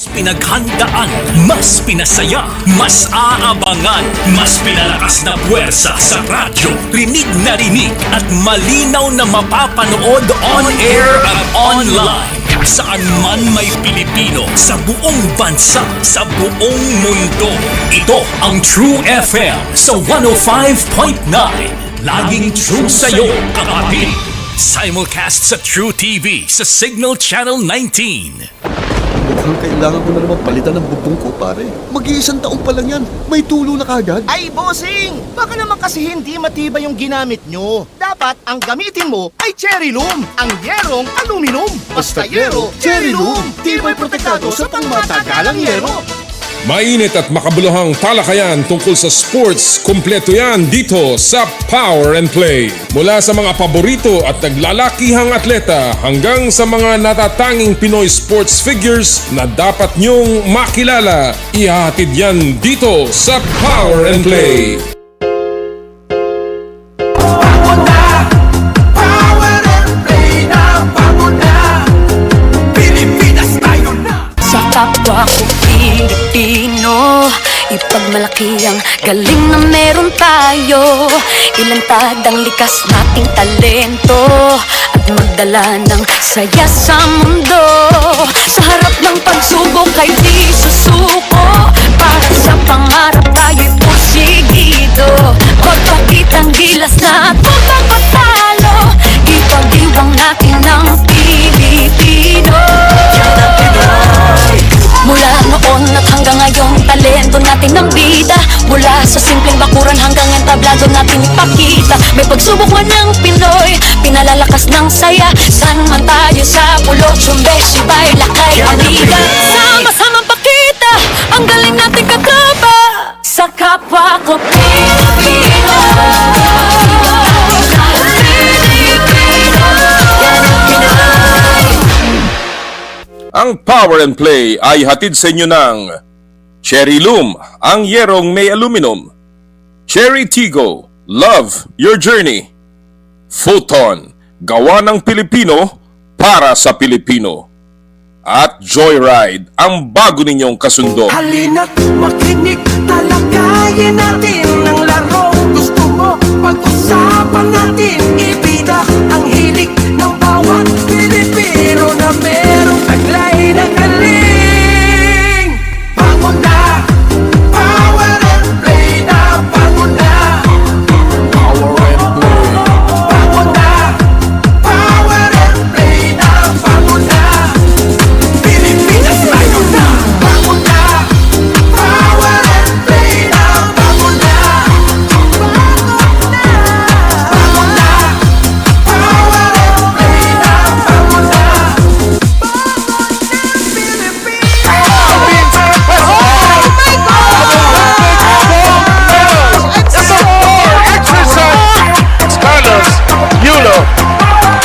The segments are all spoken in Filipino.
Pinaghandaan, mas pinasaya, mas aabangan, mas pinalakas na puwersa sa radyo. Rinig na rinig at malinaw na mapapanood on-air at online. Saan man may Pilipino, sa buong bansa, sa buong mundo. Ito ang True FM sa 105.9. Laging true sa'yo, kapatid. Simulcast sa True TV sa Signal Channel 19. Mukhang kailangan ko na naman palitan ng bubong ko, pare. Mag-iisang taon pa lang yan. May tulo na kagad. Ay, bossing! Baka naman kasi hindi matibay yung ginamit nyo. Dapat ang gamitin mo ay cherry loom, ang yerong aluminum. Basta yero, cherry loom. Tibay protektado sa pangmatagalang yero. Mainit at makabuluhang talakayan tungkol sa sports, kumpleto yan dito sa Power and Play. Mula sa mga paborito at naglalakihang atleta hanggang sa mga natatanging Pinoy sports figures na dapat nyong makilala, ihahatid yan dito sa Power and Play. Sa kapwa ko Pilipino, ipagmalaki ang galing na meron tayo. Ilantad ang likas nating talento at magdala ng saya sa mundo. Sa harap ng pagsubok ay di susuko. Para sa pangarap tayo'y porsigido. Pagpakitang gilas na tubang patalo. Ipag-iwang natin ang Pilipino. Mula noon at hanggang ngayon, talento natin ang bida. Mula sa simpleng bakuran hanggang entablado natin ipakita. May pagsubok man ng Pinoy, pinalalakas ng saya. San man tayo sa pulot, sumbesibay, lakay, amiga. Sama-samang pakita, ang galing natin katropa. Sa kapwa ko Pilipino. Ang Power and Play ay hatid sa inyo ng Cherry Loom, ang yerong may aluminum. Cherry Tigo, Love Your Journey. Philta, gawa ng Pilipino para sa Pilipino. At Joyride, ang bago ninyong kasundo. Halina't makinig, talakayin natin ang laro. Gusto mo, pag-usapan natin, ibida ang hilig ng bawat Pilipino na merong taglay na galing. Bangon na, Power and Play na, bangon na. Power and Play. Bangon na, Power and Play na, bangon na. Pilipinas tayo na, bangon na. Power and Play na, bangon na. Bangon na, Power and Play na, bangon na.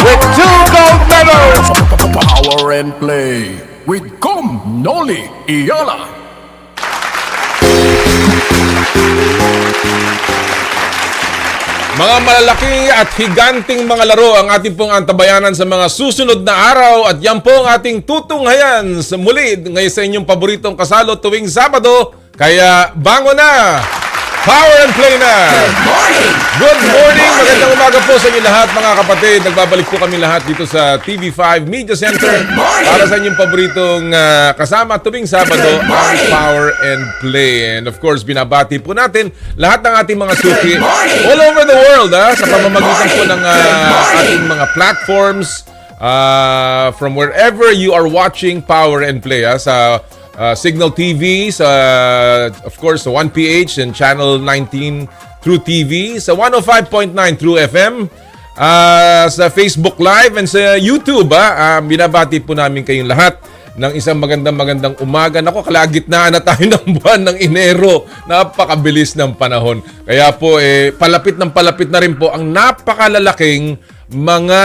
With 2 gold medals. Power and Play with Noli Iyala. Mga malalaki at higanting mga laro ang ating pong antabayanan sa mga susunod na araw at yan po ang ating tutunghayan sa muli ngayon sa inyong paboritong kasalo tuwing Sabado. Kaya bangon na! Power and Play na! Good morning! Good morning! Magandang umaga po sa inyo lahat mga kapatid. Nagbabalik po kami lahat dito sa TV5 Media Center para sa inyong paboritong kasama tuwing Sabado ang Power and Play. And of course, binabati po natin lahat ng ating mga suki all over the world sa pamamagitan po ng ating mga platforms from wherever you are watching Power and Play sa Signal TV, sa of course sa 1PH and Channel 19 True TV, sa 105.9 True FM, sa Facebook Live and sa YouTube. Binabati po namin kayong lahat ng isang magandang umaga. Nako, kalagitnaan na tayo ng buwan ng Enero. Napakabilis ng panahon. Kaya po palapit na rin po ang napakalalaking mga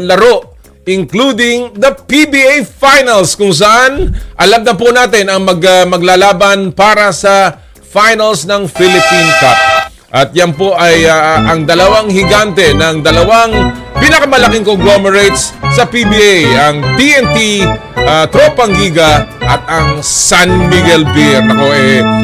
laro, including the PBA Finals, kung saan alam na po natin ang maglalaban para sa finals ng Philippine Cup. At yan po ay ang dalawang higante ng dalawang pinakamalaking conglomerates sa PBA, ang TNT, Tropang Giga, at ang San Miguel Beer. Nako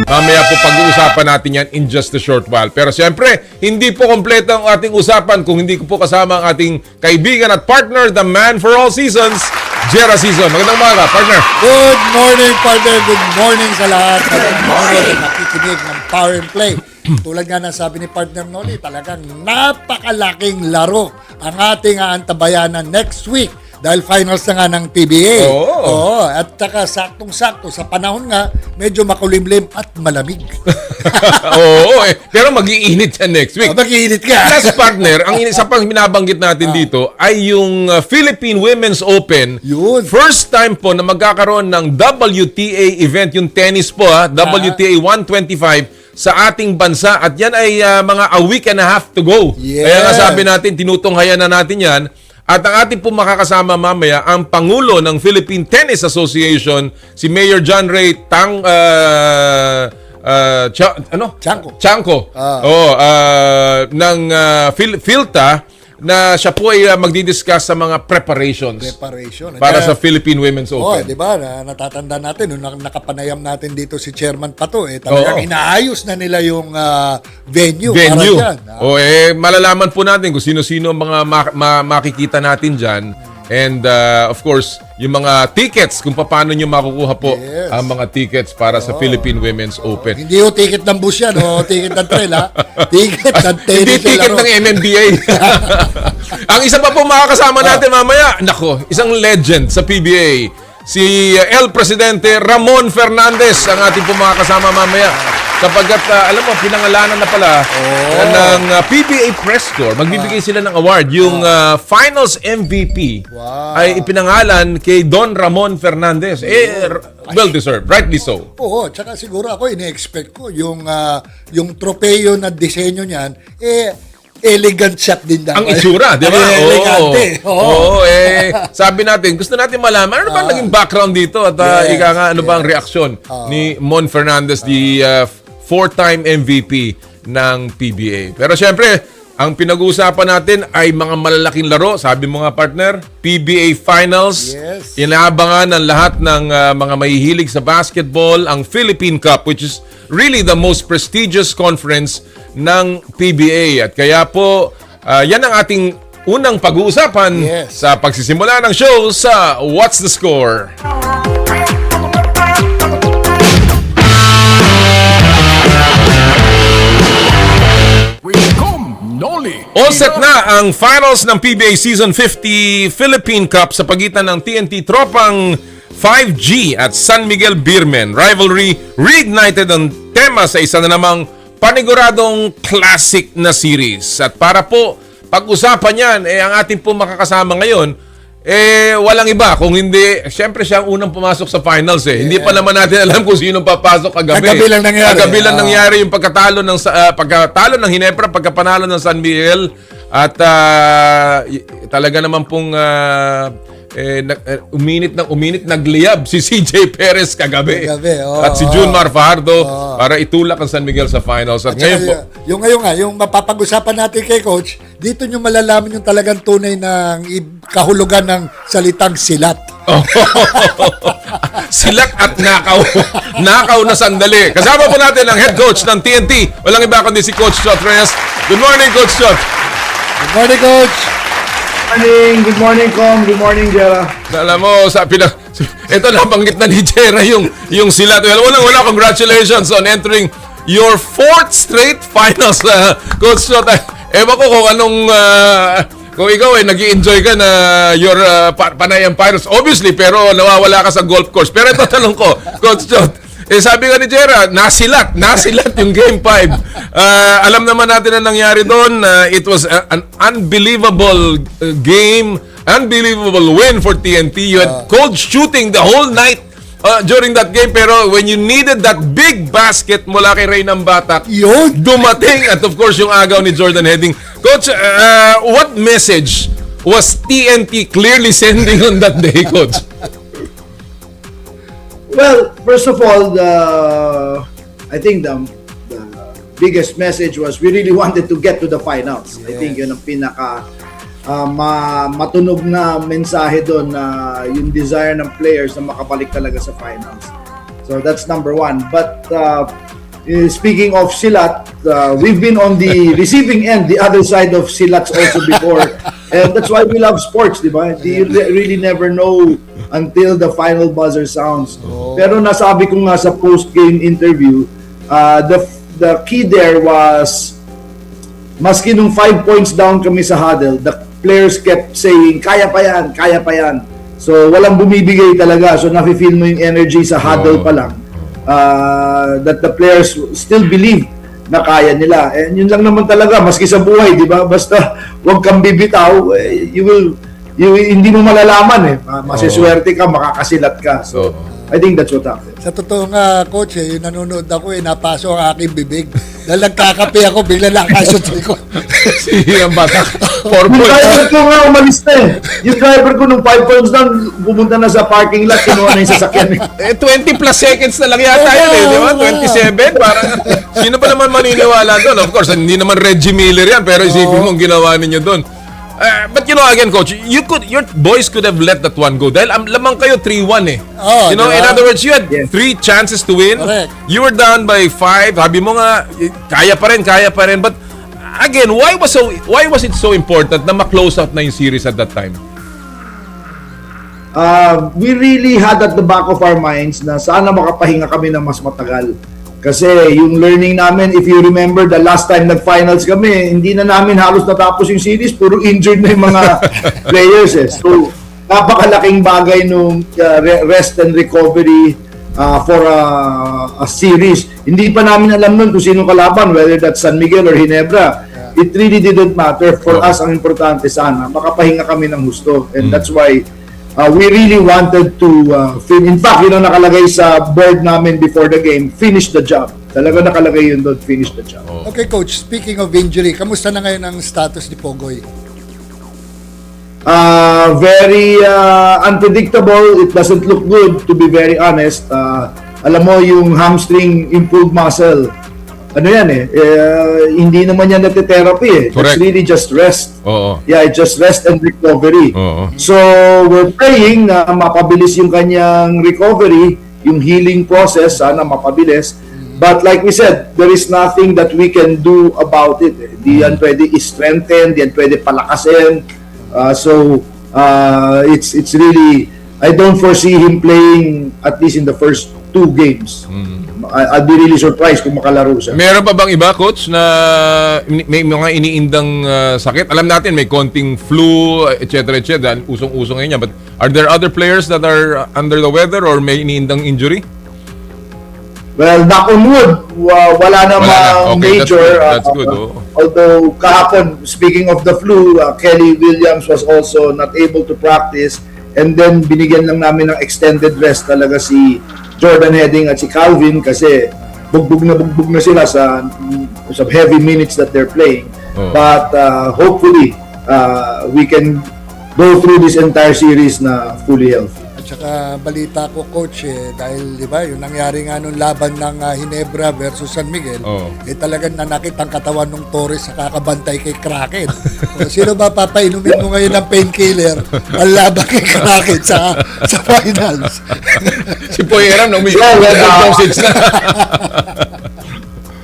mamaya po pag-uusapan natin yan in just a short while. Pero siyempre, hindi po kompleto ang ating usapan kung hindi ko po kasama ang ating kaibigan at partner, the man for all seasons, Jera Season. Magandang umaga, partner. Good morning, partner. Good morning sa lahat. Nanonood at nakikinig ng Power and Play. Tulad nga ng sabi ni partner Noli, talagang napakalaking laro ang ating aantabayanan next week. Dahil finals na nga ng PBA. Oo. At saka saktong-sakto sa panahon nga, medyo makulimlim at malamig. Pero mag-iinit yan next week. Mag-iinit ka. Plus, partner, ang isa pang binabanggit natin dito ay yung Philippine Women's Open. Yun. First time po na magkakaroon ng WTA event, yung tennis po, WTA 125 sa ating bansa. At yan ay mga a week and a half to go. Yeah. Kaya nga sabi natin, tinutunghayan na natin yan. At ang ating po makakasama mamaya, ang Pangulo ng Philippine Tennis Association, si Mayor John Ray Tiangco. Ng Philta, na siya po ay magdidiscuss sa mga preparations para sa Philippine Women's Open. Di ba? Natatanda natin, nung nakapanayam natin dito si Chairman Pato, talagang inaayos na nila yung venue. Para dyan. Malalaman po natin kung sino-sino ang mga makikita natin dyan. And of course, yung mga tickets, kung paano nyo makukuha po ang mga tickets para sa Philippine Women's Open. Hindi yung ticket ng bus yan, ticket ng trail, ticket ng tennis. Hindi ticket ng MMDA. Ang isa pa po makakasama natin mamaya, isang legend sa PBA, si El Presidente Ramon Fernandez, ang ating po makakasama mamaya. Kapagkat, alam mo, pinangalanan na pala ng PBA Press Corps. Magbibigay sila ng award. Yung Finals MVP ay ipinangalan kay Don Ramon Fernandez. Well-deserved. Rightly so. Oo, tsaka siguro ako, ini-expect ko yung tropeo na disenyo niyan, elegant shot din dapat. Ang itsura, di ba? Elegante. Sabi natin, gusto natin malaman, ano ba naging background dito? At ano ba ang reaksyon ni Mon Fernandez, the four-time MVP ng PBA. Pero syempre, ang pinag-uusapan natin ay mga malalaking laro. Sabi mo nga, partner, PBA Finals. Yes. Inaabangan ng lahat ng mga mahihilig sa basketball, ang Philippine Cup, which is really the most prestigious conference ng PBA. At kaya po, yan ang ating unang pag-uusapan sa pagsisimula ng show sa What's the Score? All set na ang finals ng PBA Season 50 Philippine Cup sa pagitan ng TNT Tropang 5G at San Miguel Beermen. Rivalry reignited ang tema sa isa na namang paniguradong classic na series. At para po pag-usapan yan, ang ating po makakasama ngayon, walang iba. Kung hindi, syempre siya ang unang pumasok sa finals. Hindi pa naman natin alam kung sino papasok kagabi. Kagabi lang nangyari. Kagabi lang nangyari yung pagkatalo ng Ginebra, pagkapanalo ng San Miguel. At talaga naman pong uminit nagliyab si CJ Perez kagabi. At si Junmar Fajardo para itulak ang San Miguel sa finals. At ngayon po, yung mapapag-usapan natin kay Coach, dito nyo malalaman yung talagang tunay ng kahulugan ng salitang silat. Silat at nakaw. Nakaw na sandali. Kasama po natin ang head coach ng TNT. Walang iba kundi si Coach Chot Reyes. Good morning, Coach Chot. Good morning, Coach. Good morning, Com. Good morning, Jera. Alam mo, ito nabanggit na ni Jera yung silat. Wala, congratulations on entering your 4th straight finals, Coach Chot. Ewan ko kung anong, kung ikaw nag-i-enjoy ka na your Panayam Pirates, obviously, pero nawawala ka sa golf course. Pero ito tanong ko, Coach Chot, sabi nga ni Jera, nasilat yung Game 5. Alam naman natin ang nangyari doon. It was an unbelievable game, unbelievable win for TNT. You had cold shooting the whole night during that game, pero when you needed that big basket mula kay Reynang Batak, dumating, at of course yung agaw ni Jordan Heading. Coach, what message was TNT clearly sending on that day, Coach? Well, first of all, I think the biggest message was we really wanted to get to the finals. I think yun ang matunog na mensahe doon na yung desire ng players na makabalik talaga sa finals. So that's number one. But speaking of silat, we've been on the receiving end, the other side of silats also before. And that's why we love sports, di ba? You really never know until the final buzzer sounds. Pero nasabi ko nga sa post-game interview, the key there was, maski nung 5 points down kami sa huddle, the players kept saying, kaya pa yan, kaya pa yan. So walang bumibigay talaga. So nafe-feel mo yung energy sa huddle pa lang. That the players still believe na kaya nila. And yun lang naman talaga, maski sa buhay, di ba? Basta huwag kang bibitaw, hindi mo malalaman eh. Masiswerte ka, makakasilat ka. So, I think that's what happened. Sa totoo nga, Coach, yung nanonood ako, napaso ang aking bibig. Dahil nagkakape ako, bigla nakasot ko. Sige ang bata. 4 Yung points. driver ko nga umalis na eh. Yung driver ko nung 5 points down, pumunta na sa parking lot, kinuha na yung sasakyan eh. 20 plus seconds na lang yata yun eh, di ba? 27, parang sino pa naman maniniwala doon? Of course, hindi naman Reggie Miller yan, pero isipin mo ang ginawa ninyo doon. But you know, again, Coach, your boys could have let that one go dahil lamang kayo 3-1 eh. Oh, in other words, you had Yes. 3 chances to win. Correct. You were down by 5. Sabi mo nga, kaya pa rin. But again, why was it so important na ma-close out na yung series at that time? We really had at the back of our minds na sana makapahinga kami ng mas matagal. Kasi yung learning namin, if you remember the last time nag-finals kami, hindi na namin halos natapos yung series, puro injured na yung mga players eh. So, napakalaking bagay nung rest and recovery for a series. Hindi pa namin alam nun kung sino kalaban, whether that's San Miguel or Ginebra. It really didn't matter. For us, ang importante sana, makapahinga kami ng husto. And that's why we really wanted to in fact, nakalagay sa board namin before the game, finish the job. Talaga nakalagay yun doon, finish the job. Okay, Coach, speaking of injury, kamusta na ngayon ang status ni Pogoy? Very unpredictable. It doesn't look good, to be very honest. Alam mo, yung hamstring improved muscle, ano yan eh, hindi naman yan nati-therapy eh. Correct. It's really just rest. Oo. Yeah, just rest and recovery. Oo. So, we're praying na mapabilis yung kanyang recovery, yung healing process, sana mapabilis. But like we said, there is nothing that we can do about it. Di yan pwede i-strengthen, di yan pwede palakasin. It's really, I don't foresee him playing at least in the first 2 games. I'll be really surprised kung makalaro siya. Meron pa bang iba, Coach, na may mga iniindang sakit? Alam natin, may konting flu, etc. Usong-usong ngayon yan. But are there other players that are under the weather or may iniindang injury? Well, knock on wood, wala namang Okay, major. that's good. Although kahapon, speaking of the flu, Kelly Williams was also not able to practice. And then binigyan lang namin ng extended rest talaga si Jordan Heading at si Calvin kasi bugbog na sila sa heavy minutes that they're playing. But hopefully we can go through this entire series na fully healthy. At saka balita ko, Coach, dahil di ba, yung nangyari nga nung laban ng Ginebra versus San Miguel, talagang nanakit ang katawan ng Torres sa kakabantay kay Kraken. Sino ba papainumin mo ngayon ng painkiller ang laban kay Kraken sa finals? Si Poyeram, dosage na.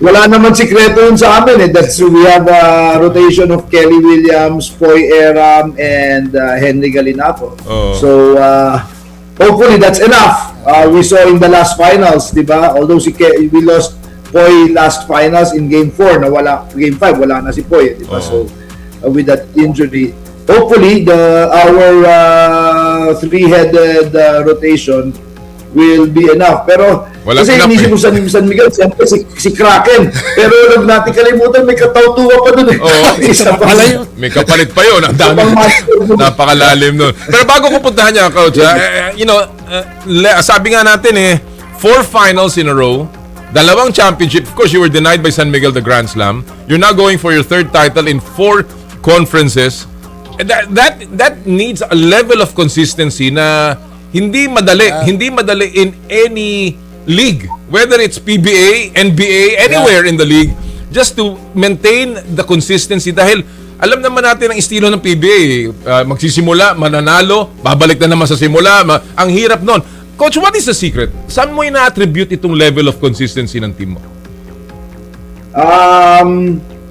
Wala naman sikreto yun sa amin eh. We have a rotation of Kelly Williams, Poy Eram, and Henry Galinato. So, hopefully that's enough. We saw in the last finals, di ba? Although we lost Poy last finals in Game 4, Game 5, wala na si Poy, di ba? So, with that injury, hopefully our three-headed rotation will be enough. Pero kasi inisip mo San Miguel, siyempre si Kraken. Pero huwag natin kalimutan, may katautuwa pa dun eh. Isa pa. May kapalit pa yun. Ang dami. Napakalalim nun. Pero bago ko puntahan niya, Coach, sabi nga natin 4 finals in a row, 2 championship. Of course, you were denied by San Miguel the Grand Slam. You're now going for your 3rd title in 4 conferences. And that needs a level of consistency na hindi madali in any league, whether it's PBA, NBA, anywhere in the league, just to maintain the consistency. Dahil alam naman natin ang estilo ng PBA. Magsisimula, mananalo, babalik na naman sa simula. Ang hirap nun. Coach, what is the secret? Saan mo ina-attribute itong level of consistency ng team mo?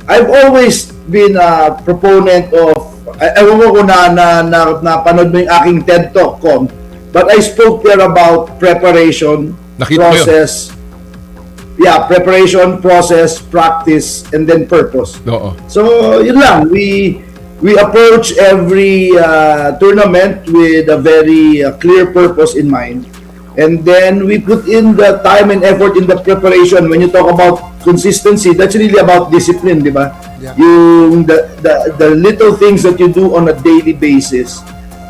I've always been a proponent of, ewan ko kung napanood mo yung aking TED Talk, but I spoke there about preparation, Nakita ko yun. process, preparation, process, practice, and then purpose. Oo. So, yun lang. We approach every tournament with a very clear purpose in mind. And then we put in the time and effort in the preparation. When you talk about consistency, that's really about discipline, di ba? Yeah. The little things that you do on a daily basis,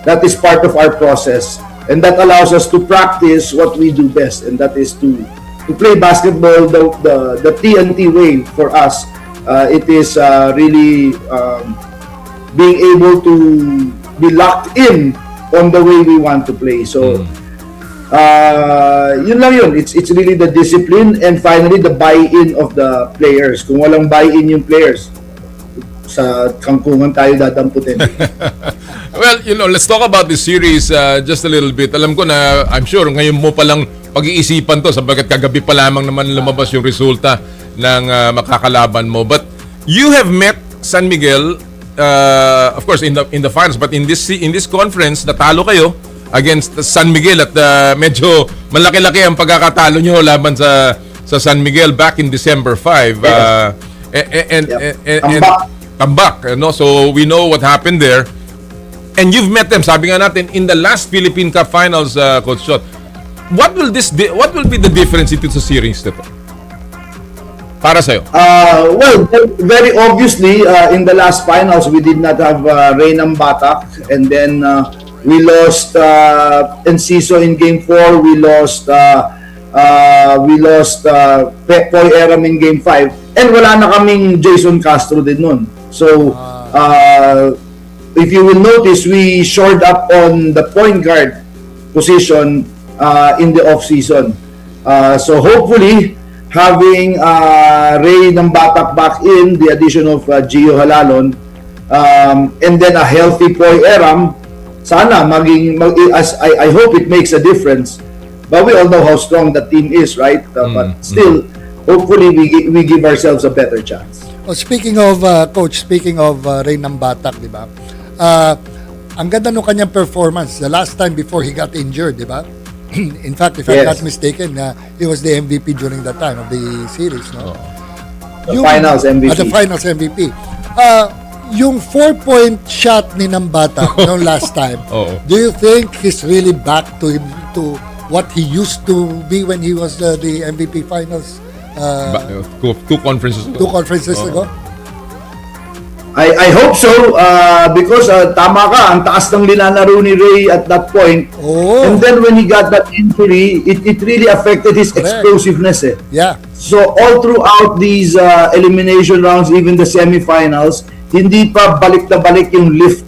that is part of our process. And that allows us to practice what we do best. And that is to play basketball the TNT way for us. It is really being able to be locked in on the way we want to play. So, yun lang yun. It's really the discipline and finally the buy-in of the players. Kung walang buy-in yung players, sa kangkungan tayo dadamputin. Well, let's talk about this series just a little bit. Alam ko na, I'm sure, ngayon mo palang pag-iisipan to sapagkat kagabi pa lamang naman lumabas yung resulta ng makakalaban mo. But you have met San Miguel, of course, in the finals. But in this conference, natalo kayo against San Miguel at medyo malaki-laki ang pagkakatalo nyo laban sa San Miguel back in December 5. Tambak. So we know what happened there. And you've met them, sabi nga natin, in the last Philippine Cup Finals, Coach Chot. What will be the difference ito sa series nito? Para sa'yo? Well, very obviously, in the last finals, we did not have Reynam Batak. And then we lost Enciso in Game 4. We lost Poy Eram in Game 5. And wala na kaming Jason Castro din nun. So, if you will notice, we shored up on the point guard position in the off-season. So hopefully, having Ray ng Batak back in, the addition of Gio Halalon, and then a healthy Poy Eram, sana I hope it makes a difference. But we all know how strong the team is, right? But still, hopefully we give ourselves a better chance. Oh, speaking of coach, speaking of Ray ng Batak, di ba? Ang ganda nung kanyang performance the last time before he got injured, di ba? In fact, if I'm not mistaken, he was the MVP during that time of the series, no? The finals MVP. The finals MVP. Yung 4-point shot ni Nambata noong last time, do you think he's really back to what he used to be when he was the MVP finals? Two conferences ago? I hope so because tama ka, ang taas ng linalaro ni Ray at that point. And then when he got that injury, it really affected his explosiveness. Yeah. So all throughout these elimination rounds, even the semifinals, hindi pa balik na balik yung lift.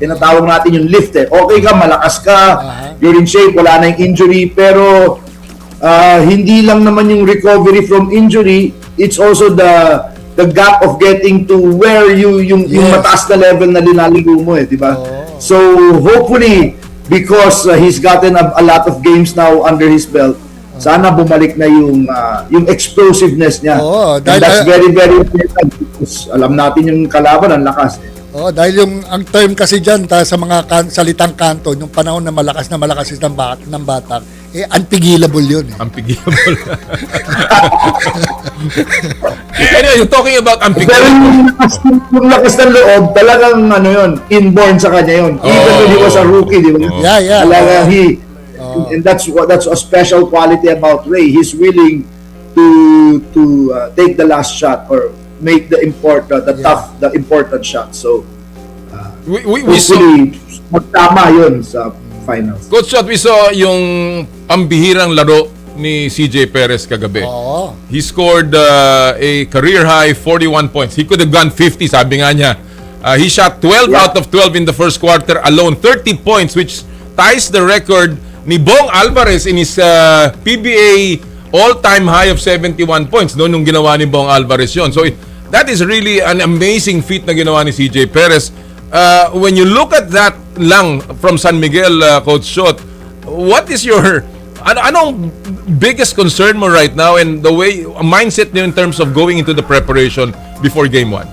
Tinatawag natin yung lift. Okay ka, malakas ka, you're in shape, wala na yung injury, pero hindi lang naman yung recovery from injury, it's also the gap of getting to where yung mataas na level na linaligo mo di ba? So hopefully because he's gotten a lot of games now under his belt, sana bumalik na yung explosiveness niya. And that's very very important because alam natin yung kalaban ang lakas. Dahil ang term kasi dyan sa mga salitang kanto, yung panahon na malakas is ng Batak, unpigilable yun. Unpigilable. Anyway, you're talking about unpigilable. Pero yung lakas ng loob, talagang inborn sa kanya yun. Even when he was a rookie, di ba? Yeah. Talagang and that's a special quality about Ray. He's willing to take the last shot or make the important shot. So hopefully magtama yun sa finals. Coach Chot, we saw yung pambihirang laro ni CJ Perez kagabi. He scored a career high 41 points. He could have gone 50, sabi nga niya. He shot 12 out of 12 in the first quarter alone, 30 points, which ties the record ni Bong Alvarez in his PBA all-time high of 71 points. Noon nung ginawa ni Bong Alvarez yun. So that is really an amazing feat na ginawa ni CJ Perez. When you look at that lang from San Miguel, Coach Chot, what is your anong biggest concern mo right now and the way mindset niyo in terms of going into the preparation before game 1?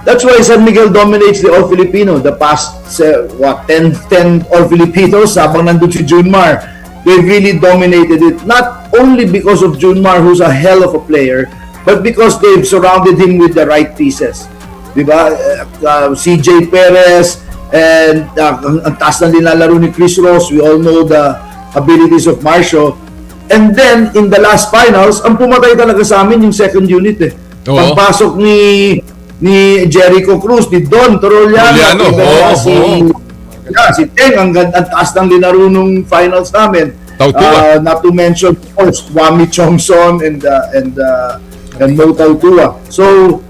That's why San Miguel dominates the All Filipino. The past 10 All Filipinos, habang nandun si Junmar, they really dominated it. Not only because of Junmar, who's a hell of a player, but because they've surrounded him with the right pieces. Diba? CJ Perez, and ang taas na nilalaro ni Chris Ross. We all know the abilities of Marcio. And then, in the last finals, ang pumatay talaga sa amin yung second unit eh. Oo. Pagpasok ni Jericho Cruz, ni Don Toroliano, si Teng, ang taas ng linaro nung finals namin. Not to mention, of course, Wami Chongson and Mo Tautua. So,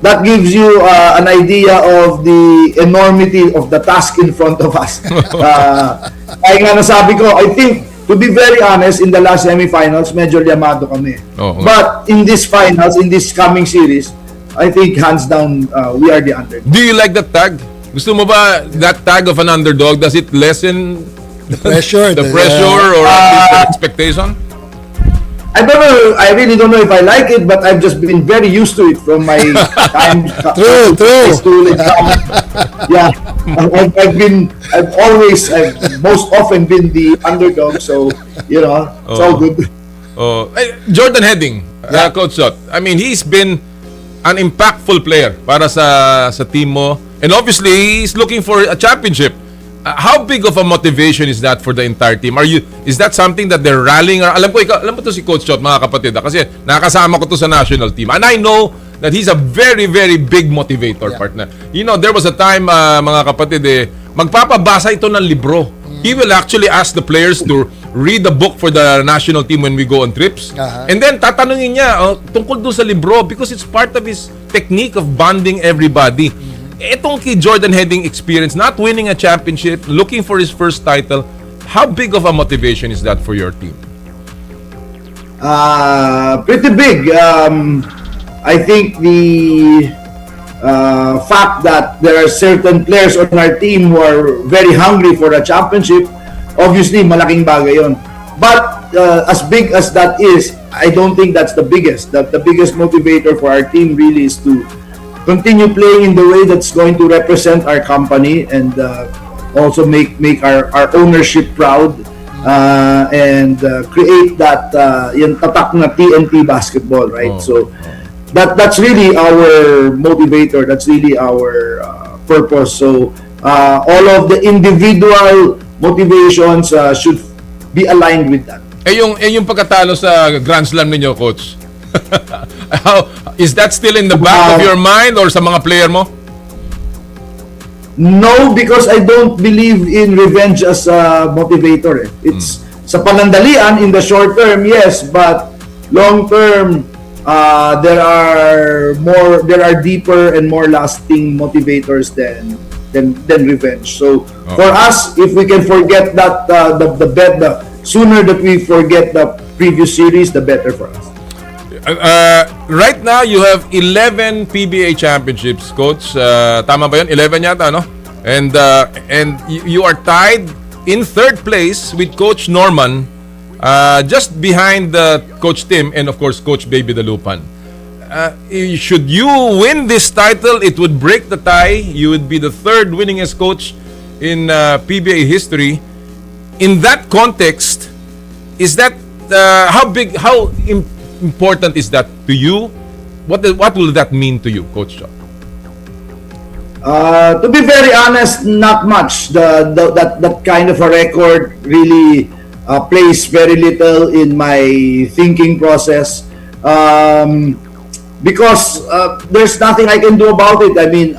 that gives you an idea of the enormity of the task in front of us. Kaya nga nasabi ko, I think, to be very honest, in the last semifinals, medyo liyamado kami. But in this finals, in this coming series, I think hands down, we are the underdog. Do you like that tag? Gusto mo ba that tag of an underdog? Does it lessen The pressure. the pressure or at least the expectation? I don't know. I really don't know if I like it, but I've just been very used to it from my time. True. School and yeah, I've most often been the underdog. So you know, it's all good. Jordan Heading, Coach Chot. I mean, he's been an impactful player para sa team mo, and obviously he's looking for a championship. How big of a motivation is that for the entire team? Is that something that they're rallying? Alam mo to si Coach Chot, mga kapatid, kasi nakasama ko to sa national team. And I know that he's a very, very big motivator, partner. You know, there was a time, mga kapatid, magpapabasa ito ng libro. He will actually ask the players to read the book for the national team when we go on trips. And then tatanungin niya tungkol doon sa libro because it's part of his technique of bonding everybody. Itong kay Jordan Heading experience, not winning a championship, looking for his first title, how big of a motivation is that for your team? Pretty big. I think the fact that there are certain players on our team who are very hungry for a championship, obviously malaking bagay yun. But as big as that is, I don't think that's the biggest. The biggest motivator for our team really is to continue playing in the way that's going to represent our company and also make our ownership proud and create that yung tatak na TNT basketball, right? So that's really our motivator. That's really our purpose. So all of the individual motivations should be aligned with that. Yung pagkatalo sa Grand Slam ninyo, Coach. Is that still in the back of your mind or sa mga player mo? No, because I don't believe in revenge as a motivator. It's sa panandalian in the short term, yes, but long term, there are deeper and more lasting motivators than revenge. So for us, if we can forget that the sooner that we forget the previous series, the better for us. Right now, you have 11 PBA championships, Coach. Tama ba yun? 11 yata, no? And you are tied in third place with Coach Norman, just behind Coach Tim and, of course, Coach Baby Dalupan. Should you win this title, it would break the tie. You would be the third winningest coach in PBA history. In that context, is that how important is that to you? What will that mean to you, Coach Chot? To be very honest, not much. That kind of a record really plays very little in my thinking process. Because there's nothing I can do about it. I mean,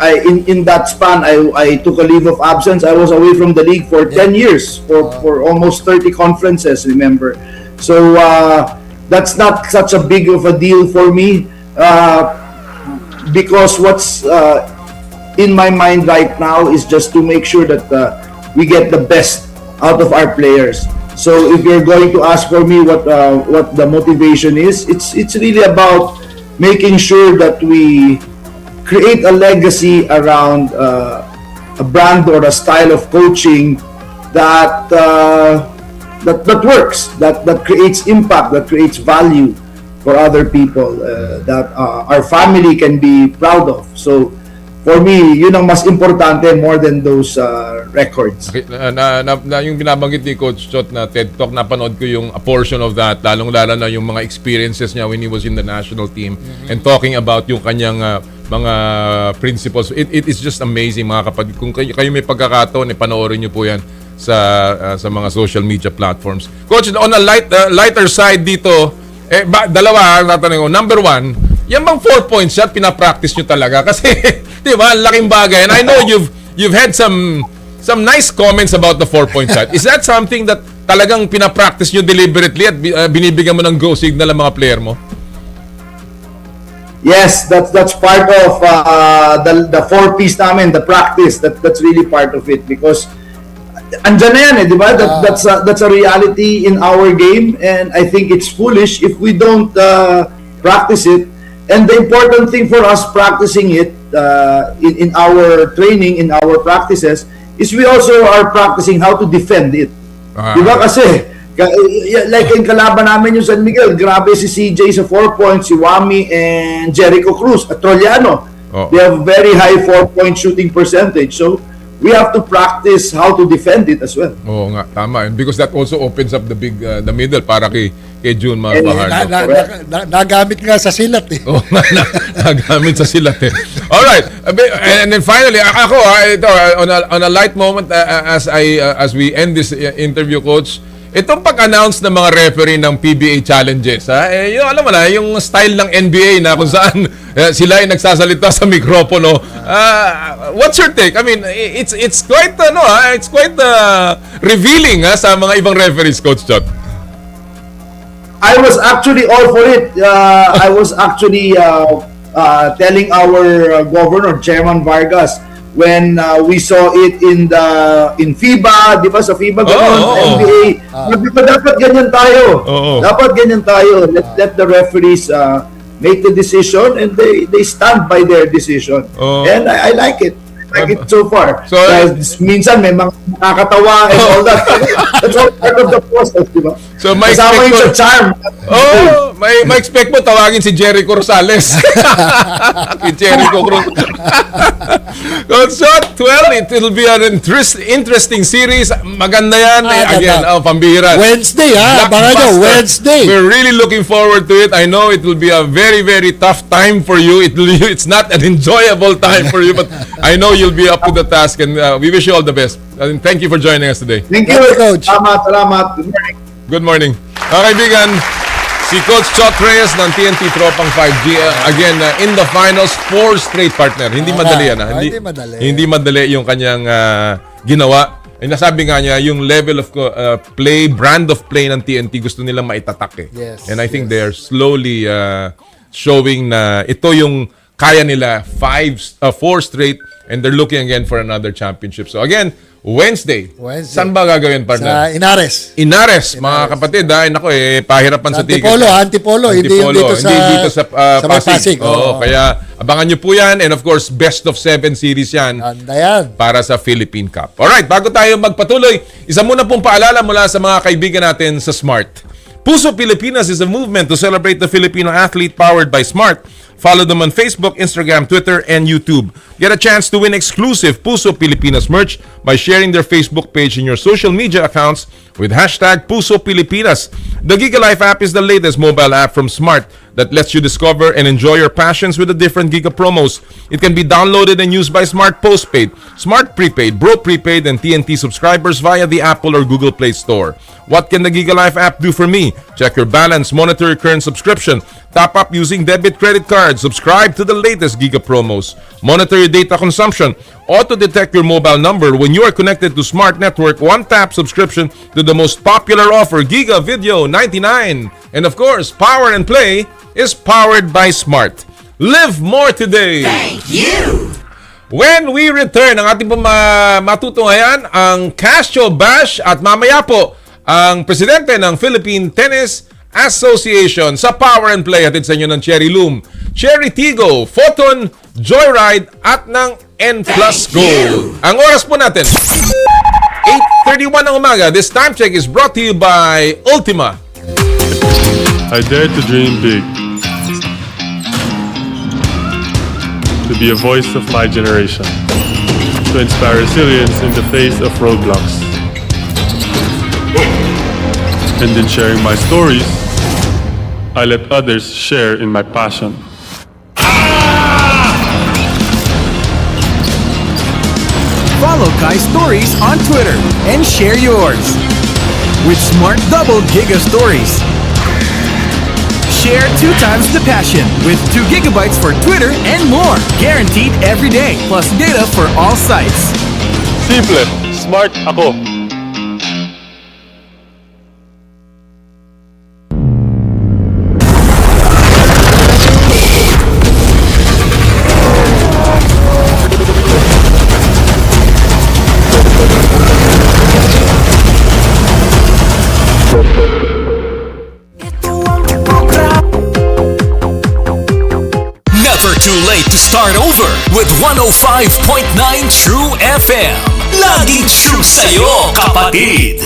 in that span, I took a leave of absence. I was away from the league for 10 years, for almost 30 conferences, remember. So that's not such a big of a deal for me, because what's in my mind right now is just to make sure that we get the best out of our players. So if you're going to ask for me what the motivation is, it's really about making sure that we create a legacy around a brand or a style of coaching that that works, that creates impact, that creates value for other people, that our family can be proud of. So for me, yun ang mas importante more than those records. Okay, yung binabanggit ni Coach Chot na TED Talk, napanood ko yung a portion of that, lalong-lalo na yung mga experiences niya when he was in the national team and talking about yung kanyang mga principles. It is just amazing, mga kapatid. Kung kayo may pagkakataon, panoorin niyo po yan sa mga social media platforms. Coach, on a lighter side dito, dalawa ang tatanungin ko. Number one, yan bang 4-point shot, pinapractice nyo talaga? Kasi, di ba, laking bagay. And I know you've had some nice comments about the 4-point shot. Is that something that talagang pinapractice nyo deliberately at binibigyan mo ng go signal ang mga player mo? Yes, that's part of the 4Ps namin, the practice. That's really part of it because andyan na yan di ba? That's a reality in our game, and I think it's foolish if we don't practice it. And the important thing for us practicing it in our training, in our practices, is we also are practicing how to defend it. Di ba? Kasi like yung kalaban namin yung San Miguel, grabe si CJ sa 4 points, si Wami and Jericho Cruz at Trollano. They have very high 4-point shooting percentage. So we have to practice how to defend it as well. Oo nga, tama. And because that also opens up the middle para kay June Mabahardo. Nagamit nga sa silat eh. Oo nga, nagamit sa silat eh. Alright, and then finally, ako ito, on a light moment as we end this interview, Coach, itong pag-announce ng mga referee ng PBA challenges, yung alam mo na, yung style ng NBA na kung saan sila ay nagsasalita sa mikropono. What's your take? I mean, it's quite revealing sa mga ibang referees, Coach Chot. I was actually all for it. I was actually telling our governor, Chairman Vargas, when we saw it in FIBA, di ba sa FIBA ganun, NBA, dapat ganyan tayo. Dapat ganyan tayo. Let the referees make the decision and they stand by their decision. And I like it. I like it so far. So, minsan may mga nakakatawa and all that. That's all part of the process, di ba? So may kasama yun sa charm. May expect mo tawagin si Jericho Rosales. Si Jericho Cruz. So, well, it'll be an interesting series. Maganda yan. Again, pambihira. Wednesday, abangan nyo, Wednesday. We're really looking forward to it. I know it will be a very, very tough time for you. It's not an enjoyable time for you, but I know you'll be up to the task, and we wish you all the best. And thank you for joining us today. Thank you, Coach. Salamat. Good morning. Good morning. Mga kaibigan, si Coach Chot Reyes ng TNT Tropang 5G. Again, in the finals, 4 straight partner. Hindi madali yan. Hindi madali yung kanyang ginawa. Ay nasabi nga niya, yung level of play, brand of play ng TNT, gusto nilang maitatak eh. Yes, and I think they're slowly showing na ito yung kaya nila 4 straight, and they're looking again for another championship. So again, Wednesday. Saan ba gagawin, partner? Sa Inares, mga kapatid. Nako pahirapan sa ticket. Antipolo. Hindi dito sa Pasig. Kaya abangan nyo po yan. And of course, best of 7 series yan. Para sa Philippine Cup. Alright, bago tayo magpatuloy, isa muna pong paalala mula sa mga kaibigan natin sa Smart. Puso Pilipinas is a movement to celebrate the Filipino athlete powered by Smart. Follow them on Facebook, Instagram, Twitter, and YouTube. Get a chance to win exclusive Puso Pilipinas merch by sharing their Facebook page in your social media accounts with hashtag Puso Pilipinas. The Giga Life app is the latest mobile app from Smart that lets you discover and enjoy your passions with the different Giga promos. It can be downloaded and used by Smart Postpaid, Smart Prepaid, Bro Prepaid, and TNT subscribers via the Apple or Google Play Store. What can the Giga Life app do for me? Check your balance, monitor your current subscription, top up using debit credit card, subscribe to the latest Giga promos, monitor your data consumption, auto-detect your mobile number when you are connected to Smart Network, one-tap subscription to the most popular offer, Giga Video 99. And of course, Power and Play is powered by Smart. Live more today! Thank you! When we return, ang ating pong matutunghayan ang Casio Bash at mamaya po ang presidente ng Philippine Tennis Association sa Power and Play. Hatid sa inyo ng Cherry Loom, Cherry Tigo, Photon, Joyride at ng N Plus Gold. Ang oras po natin, 8:31 ng umaga. This time check is brought to you by Ultima. I dare to dream big. To be a voice of my generation. To inspire resilience in the face of roadblocks. And in sharing my stories, I let others share in my passion. Follow Kai's stories on Twitter and share yours. With Smart Double Giga Stories. Share 2 times the passion with 2 gigabytes for Twitter and more. Guaranteed every day. Plus data for all sites. Simple, smart ako. Never too late to start over with 105.9 True FM. Laging true sa'yo, kapatid!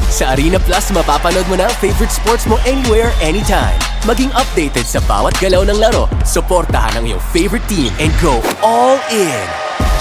Sa Arena Plus, mapapanood mo na ang favorite sports mo anywhere, anytime. Maging updated sa bawat galaw ng laro. Suportahan ang iyong favorite team and go all in.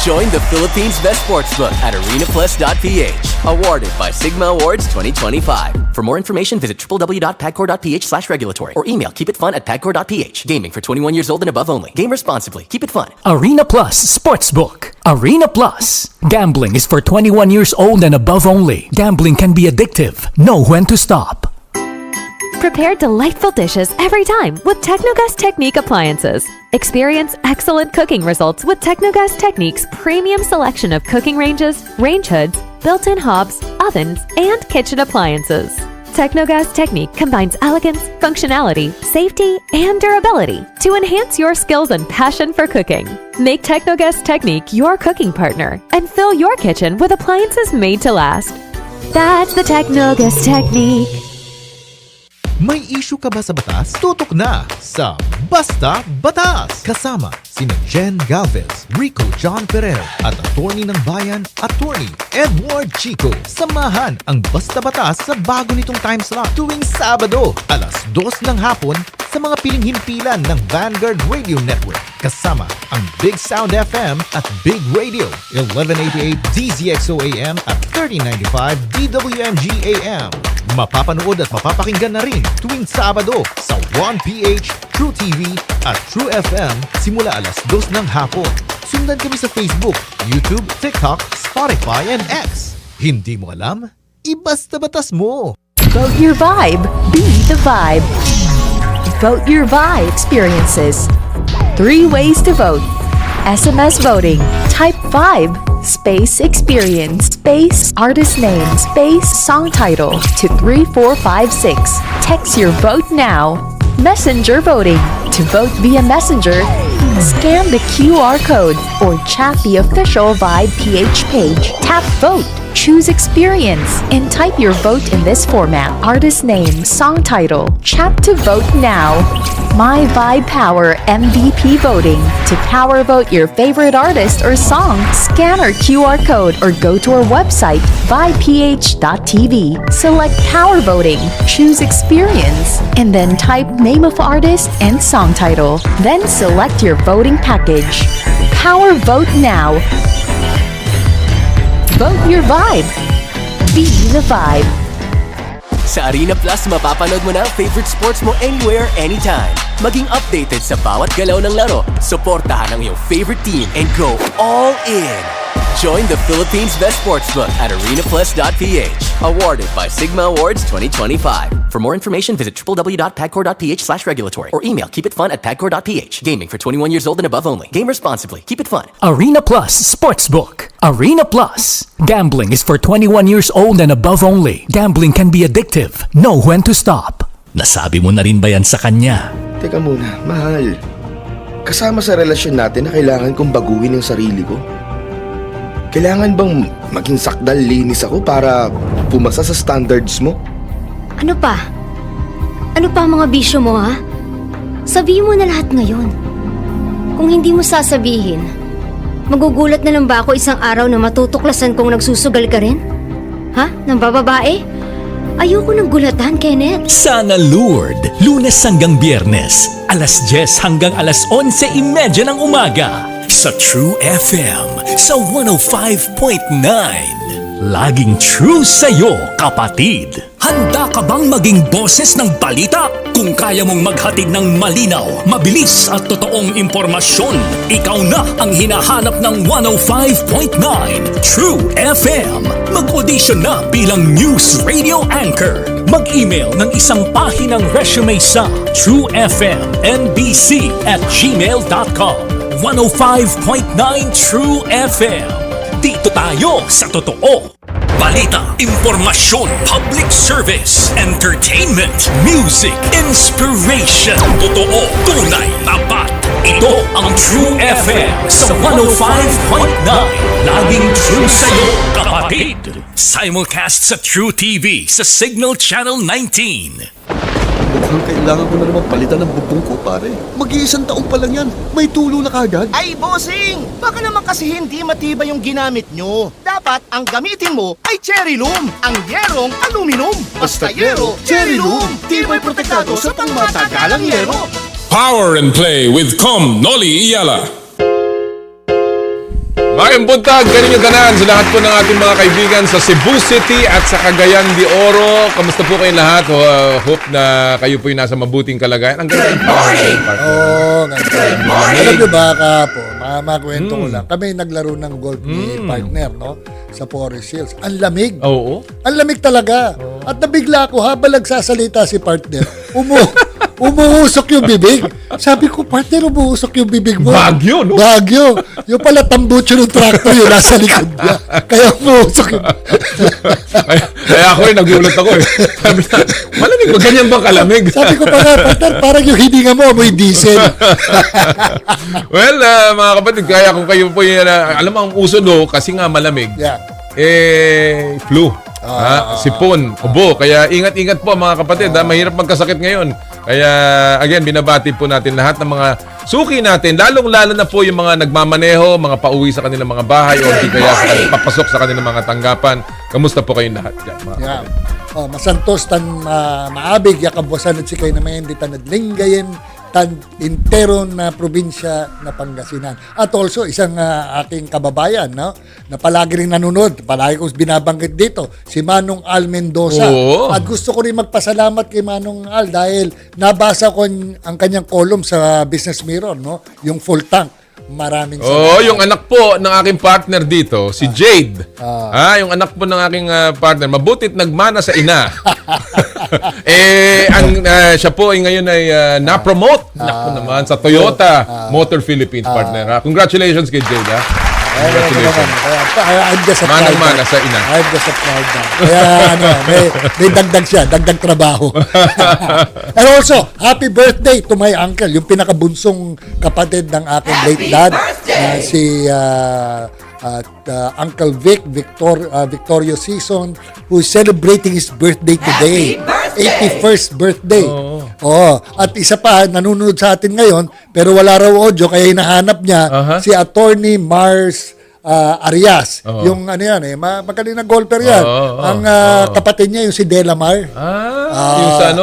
Join the Philippines' best sportsbook at arenaplus.ph. Awarded by Sigma Awards 2025. For more information, visit www.pagcor.ph/regulatory or email keepitfun@pagcor.ph. Gaming for 21 years old and above only. Game responsibly. Keep it fun. Arena Plus Sportsbook. Arena Plus. Gambling is for 21 years old and above only. Gambling can be addictive. Know when to stop. Prepare delightful dishes every time with Technogas Technique appliances. Experience excellent cooking results with Technogas Technique's premium selection of cooking ranges, range hoods, built-in hobs, ovens, and kitchen appliances. Technogas Technique combines elegance, functionality, safety, and durability to enhance your skills and passion for cooking. Make Technogas Technique your cooking partner and fill your kitchen with appliances made to last. That's the Technogas Technique. May issue ka ba sa batas? Tutok na sa Basta Batas! Kasama sina Jen Galvez, Rico John Ferrer at attorney ng bayan, attorney Edward Chico. Samahan ang Basta Batas sa bago nitong time slot tuwing Sabado, alas 2 ng hapon sa mga piling himpilan ng Vanguard Radio Network. Kasama ang Big Sound FM at Big Radio, 1188 DZXO AM at 3095 DWMG AM. Mapapanood at mapapakinggan na rin tuwing Sabado sa 1PH, True TV at True FM simula alas 2 ng hapon. Sundan kami sa Facebook, YouTube, TikTok, Spotify, and X. Hindi mo alam? Ibasta batas mo! Vote your vibe. Be the vibe. Vote your vibe experiences. 3 ways to vote. SMS voting. Type vibe. Space experience. Space artist name. Space song title to 3456. Text your vote now. Messenger voting. To vote via Messenger, scan the QR code or chat the official Vibe PH page. Tap vote. Choose experience and type your vote in this format. Artist name, song title. Chat to vote now. My Vibe Power MVP voting. To power vote your favorite artist or song, scan our QR code or go to our website, vibeph.tv. Select power voting. Choose experience and then type name of artist and song title. Then select your voting package. Power vote now. Vote your vibe. Be the vibe. Sa Arena Plus, mapapanood mo na ang favorite sports mo anywhere, anytime. Maging updated sa bawat galaw ng laro. Suportahan ang iyong favorite team and go all in. Join the Philippines' best sportsbook at arenaplus.ph. Awarded by Sigma Awards 2025. For more information, visit www.pagcor.ph/regulatory or email keepitfun@pagcor.ph. Gaming for 21 years old and above only. Game responsibly. Keep it fun. Arena Plus Sportsbook. Arena Plus. Gambling is for 21 years old and above only. Gambling can be addictive. Know when to stop. Nasabi mo na rin ba yan sa kanya? Teka muna, mahal. Kasama sa relasyon natin na kailangan kong baguhin yung sarili ko. Kailangan bang maging sakdal linis ako para pumasa sa standards mo? Ano pa? Ano pa ang mga bisyo mo, ha? Sabihin mo na lahat ngayon. Kung hindi mo sasabihin, magugulat na lang ba ako isang araw na matutuklasan kong nagsusugal ka rin? Ha? Nang bababae? Ayoko ng gulatan, Kenneth. Sana Lord, Lunes hanggang Biyernes, alas 10 hanggang alas 11:30 ng umaga sa True FM sa 105.9. Laging true sa'yo, kapatid. Handa ka bang maging boses ng balita? Kung kaya mong maghatid ng malinaw, mabilis at totoong impormasyon, ikaw na ang hinahanap ng 105.9 True FM. Mag-audition na bilang news radio anchor. Mag-email ng isang pahinang resume sa truefmnbc@gmail.com. 105.9 True FM. Dito tayo sa totoo. Balita, impormasyon, public service, entertainment, music, inspiration. Totoo, tunay, tapat. Ito ang True FM sa 105.9. Laging true sa'yo, kapatid. Simulcast sa True TV sa Signal Channel 19. Mukhang kailangan ko na naman palitan ng bubong ko, pare. Mag-iisang taon pa lang yan. May tulo na kagad. Ay, bossing! Baka naman kasi hindi matibay yung ginamit nyo. Dapat ang gamitin mo ay cherry loom, ang yerong aluminum. Basta yero, cherry loom. Tibay protektado sa pangmatagalang yero. Power and Play with Noli Iyala. Magandang buntag, ganyan tanan sa lahat po ng ating mga kaibigan sa Cebu City at sa Cagayan de Oro. Kamusta po kayong lahat? Hope na kayo po yung nasa mabuting kalagayan. Ang ganda yung partner. Oo, ganda. Alam nyo ba, kapo, makwento ko lang. Kami naglaro ng golf ni partner, no? Sa Forest Hills. Ang lamig. Oo. Ang lamig talaga. At nabigla ako habang nagsasalita si partner. Umuusok yung bibig. Sabi ko, partner, umuusok yung bibig mo. Bagyo, no? Bagyo. Yung pala tambucho ng tractor yun nasa likod niya. Kaya umuusok yung... Kaya ako nagulat ako eh. Sabi na, malamig ba? Ganyan ba kalamig? Sabi ko pa nga, partner, parang yung hininga mo, amoy diesel. Well, mga kapatid, kaya kung kayo po yung, alam mo ang uso do, kasi nga malamig. Yeah. Flu. Sipon, ubo. Kaya ingat-ingat po mga kapatid. Mahirap magkasakit ngayon. Kaya again, binabati po natin lahat ng mga suki natin. Lalong-lalo na po yung mga nagmamaneho, mga pauwi sa kanilang mga bahay o di kaya papasok sa kanilang mga tanggapan. Kamusta po kayong lahat? Yeah. Masantos tan maabig yakabwasan at sikay na may tanad linggayen tan intero na probinsya na Pangasinan. At also isang aking kababayan, no, na palagi rin nanonood, palagi kong binabanggit dito, si Manong Al Mendoza. Oo. At gusto ko rin magpasalamat kay Manong Al dahil nabasa ko ang kanyang column sa Business Mirror, no, yung full tank. Maraming salamat. Yung anak po ng aking partner dito, si Jade. Yung anak po ng aking partner, mabutit nagmana sa ina. Siya po ay ngayon ay na-promote naman sa Toyota Motor Philippines partner. Congratulations kay Jade. Congratulations. I'm just a Manang-mana sa ina. I'm just a proud man. Kaya may dagdag siya, dagdag trabaho. And also, happy birthday to my uncle, yung pinakabunsong kapatid ng aking late dad, si Uncle Victorio Season, who is celebrating his birthday today. 81st birthday. At isa pa, nanonood sa atin ngayon, pero wala raw audio, kaya hinahanap niya si Attorney Mars Arias. Yung ano yan magaling na golfer yan. Ang kapatid niya yung si Delamar.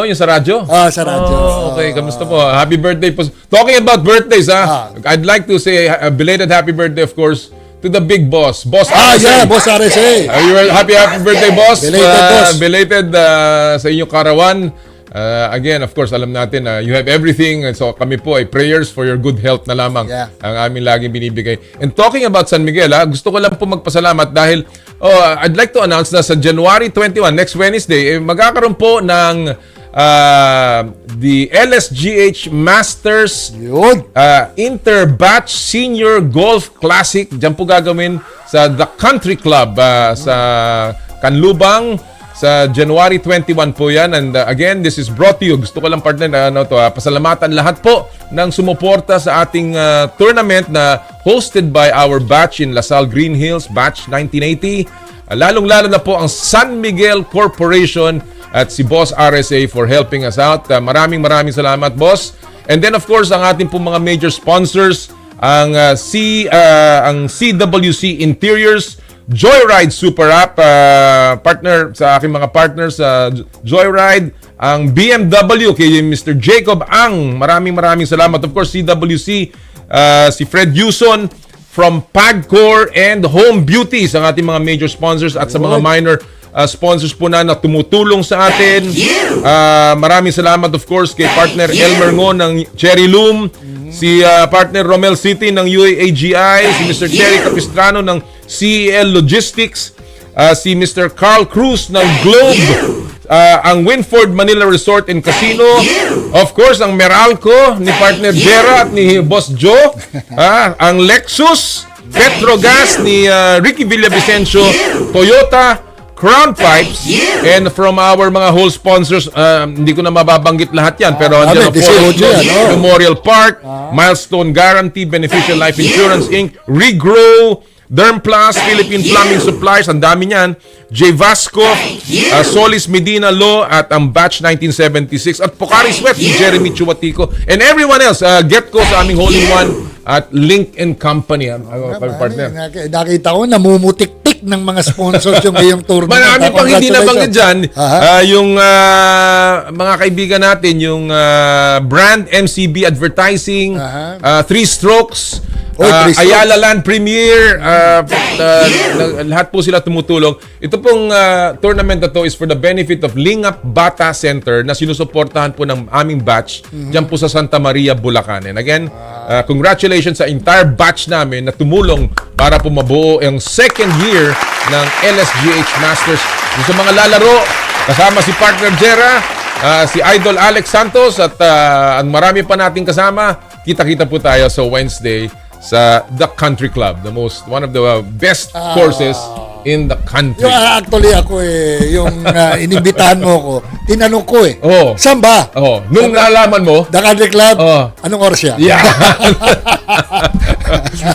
Yung sa radyo? Sa radyo. Okay, kamusta po? Happy birthday po. Talking about birthdays, I'd like to say a belated happy birthday, of course, to the big boss. Boss RSA. Yeah, Boss RSA. Happy birthday, boss. Belated, boss. Belated sa inyong karawan. Again, of course, alam natin na you have everything. So kami po ay prayers for your good health na lamang ang aming laging binibigay. And talking about San Miguel, gusto ko lang po magpasalamat dahil I'd like to announce na sa January 21, next Wednesday, magkakaroon po ng the LSGH Masters Interbatch Senior Golf Classic. Diyan po gagawin sa The Country Club sa Canlubang sa January 21 po yan. And again, this is brought to you. Gusto ko lang partner na pasalamatan lahat po ng sumuporta sa ating tournament na hosted by our batch in Lasal Green Hills, batch 1980. Lalong-lalo na po ang San Miguel Corporation at si Boss RSA for helping us out. Maraming salamat, Boss. And then of course, ang ating po mga major sponsors, ang CWC Interiors, Joyride Super App, partner sa aking mga partners sa Joyride, ang BMW kay Mr. Jacob Ang. Maraming salamat. Of course, CWC, si Fred Yuson from Pagcor and Home Beauty sa ating mga major sponsors at sa mga minor sponsors po na tumutulong sa atin. Maraming salamat of course kay partner Elmer Ngo ng Cherry Loom, si partner Romel City ng UAAGI, si Mr. Terry Capistrano ng CEL Logistics, si Mr. Carl Cruz ng Globe, ang Winford Manila Resort and Casino, of course ang Meralco ni partner Jera at ni Boss Joe, ang Lexus, Petrogas ni Ricky Villavicencio, Toyota, Crown Pipes, and from our mga whole sponsors, hindi ko na mababanggit lahat yan, pero andyan of course, Memorial Park, Milestone Guarantee, Beneficial Life Insurance Inc., Regrow, Dermplus, Philippine Plumbing Supplies, ang dami niyan, J. Vasco, Solis Medina Law, at ang Batch 1976, at Pocari Sweat, Jeremy Chuatico, and everyone else, Getco sa aming hole-in-one, at Link and Company, partner. Nakita ko, namumutik-tik ng mga sponsors yung ngayong tournament. Marami pang hindi nabanggit dyan. Yung mga kaibigan natin, yung Brand MCB Advertising, Three Strokes, Ayala Land Premier, lahat po sila tumutulong. Ito pong tournament na to is for the benefit of Lingap Bata Center na sinusuportahan po ng aming batch dyan po sa Santa Maria, Bulacan. And again, congratulations sa entire batch namin na tumulong para po mabuo ang second year ng LSGH Masters. Yung sa mga lalaro, kasama si partner Jera, si Idol Alex Santos, at ang marami pa nating kasama. Kita-kita po tayo sa Wednesday sa The Country Club, one of the best courses in the country. Actually ako yung inimbitahan mo ko, tinanong ko saan ba? Nung nalaman mo, The Country Club, anong oras siya? Yeah.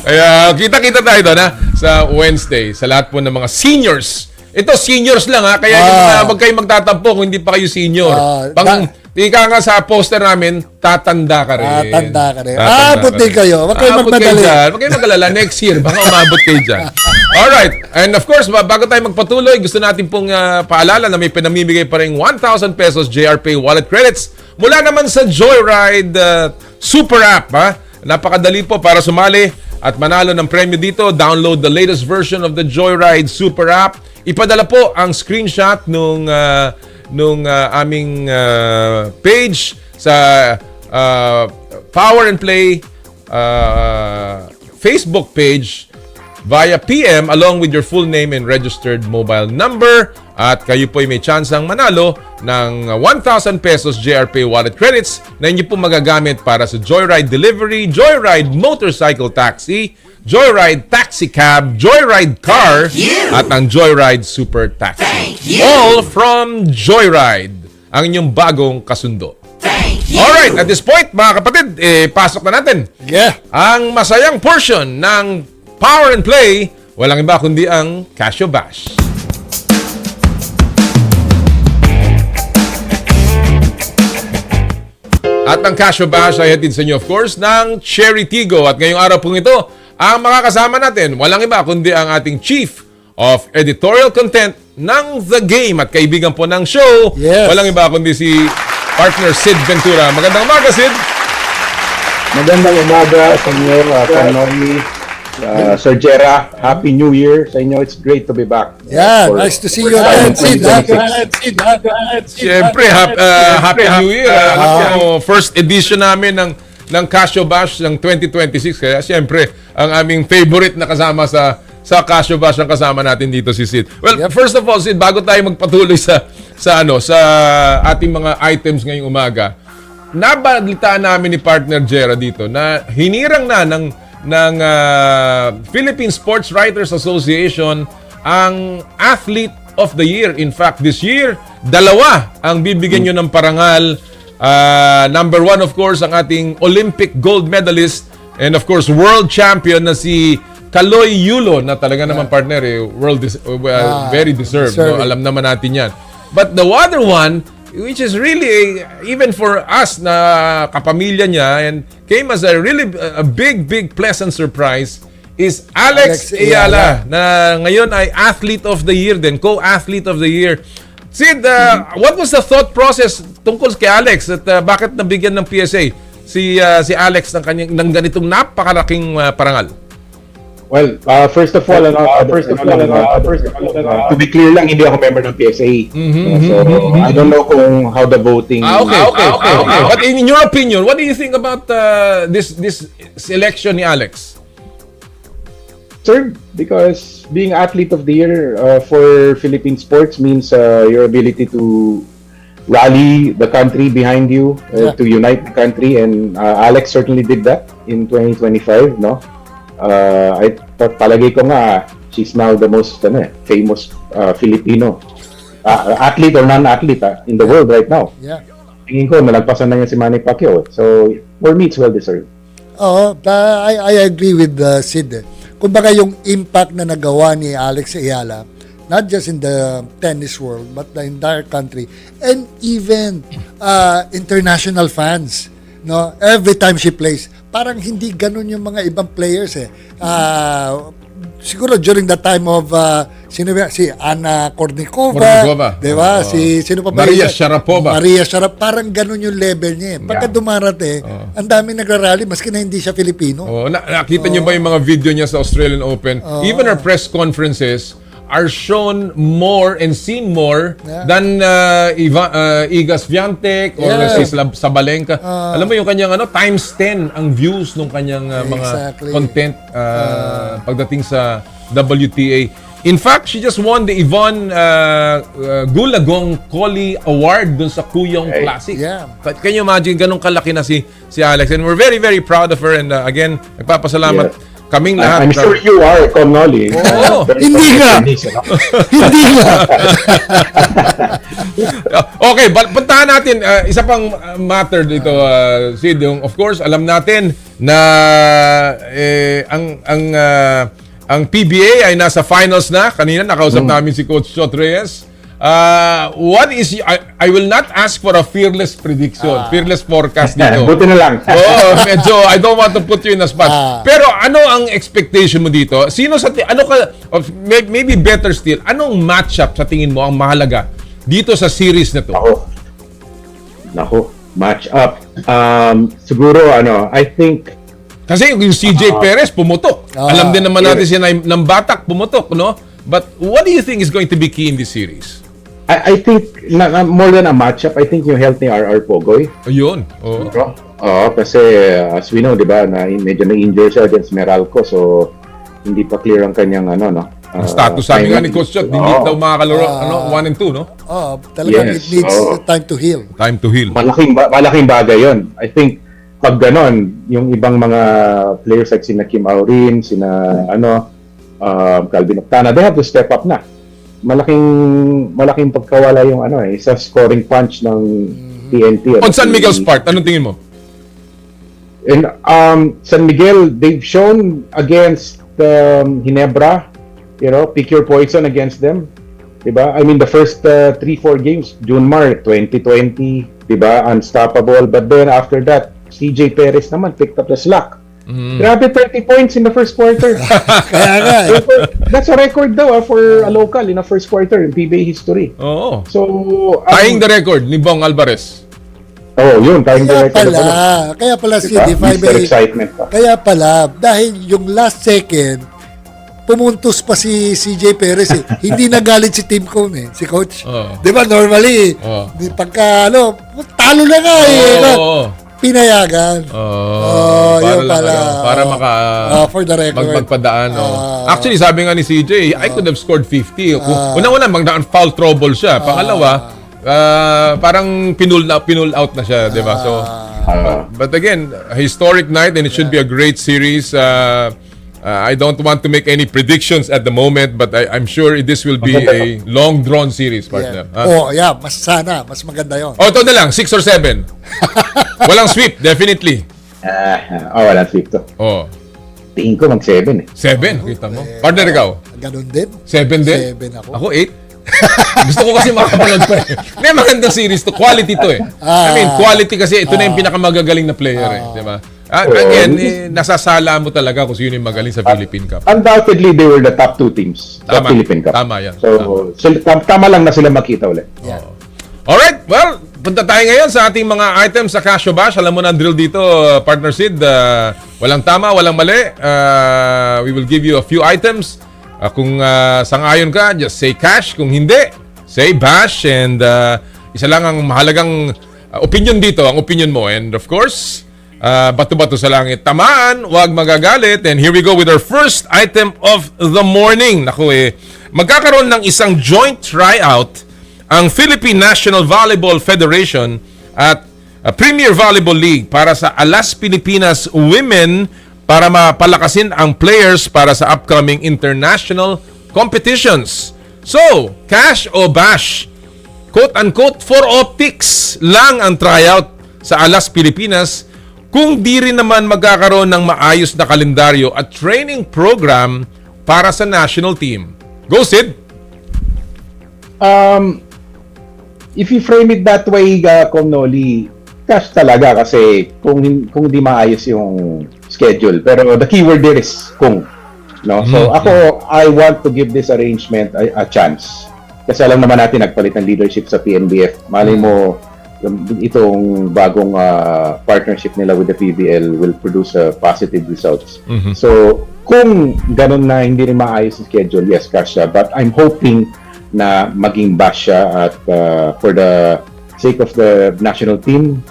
Kaya kita-kita tayo doon sa Wednesday sa lahat po ng mga seniors. Ito seniors lang kaya wag kayong magtatampo kung hindi pa kayo senior. Ika nga sa poster namin, tatanda ka rin. Tatanda ka rin. Abot din kayo. Wag kayong magmadali. Wag kayong mag-alala. Next year, baka umabot kayo dyan. Alright. And of course, bago tayo magpatuloy, gusto natin pong paalala na may pinamimigay pa rin 1,000 pesos JRPay wallet credits mula naman sa Joyride Super App. Napakadali po para sumali at manalo ng premyo dito. Download the latest version of the Joyride Super App. Ipadala po ang screenshot nung aming page sa Power and Play Facebook page via PM along with your full name and registered mobile number, at kayo po ay may tsansang manalo ng 1,000 pesos JRPay wallet credits na inyo po magagamit para sa Joyride Delivery, Joyride Motorcycle Taxi, Joyride Taxi Cab, Joyride Car, at ang Joyride Super Taxi. All from Joyride, ang inyong bagong kasundo. Alright, at this point, mga kapatid, pasok na natin ang masayang portion ng Power and Play. Walang iba kundi ang Casio Bash. At ang Casio Bash ay hatid sa inyo, of course, ng Cherry Tigo. At ngayong araw pong ito, ang makakasama natin, walang iba kundi ang ating Chief of Editorial Content ng The Game at kaibigan po ng show. Walang iba kundi si partner Sid Ventura. Magandang umaga, Sid. Magandang umaga sa inyo, Kanomi, Sir Jera. Happy New Year sa inyo. It's great to be back. Nice to see you again, Sid. Siyempre, Happy New Year. First edition namin ng Casio Bash ng 2026. Kaya siyempre, ang aming favorite na kasama sa Casio Bash ang kasama natin dito si Sid. Well, first of all, Sid, bago tayo magpatuloy sa ating mga items ngayong umaga, nabalitaan namin ni partner Jera dito na hinirang na ng Philippine Sports Writers Association ang Athlete of the Year. In fact, this year, 2 ang bibigyan nyo ng parangal. Number 1, of course, ang ating Olympic gold medalist And of course, world champion na si Kaloy Yulo na talaga naman partner very deserved. No? Alam naman natin yan. But the other one, which is really, even for us na kapamilya niya, and came as a really a big pleasant surprise, is Alex Ayala na ngayon ay Athlete of the Year din, Co-Athlete of the Year. Sid, what was the thought process tungkol kay Alex at bakit nabigyan ng PSA si Alex ng ganitong napakalaking parangal? Well, first of all, to be clear lang, hindi ako member ng PSA. So, I don't know how the voting... Okay. But in your opinion, what do you think about this selection ni Alex? Sir, because being Athlete of the Year for Philippine sports means your ability to rally the country behind you, to unite the country, and Alex certainly did that in 2025, no? Palagay ko nga, she's now the most famous Filipino athlete or non-athlete in the world right now. Yeah. Tingin ko, nalagpasan na niya si Manny Pacquiao. So, for me, it's well-deserved. Oo, I agree with Sid. Kumbaga yung impact na nagawa ni Alex Ayala, not just in the tennis world, but the entire country, and even international fans. No, every time she plays, parang hindi ganun yung mga ibang players siguro during the time of si Anna Kournikova, di ba? Sino pa ba? Maria Sharapova, parang ganun yung level niya. Pagka dumarate, ang dami nagrarally maski na hindi siya Filipino. Nakita niyo ba yung mga video niya sa Australian Open? Even her press conferences are shown more and seen more than Iga Swiatek or si Sabalenka. Alam mo yung kanyang times 10 ang views ng kanyang mga content pagdating sa WTA. In fact, she just won the Yvonne Gulagong Collie Award dun sa Kuyong Classic. Can you imagine ganun kalaki na si Alex? And we're very, very proud of her. And again, nagpapasalamat kaming lahat. I'm sure you are, Connolly. Hindi nga. Hindi nga. Okay, puntahan natin. Isa pang matter dito, Sid. Of course, alam natin na ang PBA ay nasa finals na. Kanina nakausap namin si Coach Chot Reyes. What is I will not ask for a fearless prediction, fearless forecast dito. Buti na lang. Medyo I don't want to put you in a spot. Pero ano ang expectation mo dito? Maybe better still, anong matchup sa tingin mo ang mahalaga dito sa series na to? Nako, matchup. Siguro I think kasi yung CJ Perez pumutok. Alam din naman natin siya ng batak pumutok, no? But what do you think is going to be key in this series? I think more than a matchup, I think yung health ni RR Pogoy. Ayun. Kasi as we know, 'di ba, na medyo na-injure siya against Meralco, so hindi pa clear ang kanyang status. Sabi nga ni Coach Chot, hindi daw makakalaro 1 and 2, no? Talagang it needs time to heal. Time to heal. Malaking bagay 'yon. I think pag ganon, yung ibang mga players like sina Kim Aurin, sina Calvin Octana, they have to step up na. Malaking pagkawala yung sa scoring punch ng TNT. On San Miguel's part, anong tingin mo? And San Miguel, they've shown against Ginebra, pick your poison against them. Diba? I mean, the first 3-4 games, Junmar 2020, diba? Unstoppable. But then after that, CJ Perez naman picked up the slack. Grabe, 30 points in the first quarter. Kaya nga. That's a record daw for a local in the first quarter in PBA history. So, tying the record ni Bong Alvarez. Yun, tying the record. Kaya pala si D5A. Kaya pala, dahil yung last second, pumuntos pa si CJ Perez Hindi nagalit si Team Cone si Coach. Di ba, normally, pagka talo na nga pinayagan. Para for the record. Magpadaan. Actually, sabi nga ni CJ, I could have scored 50. Unang-una, foul trouble siya. Pangalawa, parang pinull out na siya, di ba? So, but again, a historic night and it should be a great series. I don't want to make any predictions at the moment, but I'm sure this will be a long-drawn series, partner. Mas maganda yon. Ito na lang, 6 or 7. Walang sweep, definitely. Walang sweep to. Tingin ko mag-7 eh. 7, kita mo. Partner, ikaw? Ganun din. 7 din? 7 ako. Ako 8. Gusto ko kasi makapanood pa eh. May magandang series to. Quality to eh. I mean, quality kasi ito na yung pinakamagagaling na player eh. Di ba? Again, nasasala mo talaga kung sino yung magaling sa Philippine Cup. Undoubtedly, they were the top 2 teams sa Philippine Cup. Tama yan. So, tama lang na sila makita ulit. Alright, well, punta tayo ngayon sa ating mga items sa Cash o Bash. Alam mo na ang drill dito, Partner Sid. Walang tama, walang mali. We will give you a few items. Kung sang-ayon ka, just say cash. Kung hindi, say bash. And isa lang ang mahalagang opinion dito, ang opinion mo. And of course, bato-bato sa langit. Tamaan, wag magagalit. And here we go with our first item of the morning. Naku magkakaroon ng isang joint tryout ang Philippine National Volleyball Federation at Premier Volleyball League para sa Alas Pilipinas Women para mapalakasin ang players para sa upcoming international competitions. So, cash o bash? Quote-unquote, for optics lang ang tryout sa Alas Pilipinas kung di rin naman magkakaroon ng maayos na kalendaryo at training program para sa national team. Go, Sid! If you frame it that way, Noli, cash talaga kasi kung di maayos yung schedule. Pero the keyword there is kung. No? So ako, I want to give this arrangement a chance. Kasi alam naman natin nagpalit ng leadership sa PNBF. Malay mo, itong bagong partnership nila with the PBL will produce positive results. So kung ganun na hindi rin maayos yung schedule, yes, cash siya. But I'm hoping na maging bash siya at for the sake of the national team,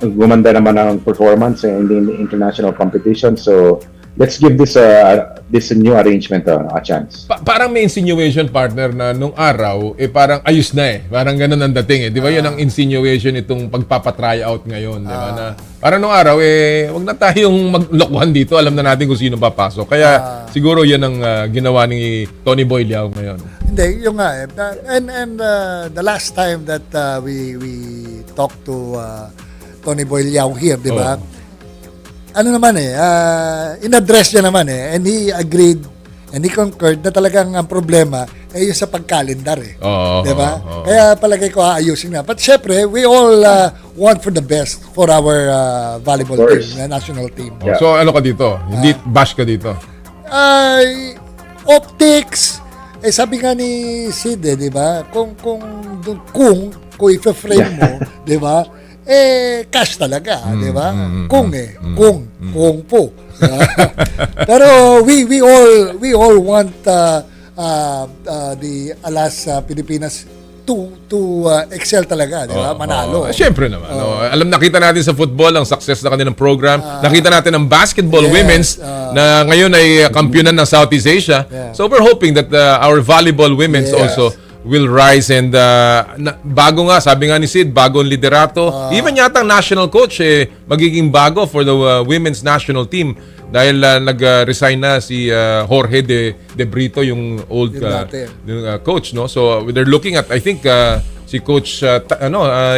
gumanda naman ang performance in the international competition. So let's give this new arrangement a chance. Parang may insinuation, partner, na nung araw parang ayos na eh. Parang ganun ang dating eh. Di ba yun ang insinuation itong pagpapatry out ngayon, di ba? Na parang nung araw wag na tayong maglokohan dito. Alam na natin kung sino papasok. Kaya siguro yan ang ginawa ni Tony Boy Liao ngayon. Hindi, yung nga eh. And the last time that we talked to Tony Boy Liao here, di ba? Ano naman in-address niya naman and he agreed and he concurred na talagang ang problema ay yung sa pagkalendar di ba? Kaya palagay ko aayusin na. But syempre, we all want for the best for our volleyball team, national team. So ano ka dito? Hindi bash ka dito? Optics. Sabi nga ni Sid, di ba? Kung i-frame mo, di ba? Cash talaga, di ba? Kung po. Pero we all want the Alas Pilipinas to excel talaga, di ba? Manalo. Siyempre naman. Alam, nakita natin sa football ang success na kanilang program. Nakita natin ang basketball women's na ngayon ay kampyonan ng Southeast Asia. So we're hoping that our volleyball women's also will rise and bago nga, sabi nga ni Sid, bagong liderato. Even yata ang national coach magiging bago for the women's national team dahil nag-resign na si Jorge de Brito, yung old coach, no? So they're looking at, I think si coach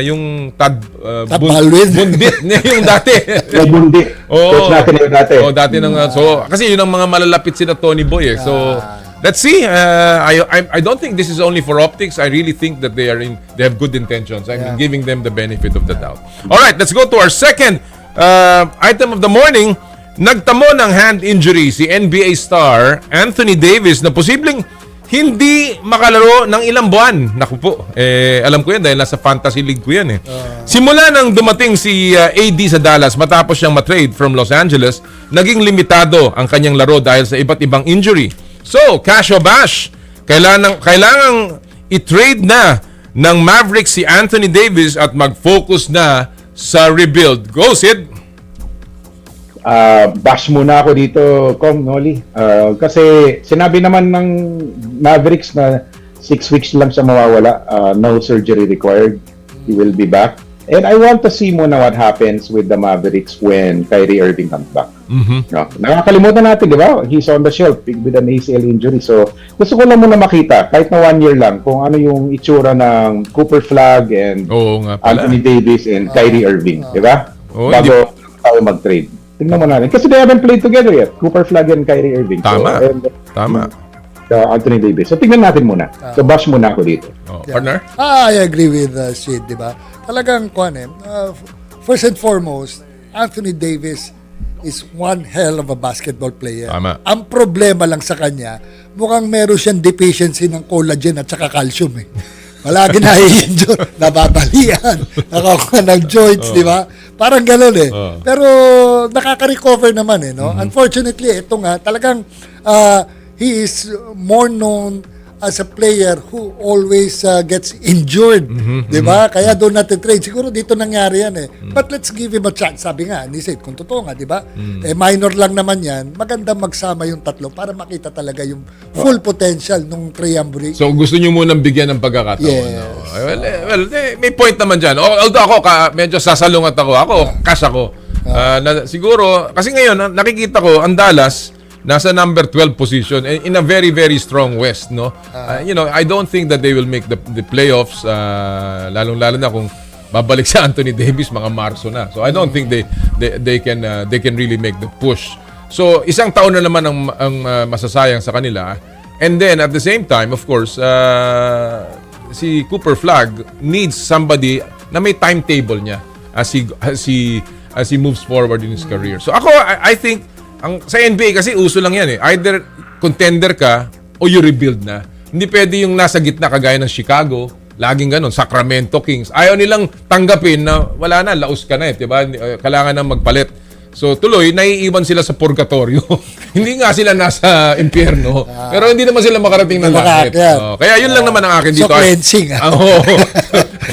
yung Tad Bundit yung dati. Bundit. Coach natin yung dati. Dati so kasi yun ang mga malalapit sila Tony Boy So let's see. I don't think this is only for optics. I really think that they have good intentions. I'm giving them the benefit of the doubt. All right, let's go to our second item of the morning. Nagtamo ng hand injury si NBA star Anthony Davis na posibleng hindi makalaro ng ilang buwan. Naku po, alam ko yan dahil nasa fantasy league ko yan Simula nang dumating si AD sa Dallas matapos siyang matrade from Los Angeles, naging limitado ang kanyang laro dahil sa iba't ibang injury. So, cash o bash, kailangang i-trade na ng Mavericks si Anthony Davis at mag-focus na sa rebuild. Go, Sid! Bash muna ako dito, Noli. Kasi sinabi naman ng Mavericks na 6 weeks lang siya mawawala. No surgery required. He will be back. And I want to see muna what happens with the Mavericks when Kyrie Irving comes back. No? Nakakalimutan natin, di ba? He's on the shelf with an ACL injury. So, gusto ko lang muna makita, kahit na 1 year lang, kung ano yung itsura ng Cooper Flag and Anthony Davis and Kyrie Irving. Di ba? bago tayo mag-trade. Tingnan mo natin. Kasi they haven't played together yet. Cooper Flag and Kyrie Irving. Tama. Tama. Anthony Davis. So tingnan natin muna. So bash muna ako dito. Partner? I agree with Sid, di ba? Talagang, first and foremost, Anthony Davis is one hell of a basketball player. Tama. Ang problema lang sa kanya, mukhang meron siyang deficiency ng collagen at saka calcium eh. Palagi na-injure, nababalian, nakakuha ng joints, di ba? Parang gano'n eh. Pero nakaka-recover naman eh, no? Unfortunately, ito nga, talagang he is more known as a player who always gets injured, di ba? Kaya doon natin trade. Siguro dito nangyari yan eh. But let's give him a chance. Sabi nga, ni Sid, kung totoo nga, di ba? Minor lang naman yan. Maganda magsama yung tatlo para makita talaga yung full potential ng triumvirate. So gusto nyo munang bigyan ng pagkakataon. Yes. Well, may point naman dyan. Although ako, medyo sasalungat ako. Cash ako. Siguro, kasi ngayon, nakikita ko, ang Dallas, nasa number 12 position in a very, very strong West, no? I don't think that they will make the playoffs, lalong-lalo na kung babalik si Anthony Davis, mga Marso na. So I don't think they can really make the push. So isang taon na naman ang masasayang sa kanila. And then at the same time, of course, si Cooper Flag needs somebody na may timetable niya as he moves forward in his career. So ako, I think sa NBA kasi uso lang yan eh. Either contender ka o you rebuild na. Hindi pwede yung nasa gitna kagaya ng Chicago, laging ganun, Sacramento Kings. Ayaw nilang tanggapin na wala na, laos ka na eh, diba? Kailangan na magpalit. So tuloy, naiiwan sila sa purgatorio. Hindi nga sila nasa impyerno, pero hindi naman sila makarating ng langit. Kaya yun lang naman ang akin dito. So cleansing.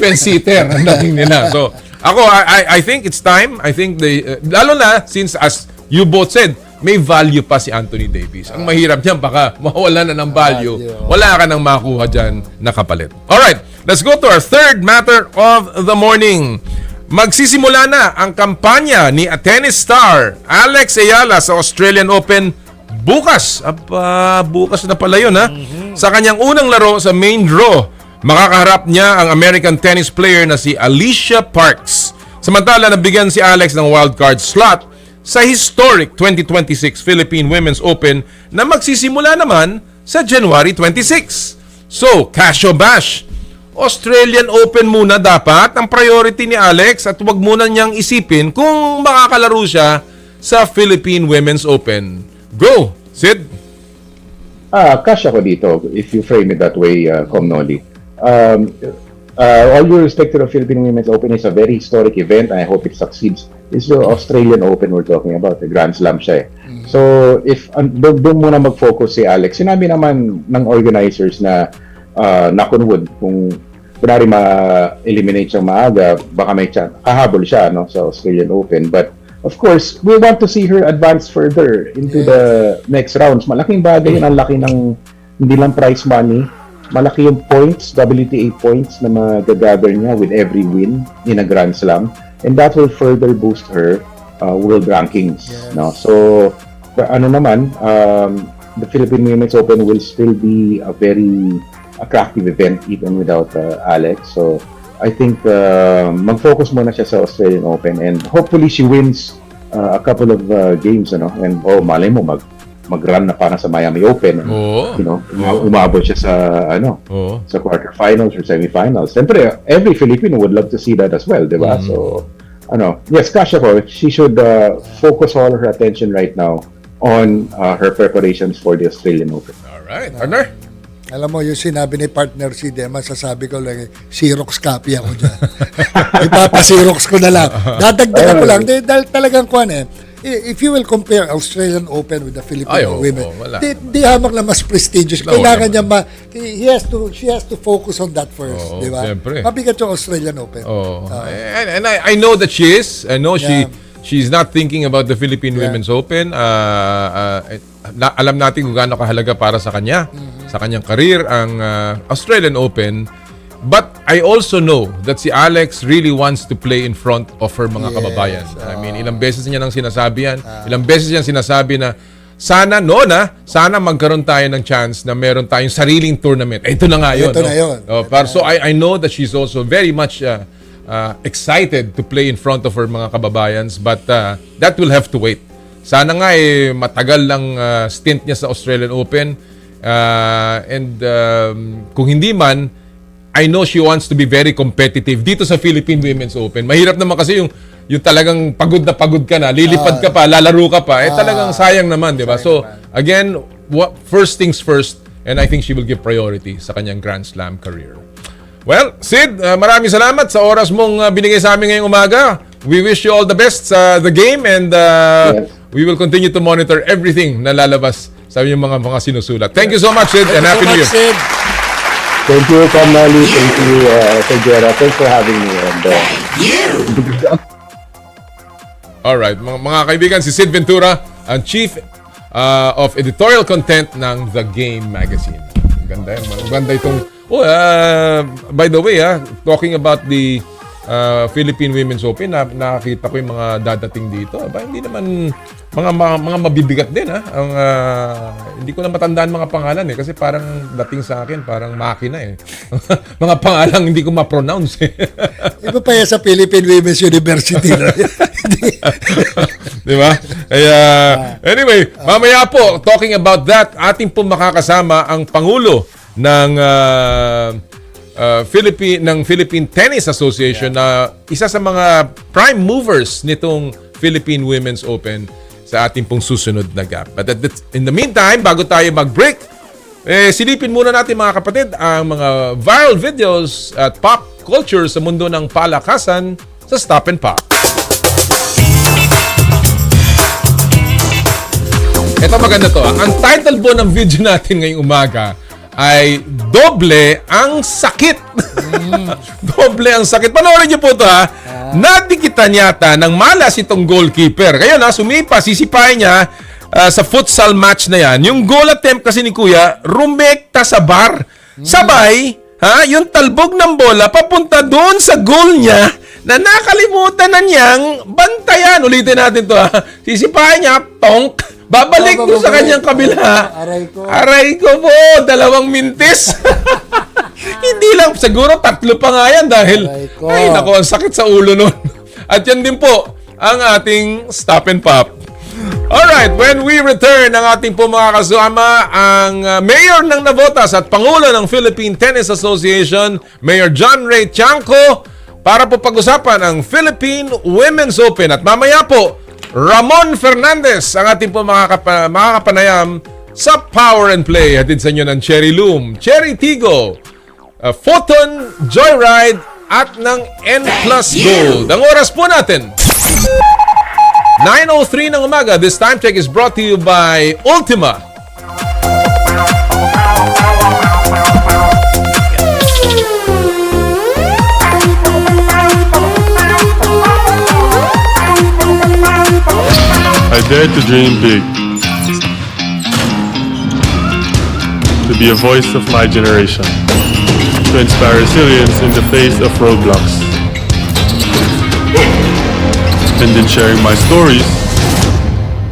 Fence-sitter ang dating nila. So ako, I think it's time. I think lalo na since as you both said, may value pa si Anthony Davis. Ang mahirap niyan, baka mawala na ng value. Wala ka nang makuha dyan na kapalit. Alright, let's go to our third matter of the morning. Magsisimula na ang kampanya ni tennis star Alex Ayala sa Australian Open bukas. Bukas na pala yun, ha? Sa kanyang unang laro sa main draw, makakaharap niya ang American tennis player na si Alicia Parks. Samantala, nabigyan si Alex ng wildcard slot sa historic 2026 Philippine Women's Open na magsisimula naman sa January 26. So, cash or bash? Australian Open muna dapat ang priority ni Alex at huwag muna niyang isipin kung makakalaro siya sa Philippine Women's Open. Go, Sid! Cash ako dito if you frame it that way, Comnoli. All due respect to the Philippine Women's Open, is a very historic event and I hope it succeeds. It's the Australian Open we're talking about, the Grand Slam siya eh. So, if doon muna mag-focus si Alex, sinabi naman ng organizers na knock on wood, kung kunwari ma-eliminate siyang maaga, baka may kahabol siya sa Australian Open. But, of course, we want to see her advance further into the next rounds. Malaking bagay yun, ang laki ng hindi lang prize money, malaki yung points, WTA points na magagather niya with every win in a Grand Slam. And that will further boost her world rankings. No? So, the Philippine Women's Open will still be a very attractive event even without Alex. So, I think mag-focus muna siya sa Australian Open and hopefully she wins a couple of games. And malay mo, mag-run na para sa Miami Open. Umabot siya sa sa quarterfinals or semifinals. Siyempre, every Filipino would love to see that as well, di ba? So, yes, Kasha ko, she should focus all her attention right now on her preparations for the Australian Open. Alright, partner? Alam mo, yung sinabi ni partner si Dema, masasabi ko lang, Xerox copy ako dyan. Ipapa-Xerox ko na lang. Dadagdagan ko lang. Dahil talagang if you will compare Australian Open with the Philippine women, di hamak na mas prestigious. Kailangan niya she has to focus on that first, di ba? Mabigat yung Australian Open. And I know that she is. I know she's not thinking about the Philippine Women's Open. Alam natin kung gaano kahalaga para sa kanya, sa kanyang career, ang Australian Open. But I also know that si Alex really wants to play in front of her mga kababayan. I mean, ilang beses niya nang sinasabi yan. Ilang beses niya sinasabi na sana magkaroon tayo ng chance na meron tayong sariling tournament. Ito na nga yun. Ito na yun. So I know that she's also very much excited to play in front of her mga kababayans, but that will have to wait. Sana nga matagal lang stint niya sa Australian Open, and kung hindi man, I know she wants to be very competitive dito sa Philippine Women's Open. Mahirap naman kasi yung talagang pagod na pagod ka na, lilipad ka pa, lalaro ka pa, talagang sayang naman, di ba? So, again, first things first, and I think she will give priority sa kanyang Grand Slam career. Well, Sid, maraming salamat sa oras mong binigay sa amin ngayong umaga. We wish you all the best sa the game, and we will continue to monitor everything na lalabas sa inyong mga sinusulat. Thank you so much, Sid, and Happy New Year. Thank you, Kamali. Thank you, Segera. Thanks for having me. And, Alright, mga kaibigan, si Sid Ventura, ang Chief of Editorial Content ng The Game Magazine. Ganda yan. Maganda itong... by the way, talking about the Philippine Women's Open, nakakita ko yung mga dadating dito. Hindi naman mga mabibigat din. Ang, hindi ko na matandaan mga pangalan kasi parang dating sa akin, parang makina mga pangalan hindi ko ma-pronounce Iba pa yan sa Philippine Women's University. Di ba? Anyway, mamaya po, talking about that, ating po makakasama ang Pangulo ng Philippine Tennis Association na isa sa mga prime movers nitong Philippine Women's Open sa ating pong susunod na gap. But in the meantime, bago tayo mag-break, silipin muna natin mga kapatid ang mga viral videos at pop culture sa mundo ng palakasan sa Stop and Pop. Ito maganda to. Ang title po ng video natin ngayong umaga ay Doble ang Sakit. Doble ang sakit. Panoorin niyo po ito Nadikitan yata ng malas itong goalkeeper. Kaya sumipa, sisipahin niya sa futsal match na yan. Yung goal attempt kasi ni Kuya, rumekta sa bar. Sabay, yung talbog ng bola papunta doon sa goal niya na nakalimutan na niyang bantayan. Ulitin natin to Sisipahin niya, tonk. Babalik doon sa kanyang kabila. Aray ko po, 2 mintis. Hindi lang, siguro 3 pa nga yan dahil, ay naku, ang sakit sa ulo nun. At yan din po, ang ating Stop and Pop. Alright, when we return, ang ating po mga kasama, ang Mayor ng Navotas at Pangulo ng Philippine Tennis Association, Mayor Chot Reyes, Tiangco, para po pag-usapan ang Philippine Women's Open. At mamaya po, Ramon Fernandez, ang ating po makakapanayam sa Power and Play. Hatid sa inyo ng Cherry Loom, Cherry Tigo, Photon, Joyride, at ng N Plus Gold. Ang oras po natin, 9:03 ng umaga. This time check is brought to you by Ultima. I dare to dream big, to be a voice of my generation, to inspire resilience in the face of roadblocks. And in sharing my stories,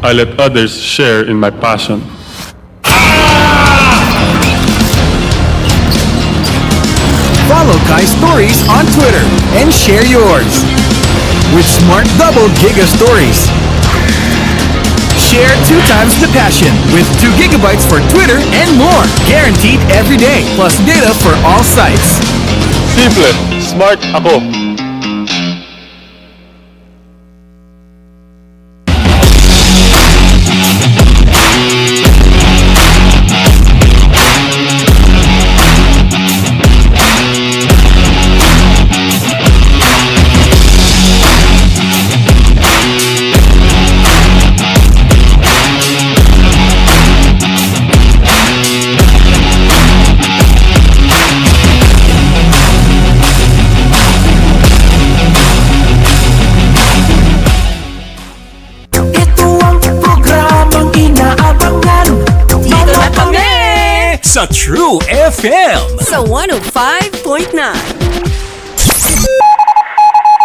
I let others share in my passion. Follow Kai's stories on Twitter and share yours with Smart Double Giga Stories. Share 2 times the passion with 2 gigabytes for Twitter and more. Guaranteed every day, plus data for all sites. Simple, smart ako. Sa True FM sa 105.9.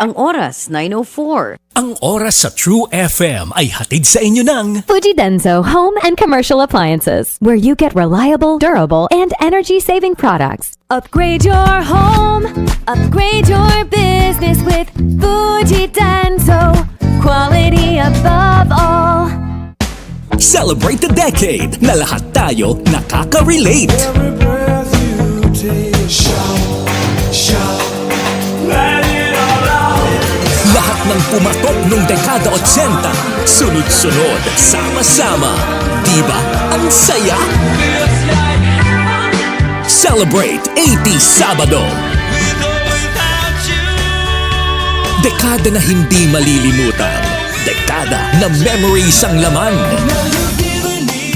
Ang oras, 9:04. Ang oras sa True FM ay hatid sa inyo ng Fujidenzo Home and Commercial Appliances, where you get reliable, durable, and energy-saving products. Upgrade your home, upgrade your business with Fuji Denso. Quality above all. Celebrate the decade na lahat tayo nakaka-relate. Lahat ng pumatok nung dekada 80, sunod-sunod, sama-sama. Diba ang saya? Celebrate 80 Sabado. Dekada na hindi malilimutan. Dekada na memories ang laman.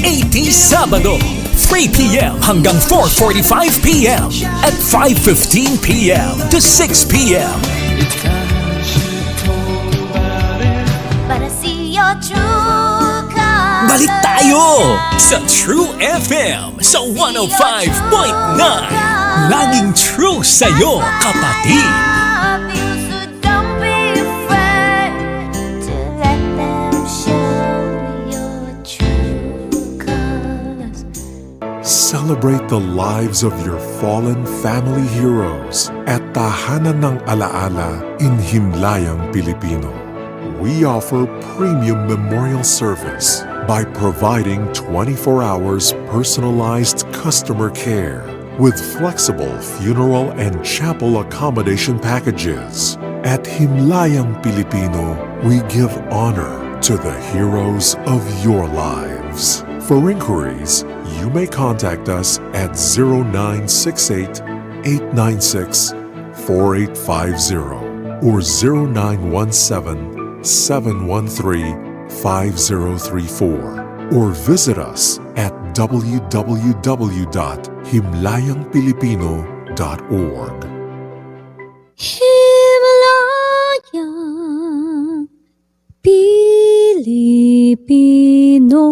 80 Sabado. 3 p.m. hanggang 4:45 p.m. at 5:15 p.m. to 6 p.m. Para see your true colors. Balik tayo sa True FM sa 105.9. Laging true sa'yo, kapatid. Celebrate the lives of your fallen family heroes at Tahanan ng Alaala in Himlayang, Pilipino. We offer premium memorial service by providing 24 hours personalized customer care with flexible funeral and chapel accommodation packages. At Himlayang, Pilipino, we give honor to the heroes of your lives. For inquiries, you may contact us at 0968-896-4850 or 0917-713-5034 or visit us at www.himlayangpilipino.org. Himlayang Pilipino.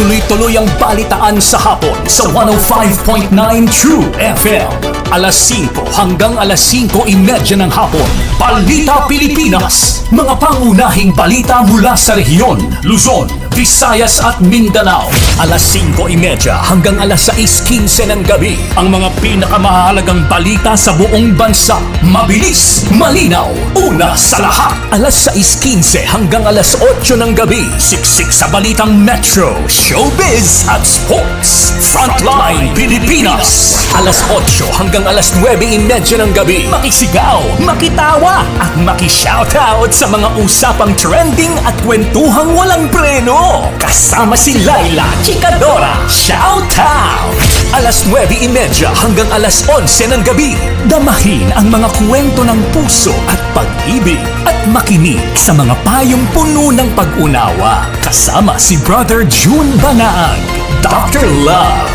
Tuloy-tuloy ang balitaan sa hapon sa 105.9 True FM. Alas 5 hanggang alas 5:30 ng hapon. Balita Pilipinas. Mga pangunahing balita mula sa rehiyon, Luzon, Visayas at Mindanao. Alas 5:30 hanggang alas 6:15 ng gabi. Ang mga pinakamahalagang balita sa buong bansa. Mabilis, malinaw, una sa lahat. Alas 6:15 hanggang alas 8 ng gabi. Siksik sa balitang Metro, Showbiz at Sports. Frontline Pilipinas. Alas 8 hanggang alas 9:30 ng gabi. Makisigaw, makitawa at makishoutout sa mga usapang trending at kwentuhang walang preno. Kasama si Laila Chikadora. Shoutout! Alas 9:30 hanggang alas 11 ng gabi. Damahin ang mga kwento ng puso at pag-ibig at makinig sa mga payong puno ng pag-unawa. Kasama si Brother June Banaag, Dr. Love.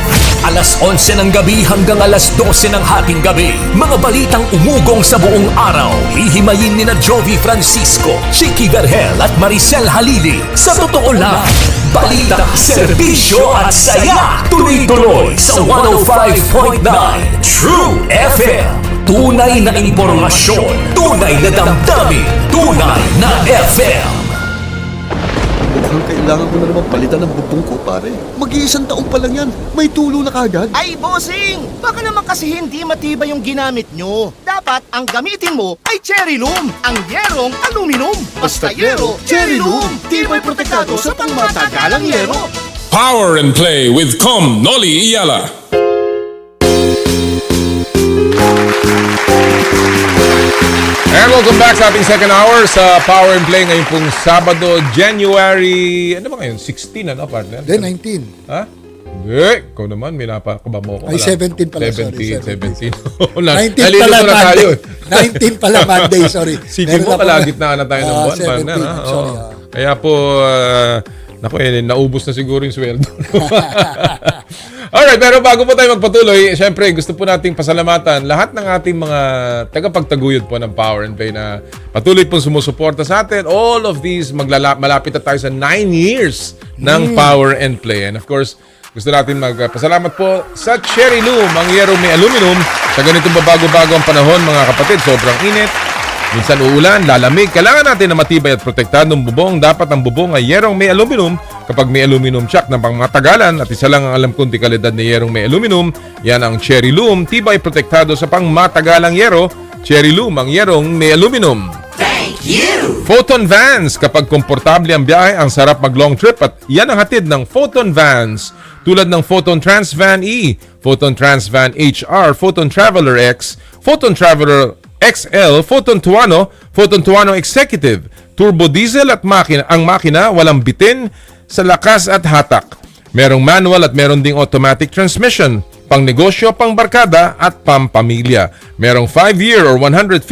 Alas 11 ng gabi hanggang alas 12 ng hating gabi. Mga balitang umugong sa buong araw. Hihimayin ni na Jovi Francisco, Chicky Vergel at Maricel Halili. Sa totoo lang, balita, serbisyo at saya. Tuloy-tuloy sa 105.9 True FM. Tunay na impormasyon, tunay na damdamin, tunay na FM. Mukhang kailangan ko na naman palitan ng bubong ko, pare. Mag-iisang taon pa lang yan. May tulo na kagad. Ay, bossing! Baka naman kasi hindi matibay yung ginamit nyo. Dapat ang gamitin mo ay Cherry Loom, ang yerong aluminum. Basta yero, Cherry Loom. Tibay protektado sa pangmatagalang yero. Power and Play with Com Noli Iyala. And welcome back sa ating second hour sa Power and Play ngayong pong Sabado, January, ano ba ngayon? 16, ano, partner? Then 19. Ha? Hindi. Ikaw naman, may napakaba mo ko. Ay, 17 pala, 17. 19 pala Monday. 19 pala Monday, sorry. Sige mo, kalagitnaan na tayo ng buwan, partner. Sorry. Kaya po, naku, naubos na siguro yung sweldo. Alright, pero bago po tayo magpatuloy, syempre gusto po nating pasalamatan lahat ng ating mga tagapagtaguyod po ng Power and Play na patuloy pong sumusuporta sa atin. All of these, malapit na tayo sa 9 years ng Power and Play. And of course, gusto natin magpasalamat po sa Cherry Loom, ang yerong may aluminum. Sa ganitong babago-bago ang panahon, mga kapatid, sobrang init. Minsan uulan, lalamig. Kailangan natin na matibay at protektadong bubong. Dapat ang bubong ay yerong may aluminum kapag may aluminum chuck na pangmatagalan at isa lang ang alam kong kalidad na yerong may aluminum, yan ang Cherry Loom, tibay protektado sa pangmatagalang yero. Cherry Loom, ang yerong may aluminum. Thank you! Photon Vans, kapag komportable ang biyahe, ang sarap mag long trip at yan ang hatid ng Photon Vans. Tulad ng Photon Trans Van E, Photon Trans Van HR, Photon Traveler X, Photon Traveler XL, Photon Tuano Executive, turbo diesel at makina walang bitin sa lakas at hatak. Merong manual at meron ding automatic transmission, pang negosyo, pang barkada at pampamilya. Merong 5-year or 150,000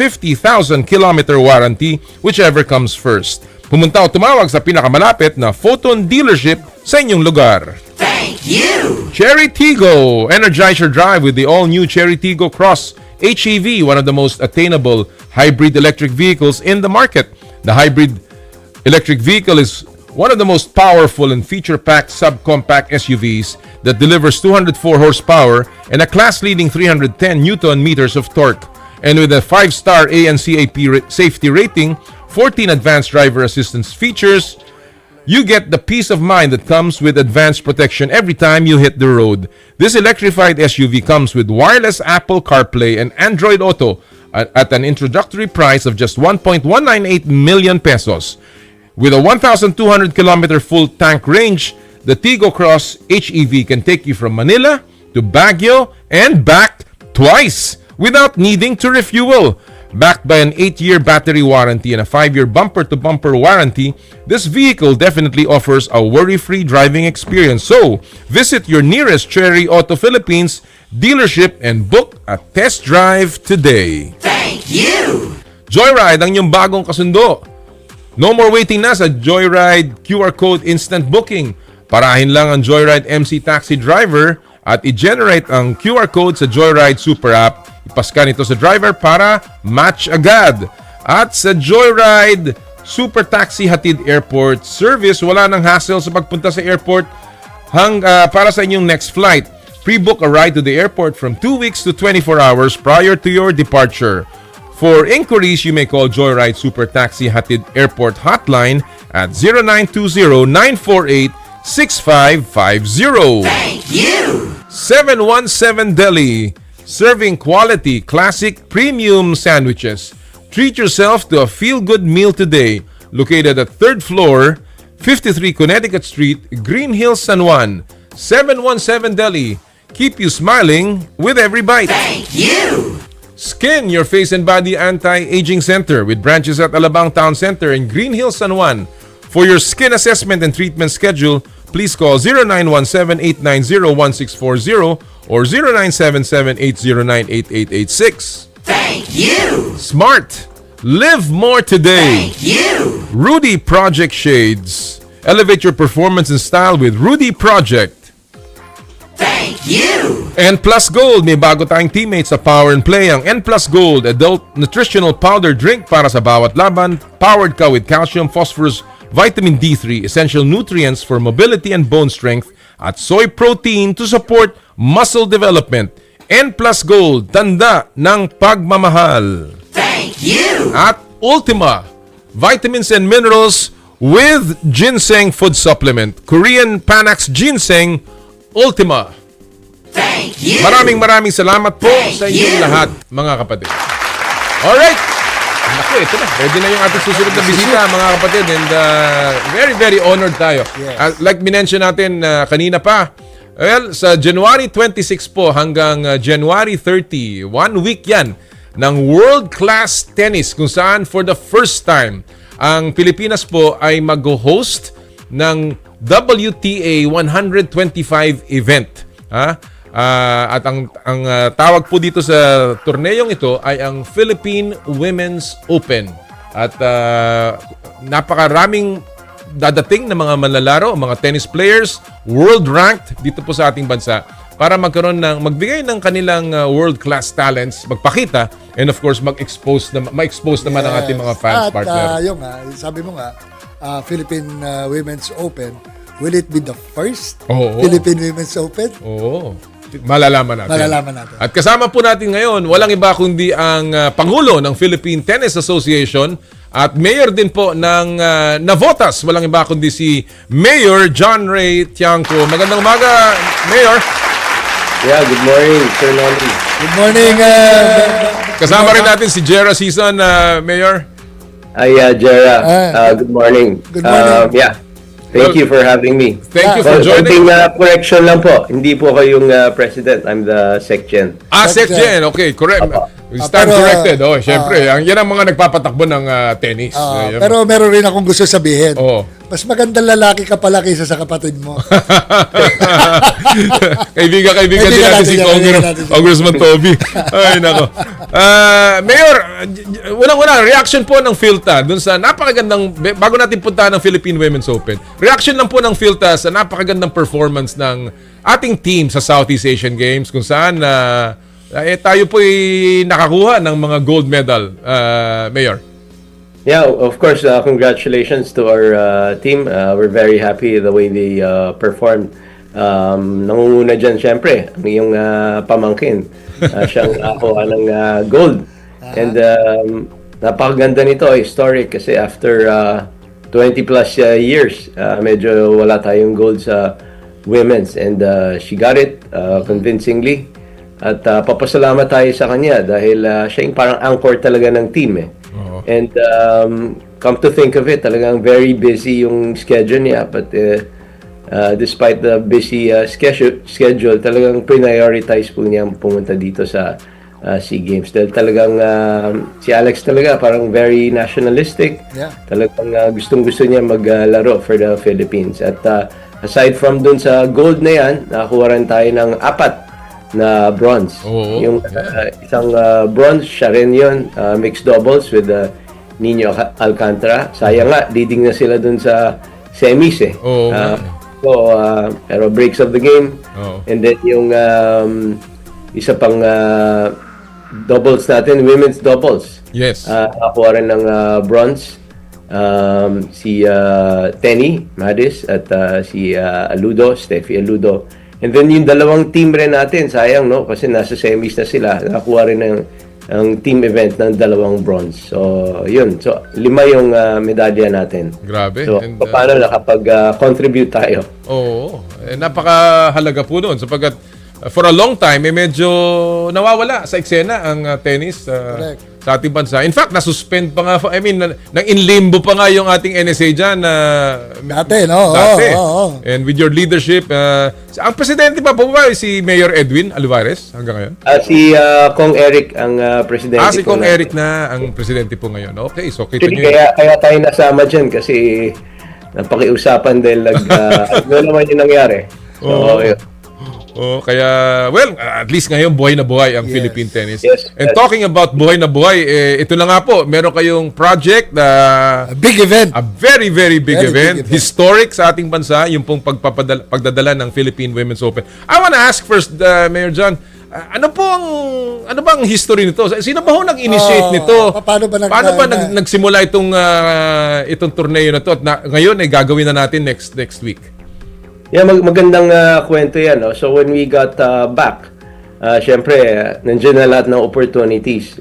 kilometer warranty, whichever comes first. Pumunta o tumawag sa pinakamalapit na Photon dealership sa inyong lugar. Thank you! Cherry Tiggo, energize your drive with the all-new Cherry Tiggo Cross HEV, one of the most attainable hybrid electric vehicles in the market. The hybrid electric vehicle is one of the most powerful and feature-packed subcompact SUVs that delivers 204 horsepower and a class-leading 310 Newton meters of torque. And with a 5-star ANCAP safety rating, 14 advanced driver assistance features, you get the peace of mind that comes with advanced protection every time you hit the road. This electrified SUV comes with wireless Apple CarPlay and Android Auto at an introductory price of just 1.198 million pesos. With a 1,200 kilometer full tank range, the Tiggo Cross HEV can take you from Manila to Baguio and back twice without needing to refuel. Backed by an 8-year battery warranty and a 5-year bumper-to-bumper warranty, this vehicle definitely offers a worry-free driving experience. So, visit your nearest Cherry Auto Philippines dealership and book a test drive today. Thank you! Joyride ang inyong bagong kasundo. No more waiting na sa Joyride QR Code Instant Booking. Parahin lang ang Joyride MC Taxi Driver at i-generate ang QR Code sa Joyride Super App. Ipaskan ito sa driver para match agad. At sa Joyride Super Taxi Hatid Airport Service, wala nang hassle sa pagpunta sa airport para sa inyong next flight. Pre-book a ride to the airport from 2 weeks to 24 hours prior to your departure. For inquiries, you may call Joyride Super Taxi Hatid Airport Hotline at 0920-948-6550. Thank you! 717 Deli, serving quality, classic, premium sandwiches. Treat yourself to a feel-good meal today. Located at 3rd floor, 53 Connecticut Street, Green Hills, San Juan. 717 Deli. Keep you smiling with every bite. Thank you! Skin, your face and body anti-aging center with branches at Alabang Town Center in Green Hills, San Juan. For your skin assessment and treatment schedule, please call 0917-890-1640 or 0977-809-8886. Thank you! Smart. Live more today. Thank you! Rudy Project Shades. Elevate your performance and style with Rudy Project. Thank you! N Plus Gold. May bago tayong teammates sa Power and Play. Ang N Plus Gold Adult Nutritional Powder Drink para sa bawat laban. Powered ka with calcium, phosphorus, vitamin D3, essential nutrients for mobility and bone strength, at soy protein to support muscle development. N Plus Gold, tanda ng pagmamahal. Thank you! At Ultima, vitamins and minerals with ginseng food supplement. Korean Panax Ginseng Ultima. Thank you! Maraming salamat po sa inyong lahat, mga kapatid. Alright! Naku, ito na. Ready na yung ating susunod na bisita, mga kapatid. And very honored tayo. Yes. Like minention natin kanina pa, well, sa January 26 po hanggang January 30, 1 week yan ng world-class tennis kung saan for the first time ang Pilipinas po ay mag-host ng WTA 125 event. At ang tawag po dito sa turneyong ito ay ang Philippine Women's Open. At napakaraming dadating na mga manlalaro, mga tennis players, world ranked dito po sa ating bansa para magbigay ng kanilang world-class talents, magpakita, and of course ma-expose naman ang ating mga fans, partner. At sabi mo nga, Philippine Women's Open, will it be the first Philippine Women's Open? Oo. Malalaman natin. At kasama po natin ngayon, walang iba kundi ang Pangulo ng Philippine Tennis Association, At mayor din po ng Navotas, walang iba kundi si Mayor Chot Reyes Tiangco. Magandang umaga, Mayor. Yeah, good morning, Sir Noli. Good morning. Kasama rin natin si Jera Season, Mayor. Ay, Jera. Good morning. Good morning. Yeah. Thank you for having me. Thank you for joining. Konting correction lang po. Hindi po kayong president. I'm the SecGen. SecGen. Okay, correct. Stand corrected. Oh, syempre. Yan ang mga nagpapatakbo ng tennis. Pero meron rin akong gusto sabihin. Mas magandang lalaki ka pala kaysa sa kapatid mo. Kaibigan din natin si Congressman Toby. Ay, nako. Mayor, unang-una, reaction po ng Philta dun sa napakagandang, bago natin puntahan ng Philippine Women's Open, reaction lang po ng Philta sa napakagandang performance ng ating team sa Southeast Asian Games kung saan tayo po ay nakakuha ng mga gold medal, Mayor. Yeah, of course, congratulations to our team. We're very happy the way they performed. Nangunguna dyan, syempre, ang iyong pamangkin. Siyang nakakuha ng gold. And napakaganda nito, historic, kasi after 20 plus years, medyo wala tayong gold sa women's. And she got it convincingly. At papasalamat tayo sa kanya dahil siya yung parang anchor talaga ng team eh. And come to think of it, talagang very busy yung schedule niya. But despite the busy schedule, talagang prioritize po niya pumunta dito sa SEA Games. Dahil talagang si Alex talaga parang very nationalistic. Yeah. Talagang gustong-gusto niya maglaro for the Philippines. At aside from dun sa gold na yan, nakakuha rin tayo ng 4 na bronze. Yung isang bronze, siya rin yun, mixed doubles with Nino Alcantara. Sayang nga, leading na sila dun sa semis eh. Pero breaks of the game. And then yung isa pang doubles natin, women's doubles. Yes. Nakakuha rin ng bronze. Si Tenny Madis at si Steffi Aludo. And then yung dalawang team rin natin, sayang no, kasi nasa semis na sila, nakakuha rin ng team event ng 2 bronze. So, yun. So, 5 yung medalya natin. Grabe. So, paano nakapag-contribute tayo? Oo. Napakahalaga po doon sapagkat for a long time, medyo nawawala sa eksena ang tennis sa ating bansa. In fact, nasuspend pa nga, in limbo pa nga yung ating NSA dyan. Dati, no? Dati. And with your leadership, ang presidente pa po ba si Mayor Edwin Alvarez hanggang ngayon? Si Kong Eric ang presidente. Si Kong Eric na ang presidente po ngayon. Okay, so kita nyo. Kaya tayo nasama dyan kasi napakiusapan dahil ano naman yung nangyari. So, kaya, at least ngayon buhay na buhay ang Philippine tennis. Yes, And talking about buhay na buhay, ito na nga po, meron kayong project na a big event. A very, very big event. Historic sa ating bansa, yung pong pagdadala ng Philippine Women's Open. I wanna ask first, Mayor John, ano ba ang history nito? Sino ba ho nag-initiate nito? Paano ba nagsimula itong torneo na to? At ngayon ay gagawin na natin next week. Yeah, magandang kwento yan. No? So when we got back, syempre, nandiyan na lahat ng opportunities.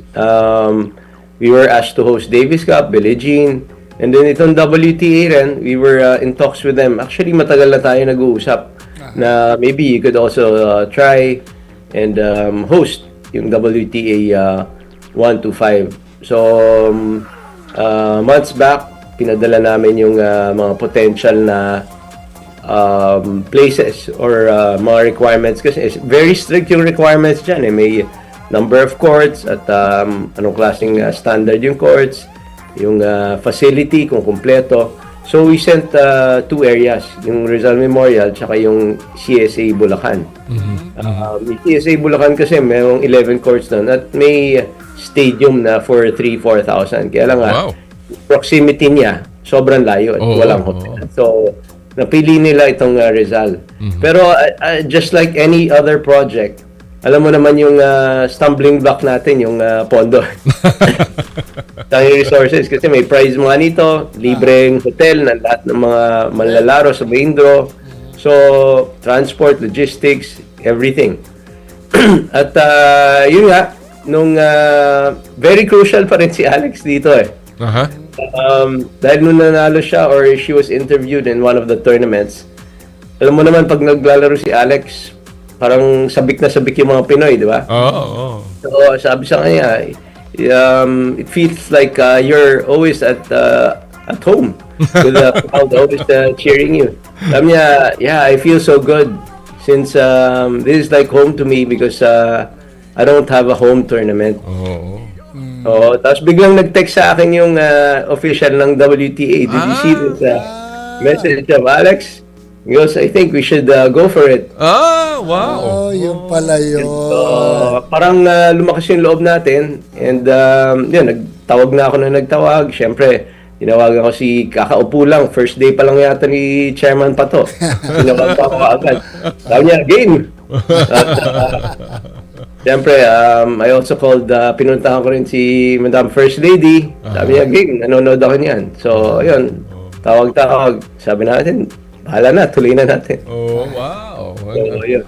We were asked to host Davis Cup, Billie Jean, and then itong WTA rin, we were in talks with them. Actually, matagal na tayo nag-uusap na maybe you could also try and host yung WTA 1-5. So, months back, pinadala namin yung mga potential na places or mga requirements kasi very strict yung requirements dyan. May number of courts at anong klaseng standard yung courts, yung facility kung kumpleto. So we sent 2 areas, yung Rizal Memorial tsaka yung CSA Bulacan. Yung CSA Bulacan kasi mayroong 11 courts doon at may stadium na for 3,000-4,000. Kaya lang proximity niya sobrang layo at walang hotel. So napili nila itong Rizal. Pero just like any other project, alam mo naman yung stumbling block natin, yung pondo. Tanging resources kasi may prize money to, libreng hotel ng lahat ng mga manlalaro sa main draw. So, transport, logistics, everything. At yun nga, nung very crucial pa rin si Alex dito eh. dahil nung nanalo siya or she was interviewed in one of the tournaments, alam mo naman pag naglalaro si Alex, parang sabik na sabik yung mga Pinoy, di ba? Oo. So sabi sa kanya, it feels like you're always at home with the crowd always cheering you. Sabi niya, yeah, I feel so good since this is like home to me because I don't have a home tournament. Tapos biglang nag-text sa akin yung official ng WTA. Did you see this message of Alex? He goes, I think we should go for it. Wow. Yung pala yun. Parang lumakas yung loob natin. And yun, nagtawag na ako na nagtawag. Siyempre, tinawagan ko si kakaupo lang. First day pa lang yata ni Chairman Pato. Tinawagan ako agad. Sabi niya, game! Siyempre, I also called, pinuntahan ko rin si Madam First Lady. Sabi niya, game, nanonood ako niyan. So, yun, tawag-tawag. Sabi natin, bahala na, tuloy na natin. Oh, wow. So, yun.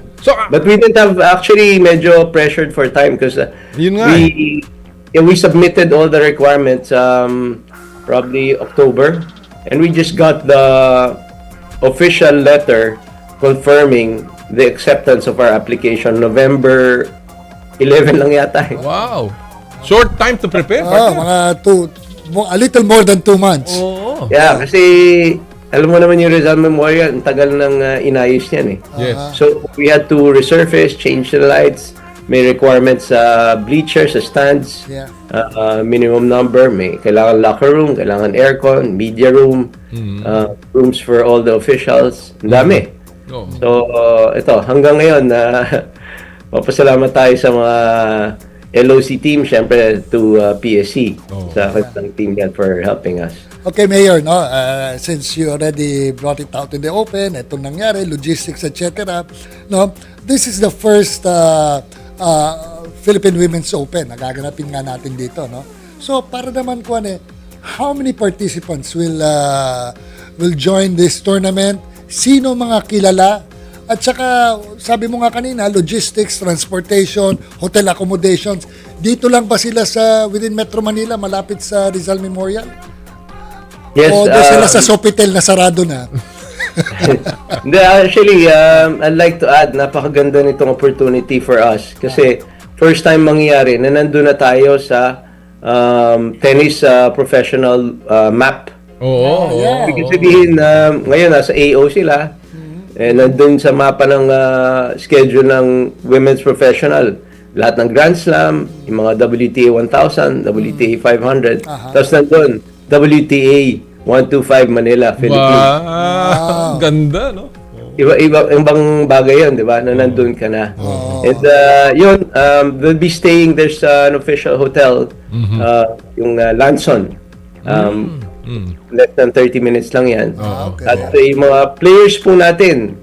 But we didn't have, actually, medyo pressured for time because we submitted all the requirements probably October. And we just got the official letter confirming the acceptance of our application November 11 lang yata. Wow. Short time to prepare. Mga a little more than 2 months. Yeah, kasi alam mo naman yung Rizal Memorial, ang tagal ng inayos niyan eh. Yes. So we had to resurface, change the lights, may requirements sa bleachers, sa stands, minimum number, may kailangan locker room, kailangan aircon, media room, rooms for all the officials. Ang dami. So ito, hanggang ngayon papasalamat tayo sa mga LOC team, syempre to PSC sa kanilang team yan for helping us. Okay, Mayor, no? Since you already brought it out in the open, itong nangyari, logistics, etc. No? This is the first Philippine Women's Open. Nagaganapin nga natin dito, no? So, para naman ko how many participants will join this tournament? Sino mga kilala? At saka, sabi mo nga kanina, logistics, transportation, hotel accommodations. Dito lang ba sila within Metro Manila, malapit sa Rizal Memorial? Yes. O doon sila sa Sofitel na sarado na? Actually, I'd like to add, napakaganda nitong opportunity for us. Kasi first time mangyayari na nandun na tayo sa tennis professional map. Ibig sabihin, ngayon nasa AO sila. Nandun sa mapa ng schedule ng women's professional. Lahat ng Grand Slam, yung mga WTA 1000, WTA 500. Tapos nandun, WTA 125 Manila, Philippines. Wow. Ganda, no? Ibang bagay yun, di ba? Na nandun ka na. And yun, they'll be staying, there's an official hotel, yung Lanson. Less than 30 minutes lang yan. At yung mga players po natin,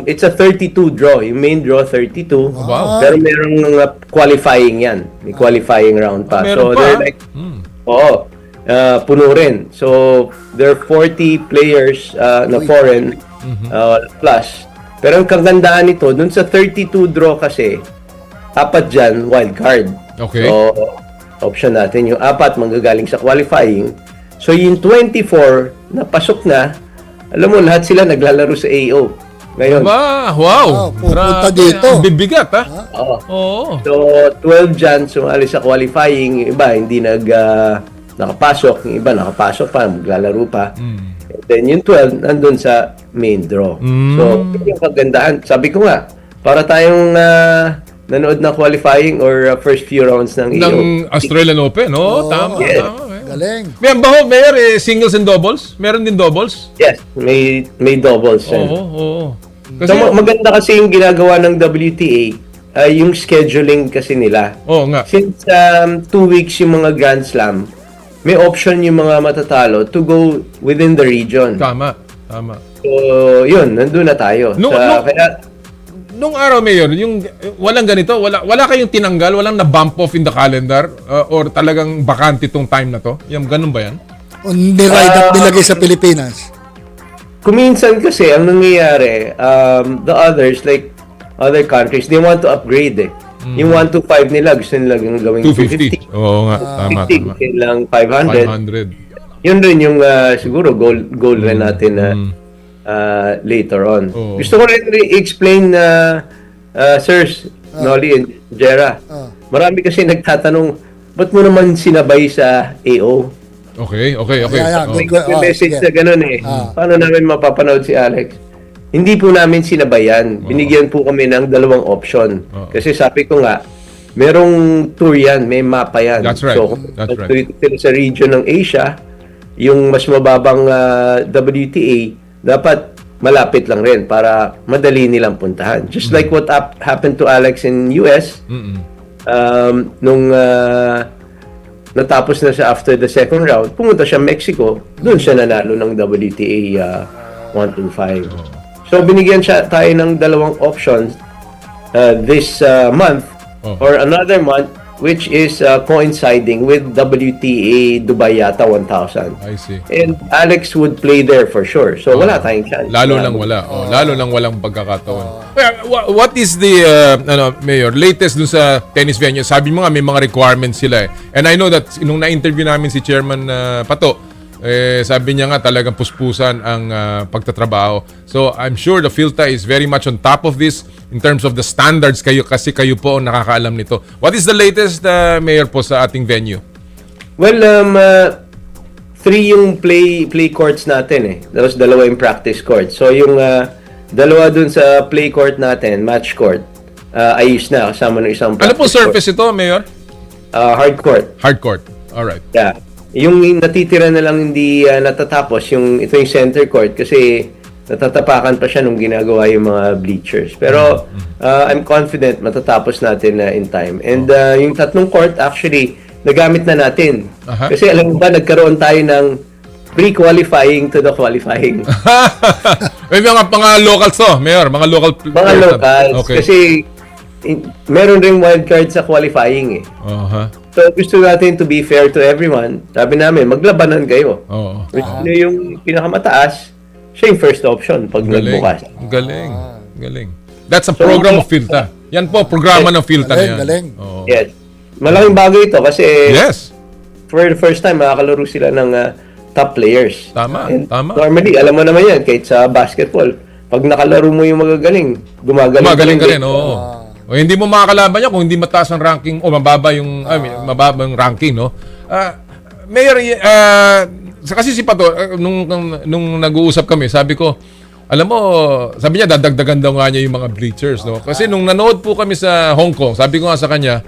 it's a 32 draw. Yung main draw, 32. Pero merong qualifying yan. May qualifying round pa. So, they're like, puno rin. So, there are 40 players na foreign plus. Pero ang kagandaan nito, dun sa 32 draw kasi, 4 dyan, wild card. Okay. So, option natin yung 4 manggagaling sa qualifying. So, yung 24 na pasok na, alam mo, lahat sila naglalaro sa AO. Ngayon. Wow! Pupunta dito. Bibigat, ha? Oo. So, 12 dyan sumali sa qualifying. Yung iba, hindi nakapasok. Yung iba, nakapasok pa, maglalaro pa. And then, yung 12, nandun sa main draw. So, yung kagandahan. Sabi ko nga, para tayong nanood na qualifying or first few rounds ng Australian Open, no? Tama. Yes. Galing. Mayor, singles and doubles? Meron din doubles? Yes, may doubles. Oo. So, maganda kasi yung ginagawa ng WTA, yung scheduling kasi nila. Oo nga. Since 2 weeks yung mga Grand Slam, may option yung mga matatalo to go within the region. Tama. So, yun, nandun na tayo. Nung araw, Mayor, yung walang ganito, wala kayong tinanggal, walang na-bump off in the calendar or talagang bakante tong time na to? Yung ganun ba yan? O niride up nilagay sa Pilipinas? Kuminsan kasi, ang nangyayari, the others, like other countries, they want to upgrade eh. Yung 125 nila, gusto nila gawing 250. Oo nga, tama. 50 lang 500. Yun rin yung siguro goal rin natin later on. Gusto ko rin i-explain Sirs, Nolly and Jera. Marami kasi nagtatanong, ba't mo naman sinabay sa AO? Okay. May message na ganun eh. Paano namin mapapanood si Alex? Hindi po namin sinabayan. Binigyan po kami ng 2 option. Kasi sabi ko nga, merong tour yan, may mapa yan. That's right. So, sa region ng Asia, yung mas mababang WTA, dapat malapit lang rin para madali nilang puntahan. Just like what happened to Alex in US, nung natapos na siya after the second round, pumunta siya Mexico, doon siya nanalo ng WTA 125. So binigyan tayo ng 2 options this month or another month, which is coinciding with WTA Dubai yata 1000. I see. And Alex would play there for sure. So wala tayong chance. Lalo lang walang pagkakataon. What is the Mayor, latest dun sa tennis venue? Sabi mo nga may mga requirements sila eh. And I know that nung na-interview namin si Chairman Pato, sabi niya nga talagang puspusan ang pagtatrabaho. So I'm sure the Philta is very much on top of this in terms of the standards kasi kayo po ang nakakaalam nito. What is the latest, Mayor, po sa ating venue? Well, 3 yung play courts natin eh. Tapos 2 yung practice court. So yung 2 dun sa play court natin, match court, ayos na kasama ng isang practice Ano po surface court. ito, Mayor? Hard court. Hard court. Alright. Yeah. Yung natitira na lang hindi natatapos, ito yung center court kasi natatapakan pa siya nung ginagawa yung mga bleachers. Pero I'm confident matatapos natin in time. And yung 3 court actually nagamit na natin. Kasi alam mo ba, nagkaroon tayo ng pre-qualifying to the qualifying. May mga locals to, Mayor, mga locals. Okay. Kasi meron ring wildcard sa qualifying eh. So gusto natin to be fair to everyone. Sabi namin, maglabanan kayo. Yung pinakamataas, siya yung first option pag nagbukas. Galing. That's a program of Philta. Yan po, programa ng Philta na yan. Galing. Yes. Malaking bagay ito kasi for the first time, makakalaro sila ng top players. Tama. Normally, alam mo naman yan, kahit sa basketball, pag nakalaro mo yung magagaling, gumagaling ka rin. O hindi mo makakalaban niya kung hindi mataas ang ranking o mababa yung ranking, no? Mayor, kasi si Pato, nung nag-uusap kami, sabi ko, alam mo, sabi niya, dadagdagan daw nga niya yung mga bleachers, no? Kasi nung nanood po kami sa Hong Kong, sabi ko nga sa kanya,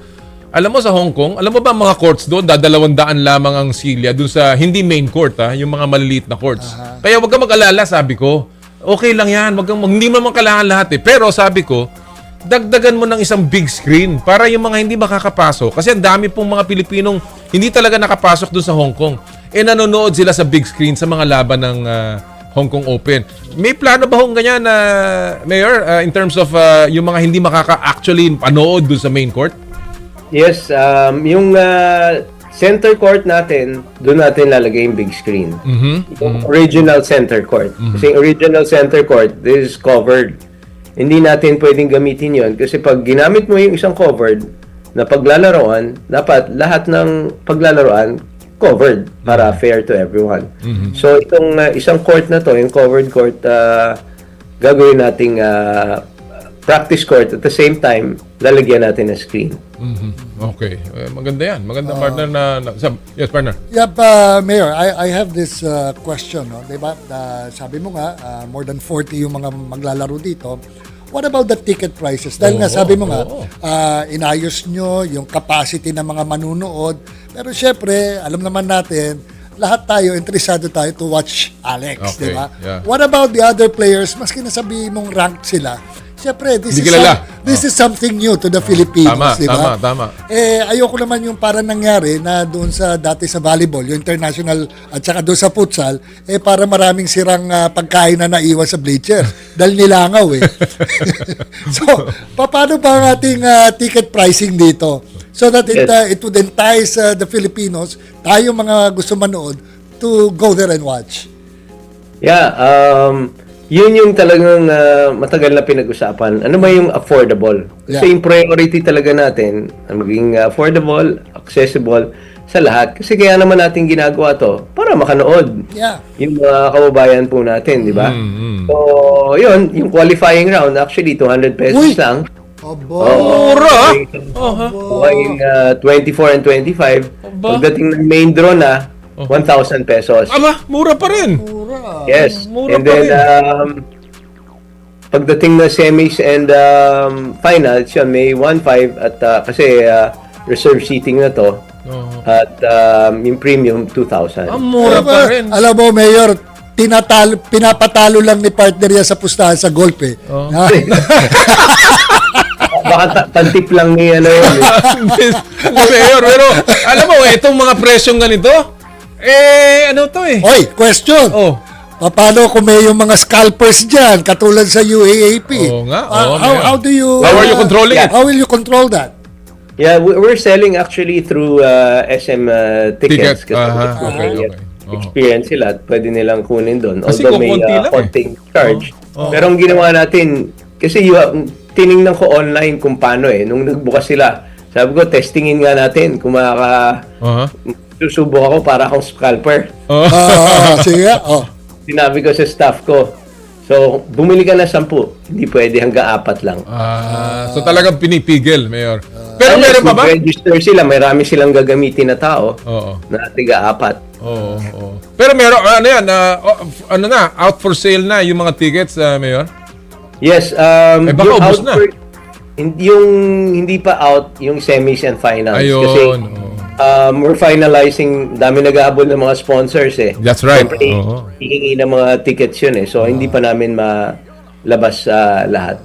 alam mo sa Hong Kong, alam mo ba mga courts doon, 200 lamang ang silya doon sa hindi main court, yung mga maliliit na courts. Kaya wag kang mag-alala, sabi ko. Okay lang yan, hindi mo naman kailangan lahat eh. Pero sabi ko, dagdagan mo ng isang big screen para yung mga hindi makakapasok. Kasi ang dami pong mga Pilipinong hindi talaga nakapasok doon sa Hong Kong. Nanonood sila sa big screen sa mga laban ng Hong Kong Open. May plano ba hong ganyan, Mayor, in terms of yung mga hindi makaka-actually panood doon sa main court? Yes, yung center court natin, doon natin lalagay yung big screen. Yung original center court. Kasi yung original center court, this is covered. Hindi natin pwedeng gamitin yon kasi pag ginamit mo yung isang covered na paglalaroan, dapat lahat ng paglalaroan covered para fair to everyone. So itong isang court na to, yung covered court, gagawin nating practice court at the same time lalagyan natin ng screen. Okay. Maganda yan. Maganda, partner yes, partner. Yep, Mayor, I have this question, no? Diba? Sabi mo nga, more than 40 yung mga maglalaro dito. What about the ticket prices? Dahil nga sabi mo nga, inayos nyo yung capacity ng mga manunood. Pero syempre, alam naman natin, lahat tayo, interesado tayo to watch Alex, Okay, diba? yeah. What about the other players? Maski nasabi mong ranked sila, syempre, this is something new to the Filipinos, diba? Tama. Ayoko naman yung para nangyari na doon sa dati sa volleyball, yung international at saka doon sa futsal, para maraming sirang pagkain na naiwan sa bleacher dahil nilangaw eh. So, paano ba ang ating ticket pricing dito? So that it would entice the Filipinos, tayo mga gusto manood, to go there and watch. Yeah, yun yung talagang matagal na pinag-usapan. Ano ba yung affordable? Kasi yung priority talaga natin, maging affordable, accessible. sa lahat. Kasi kaya naman natin ginagawa to para makanood Yeah. yung mga kababayan po natin, di ba? So, yun, yung qualifying round, actually, 200 pesos lang. Mura! Yung 24 and 25. Pagdating ng main draw na, 1,000 pesos. Aba, mura pa rin. Yes. Mura And pa then, rin. pagdating na semis and finals, yun, may 1,500 at kasi reserve seating na to. At yung premium, 2,000. Mura pa rin. Alam mo, Mayor, pinapatalo lang ni partner yan sa pustahan sa golf eh. Baka tantip lang ni ano yun. Mayor, pero alam mo, itong mga presyong ganito, ano to eh? Oy, question. Paano kung may yung mga scalpers dyan, katulad sa UAAP? Oo nga. How do you... How are you controlling it? How will you control that? Yeah, we're selling actually through SM tickets. Kasi Okay. experience sila at pwede nilang kunin doon. Kasi Although may kukunti lang eh. konting charge. Pero ang ginawa natin, kasi tiningnan ko online kung paano nung nagbukas sila. Sabi ko, testingin nga natin kung susubok ako para akong scalper. Sige. Sinabi ko sa staff ko, so bumili ka na 10, hindi pwede hanggang 4 lang. So talagang pinipigil, Mayor. Pero meron pa ba? Register sila, marami silang gagamitin na tao na tiga-4. Pero meron, ano yan, out for sale na yung mga tickets, Mayor? Yes. Baka yung ubos na. Yung hindi pa out, yung semis and finals. Ayun. Kasi we're finalizing, dami nag-aabol ng mga sponsors eh. That's right. Siyempre, hihingi ng mga tickets yun eh. So, hindi pa namin malabas sa lahat.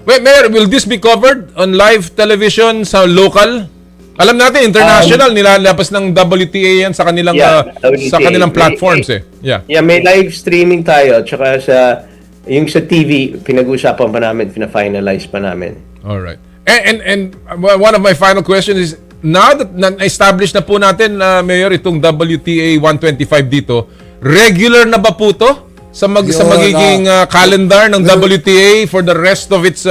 Wait, Mayor, will this be covered on live television sa local? Alam natin, international, nilalabas ng WTA yan sa kanilang sa kanilang platforms eh. Yeah, may live streaming tayo. Tsaka yung sa TV, pinag-usapan pa namin, pina-finalize pa namin. Alright. And one of my final questions is, now that na-establish na po natin, Mayor, itong WTA 125 dito, regular na ba po to sa magiging calendar ng WTA for the rest of its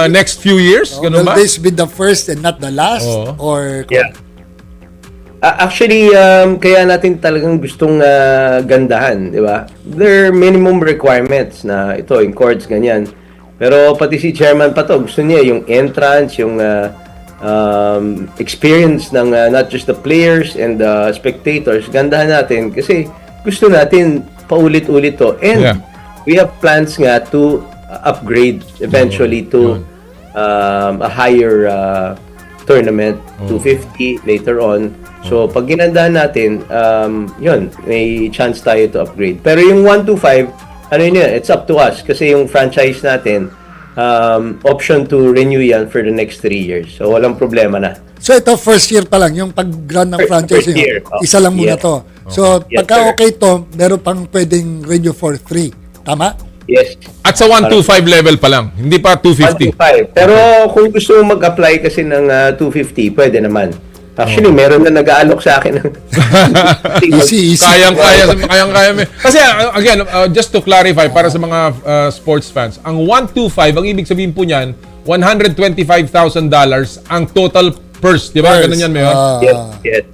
next few years? Ganun Will ba? this be the first and not the last? Or Actually, kaya natin talagang gustong gandahan, di ba? There are minimum requirements na ito, in courts, ganyan. Pero pati si chairman pa to, gusto niya yung entrance, yung experience ng not just the players and the spectators. Gandahan natin kasi gusto natin paulit-ulit to. And we have plans nga to upgrade eventually to a higher tournament, 250 later on. So, pag ginandahan natin, yun, may chance tayo to upgrade. Pero yung 125, ano yun, it's up to us. Kasi yung franchise natin, option to renew yan for the next 3 years. So, walang problema na. So, ito first year pa lang, yung pag-run ng franchise first year. isa lang muna to. So, Yes, pagka sir. okay to, meron pang pwedeng renew for 3. Tama? Yes. At sa 125 level pa lang, hindi pa 250. 125. Pero kung gusto mo mag-apply kasi ng 250, pwede naman. Actually, meron na nag-aalok sa akin ng Easy. Kayang-kaya. Kasi again, just to clarify para sa mga sports fans, ang 125, ang ibig sabihin po niyan, $125,000 ang total purse, di ba? Ganun yan, Mayor?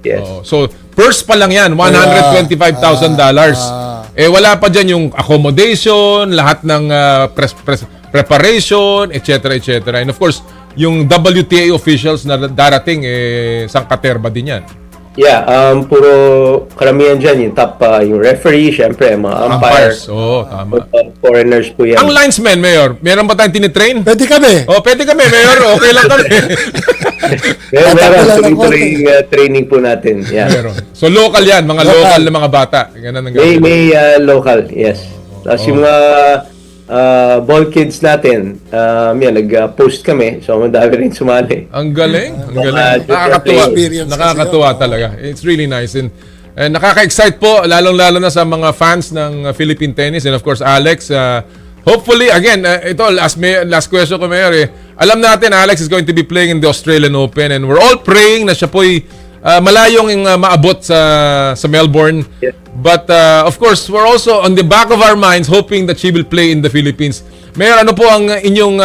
Yes. So, purse pa lang yan, $125,000. Wala pa dyan yung accommodation, lahat ng preparation, etc. And of course, yung WTA officials na darating, sangkaterba din yan. Yeah, puro karamihan dyan, yung top, yung referee, syempre, mga umpires. Tama. Foreigners po yan. Ang linesman, Mayor, meron ba tayong tinitrain? Pwede kami. Pwede kami, Mayor. Okay lang kami. Meron, tuloy-tuloy training po natin. Yeah. Meron. So, local yan, mga local na mga bata. Ganun ang gagawin. May local, yes. Tapos yung mga ball kids natin, nag-post kami. So, madami rin sumali. Ang galing. Nakakatuwa talaga. It's really nice. And nakaka-excite po, lalong-lalo na sa mga fans ng Philippine tennis. And of course, Alex, hopefully, again, ito, last question ko, Mayor. Alam natin, Alex is going to be playing in the Australian Open. And we're all praying na siya po'y malayong maabot sa Melbourne. Yeah. But of course, we're also on the back of our minds hoping that she will play in the Philippines. Mayor, ano po ang inyong,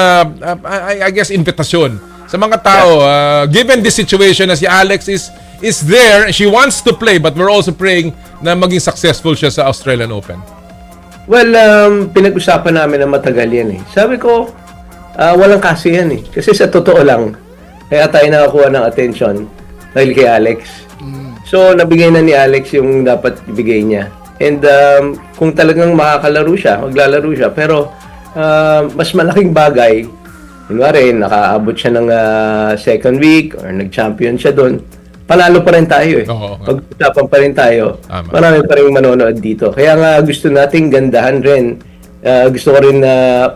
I guess, invitasyon sa mga tao? Given this situation na si Alex is is there. She wants to play, but we're also praying na maging successful siya sa Australian Open. Well, pinag-usapan namin na matagal yan eh. Sabi ko, walang kaso yan eh. Kasi sa totoo lang, kaya tayo nakakuha ng attention dahil kay Alex. So, nabigay na ni Alex yung dapat ibigay niya. And kung talagang makakalaro siya, maglalaro siya. Pero, mas malaking bagay, kunwari, nakaabot siya ng second week or nag-champion siya doon, panalo pa rin tayo eh. Pag-usapan pa rin tayo, marami pa rin manonood dito. Kaya nga gusto nating gandahan rin, gusto ko rin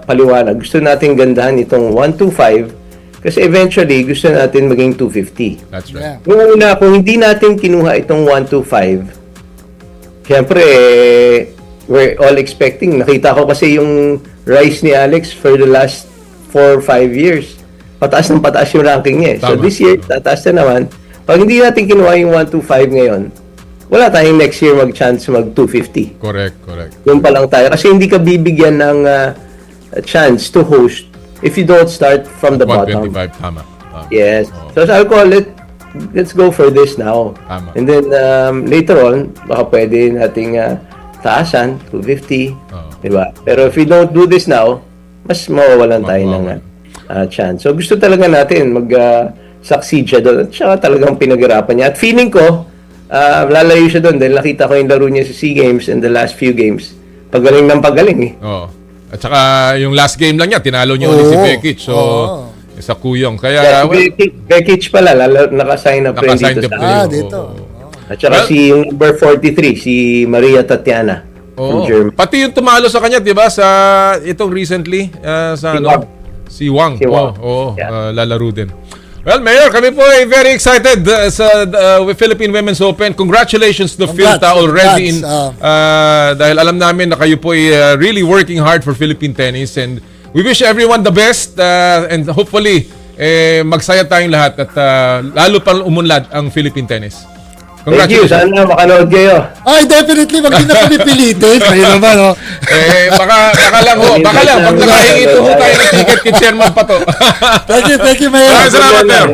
paliwanag, gusto nating gandahan itong 125 kasi eventually gusto natin maging 250. That's right. Kung una, kung hindi natin kinuha itong 125, siyempre, we're all expecting. Nakita ko kasi yung rise ni Alex for the last 4 or 5 years. Pataas ng pataas yung ranking niya. So this year, tataas na naman. Pag hindi natin kinuha yung 125 ngayon, wala tayong next year mag-chance mag-250. Correct. Doon pa lang tayo. Kasi hindi ka bibigyan ng chance to host if you don't start from the bottom. 125, tama. Yes. So sabi ko, let's go for this now. Tama. And then later on, baka pwede nating taasan, 250. Diba? Pero if we don't do this now, mas mawawalan tayo ng chance. So gusto talaga natin mag-succeed siya doon. At siya talagang pinag-irapan niya. At feeling ko, lalayo siya doon dahil nakita ko yung laro niya sa SEA Games and the last few games. Pagaling ng pagaling eh. At saka yung last game lang niya, tinalo niya ulit si Bekic. So, sa Kuyong. Kaya, Bekic pala, naka-sign up rin dito. At saka si yung number 43, si Maria Tatiana. Pati yung tumalo sa kanya, di ba? Sa itong recently, si Wang. Lalaro din. Well, Mayor, kami po ay very excited sa Philippine Women's Open. Congratulations to Philta already. Dahil alam namin na kayo po ay really working hard for Philippine tennis. And we wish everyone the best. And hopefully, magsaya tayong lahat at lalo pa umunlad ang Philippine tennis. Thank you. Sana makanood kayo. Ay, definitely. Wag din na kami pilitin. Kayo naman, oh. Baka lang ho. Baka lang. Pag nakahingi ito ho tayo ng ticket kay Chairman Pato. Thank you, Mayor. Maraming salamat, Mayor.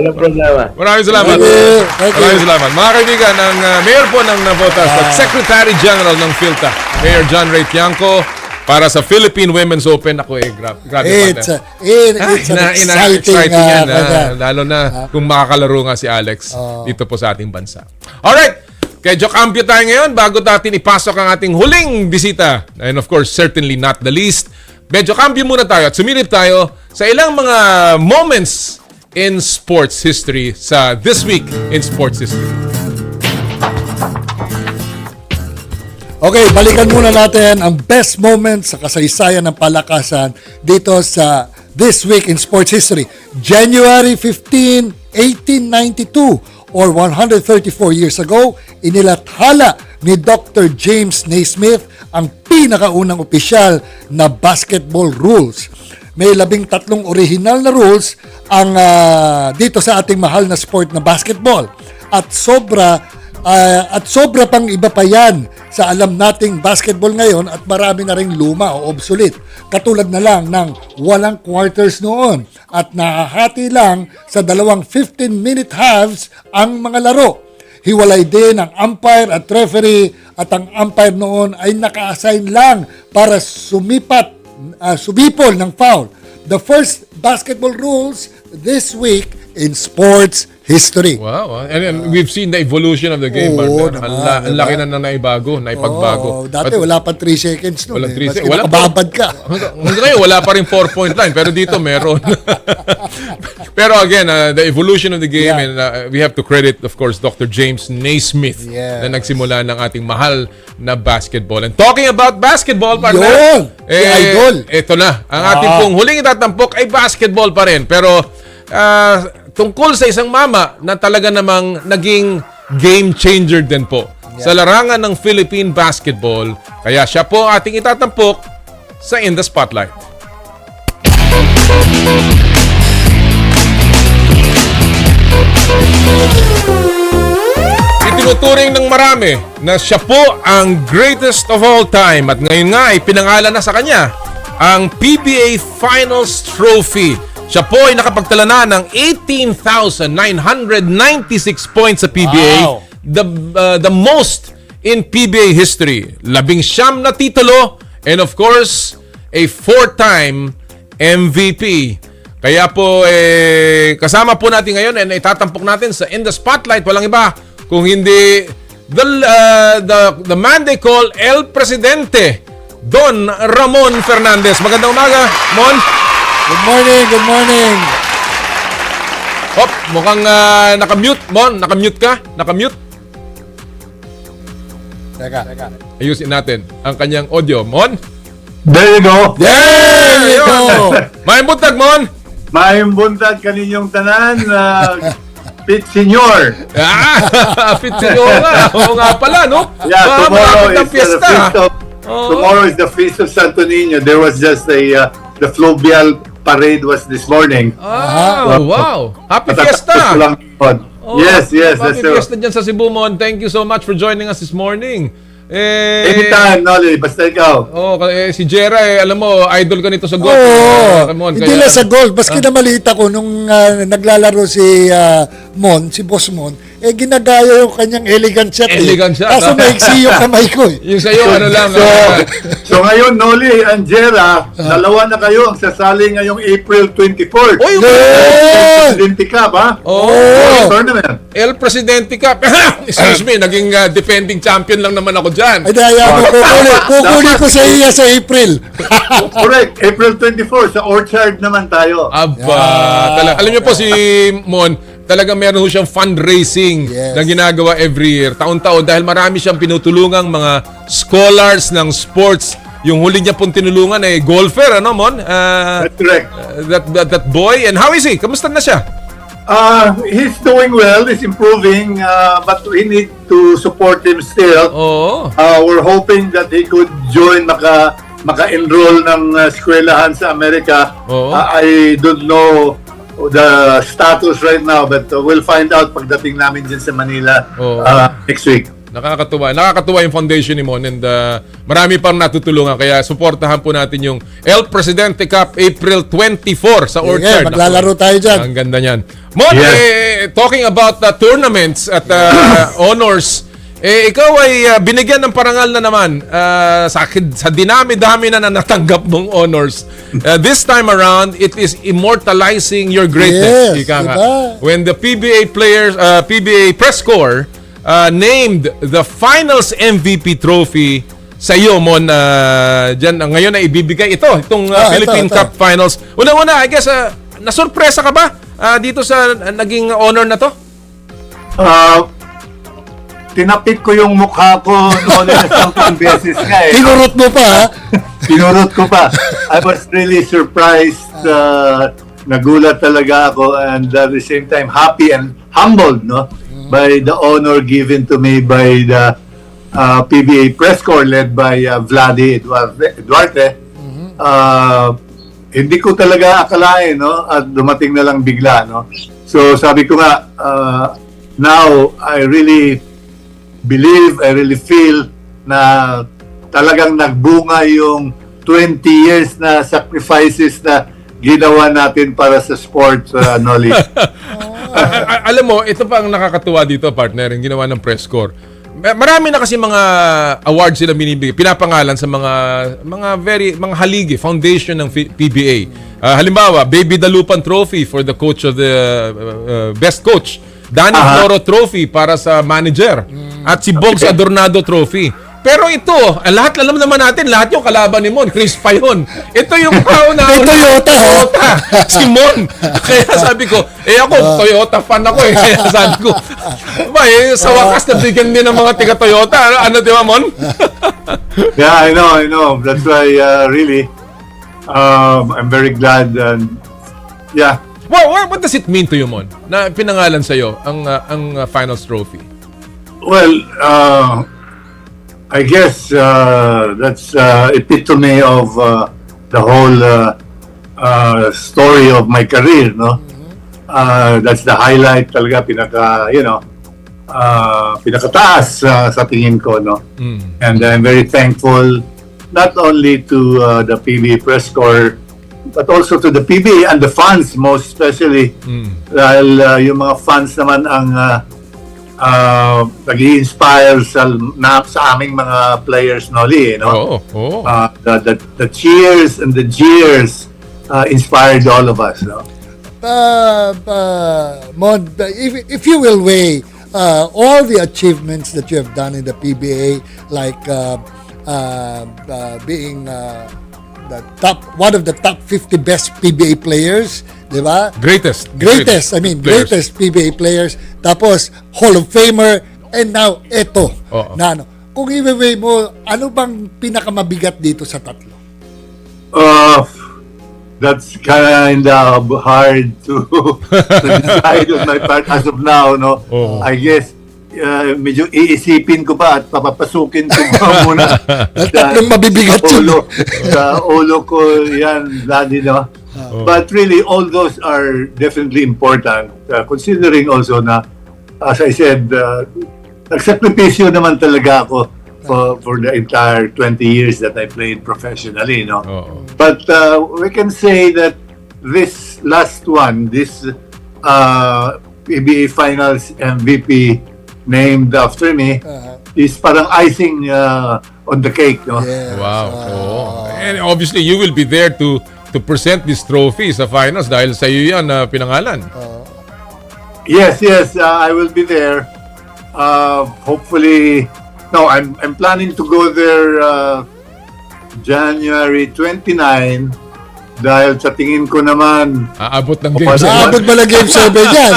Maraming salamat. Thank you. Maraming salamat. Mga kaibigan, ang Mayor po ng Navotas at Secretary General ng Philta, Mayor Chot Reyes para sa Philippine Women's Open. Ako grabe it's an exciting yan. Lalo na kung makakalaro nga si Alex dito po sa ating bansa. Alright, kay Jocampio tayo ngayon bago natin ipasok ang ating huling bisita. And of course, certainly not the least. Medyo cambio muna tayo at sumilip tayo sa ilang mga moments in sports history sa This Week in Sports History. Okay, balikan muna natin ang best moments sa kasaysayan ng palakasan dito sa This Week in Sports History. January 15, 1892 or 134 years ago, inilathala ni Dr. James Naismith ang pinakaunang opisyal na basketball rules. May 13 original na rules ang dito sa ating mahal na sport na basketball. At sobra pang iba pa yan sa alam nating basketball ngayon at marami na ring luma o obsolete. Katulad na lang ng walang quarters noon at nahahati lang sa 2 15-minute halves ang mga laro. Hiwalay din ang umpire at referee at ang umpire noon ay naka-assign lang para sumipol ng foul. The first basketball rules this week in sports history. Wow. And we've seen the evolution of the game. Ang laki na naipagbago. Dati wala pa 3 seconds noon. Walang 3 seconds. Nakababad ka. Ngayon, wala pa rin 4-point line. Pero dito, meron. Pero again, the evolution of the game, and we have to credit, of course, Dr. James Naismith na nagsimula ng ating mahal na basketball. And talking about basketball, partner, idol. Ito na. Ang ating pong huling itatampok ay basketball pa rin. Pero tungkol sa isang mama na talaga namang naging game changer din po sa larangan ng Philippine basketball. Kaya siya po ating itatampok sa In the Spotlight. Itinuturing ng marami na siya po ang greatest of all time at ngayon nga ay pinangalan na sa kanya ang PBA Finals Trophy Siya po ay nakapagtala na ng 18,996 points sa PBA. Wow. The most in PBA history. 19 na titulo and of course, a 4-time MVP. Kaya po, kasama po natin ngayon and itatampok natin sa In the Spotlight. Walang iba kung hindi the man they call El Presidente, Don Ramon Fernandez. Magandang umaga, Mon. Good morning, good morning. Hop, mukhang nakamute, Mon. Nakamute ka? Nakamute? Teka. Ayusin natin ang kanyang audio, Mon. There you go. There you go. Mayang buntag, Mon. Mayang buntag kaninyong tanan. Pit Senior. Pit Senior nga. Oo nga pala, no? Yeah, tomorrow is fiesta. Tomorrow is the feast of Santo Niño. There was just the fluvial parade was this morning. Wow. Happy fiesta. Yes, Happy fiesta dyan sa Cebu, Mon. Thank you so much for joining us this morning. Anytime, Nolly. Basta ikaw. Si Jera, alam mo, idol ka nito sa golf. Hindi lang sa golf. Baski na malita ko nung naglalaro si si Boss Mon, ginagaya yung kanyang elegant shot. Elegant shot. Kaso maiksi yung kamay ko. Yung sa'yo, ano lang. So ngayon, Nolly and Jera, dalawa na kayo ang sasali ngayong April 24th. Oy! Presidente Cup, ha? Tournament. El Presidente Cup. Excuse me, naging defending champion lang naman ako dyan. Ay, daya mo, kukuli ko sa iya sa April. Correct. April 24, sa Orchard naman tayo. Alam niyo po si Mon, talagang meron siyang fundraising na ginagawa every year, taon-taon, dahil marami siyang pinutulungang mga scholars ng sports. Yung huli niya pong tinulungan ay golfer, ano, Mon? That's correct. That boy. And how is he? Kamusta na siya? He's doing well. He's improving, but we need to support him still. We're hoping that he could join, maka-enroll ng eskwelahan sa Amerika. I don't know the status right now, but we'll find out pagdating namin dyan sa Manila next week. Nakakatuwa yung foundation ni Mon, and marami pang natutulungan, kaya suportahan po natin yung El Presidente Cup April 24 sa Orchard. Maglalaro tayo dyan. Ang ganda niyan. Mon, talking about tournaments at honors, ikaw ay binigyan ng parangal na naman sa dinami-dami na natanggap mong honors. This time around, it is immortalizing your greatness. When the PBA players, PBA press corps named the finals MVP trophy sa iyo, Mon, dyan, ngayon na ibibigay itong Philippine Cup Finals. Una-una, I guess, nasurpresa ka ba dito sa naging honor na to? Tinapik ko yung mukha ko noon na isang beses nga eh. Pinurot mo pa, ha? Pinurot ko pa. I was really surprised. Nagulat talaga ako, and at the same time happy and humbled, no, by the honor given to me by the PBA press corps led by Vladi Duarte. Hindi ko talaga akalain, no, at dumating na lang bigla, no. So sabi ko nga, now I really believe, I really feel na talagang nagbunga yung 20 years na sacrifices na ginawa natin para sa sports, Nolly. Alam mo, ito pa ang nakakatuwa dito, partner, yung ginawa ng press corps. Marami na kasi mga awards sila binibigay, pinapangalan sa mga haligi, foundation ng PBA. Halimbawa, Baby Dalupan Trophy for the coach of the best coach. Danny Floro Trophy para sa manager. At si Bogs Adornado Trophy. Pero ito, lahat alam naman natin, lahat yung kalaban ni Mon, Chris pa yun. Ito yung kauna-una. Toyota. Si Mon. Kaya sabi ko, ako, Toyota fan ako eh. Kaya sabi ko, sa wakas nabigyan din ng mga tiga-Toyota. Ano, di ba, Mon? Yeah, I know. That's why, really, I'm very glad. Yeah. What does it mean to you, Mon, na pinangalan sa'yo ang finals trophy? Well, I guess that's epitome of the whole story of my career, no? That's the highlight talaga, pinakataas sa tingin ko, no? And I'm very thankful not only to the PBA press corps but also to the PBA and the fans most especially. Dahil yung mga fans naman ang nag-i-inspire sa aming mga players, Noli, no? The cheers and the jeers inspired all of us, no? Mon, if you will weigh all the achievements that you have done in the PBA, like being one of the top 50 best PBA players, di ba? Greatest Greatest PBA players. Tapos Hall of Famer, and now eto. Na ano. Kung i-weigh mo, ano bang pinakamabigat dito sa tatlo? That's kind of hard to decide on my part as of now, no? I guess medyo iisipin ko pa at papapasukin ko pa muna tatlong mabibigat sa ulo ko yan, Daddy, no? But really, all those are definitely important, considering also na, as I said, nagsakripisyo naman talaga ako for the entire 20 years that I played professionally, no? But we can say that this last one, this PBA Finals MVP named after me, is parang icing on the cake, no? Wow. And obviously, you will be there to present this trophy sa finals dahil sa iyo yan pinangalan. Yes, I will be there. Hopefully, no, I'm planning to go there January 29 dahil sa tingin ko naman aabot ng game 7. Aabot ba ng game 7 yan?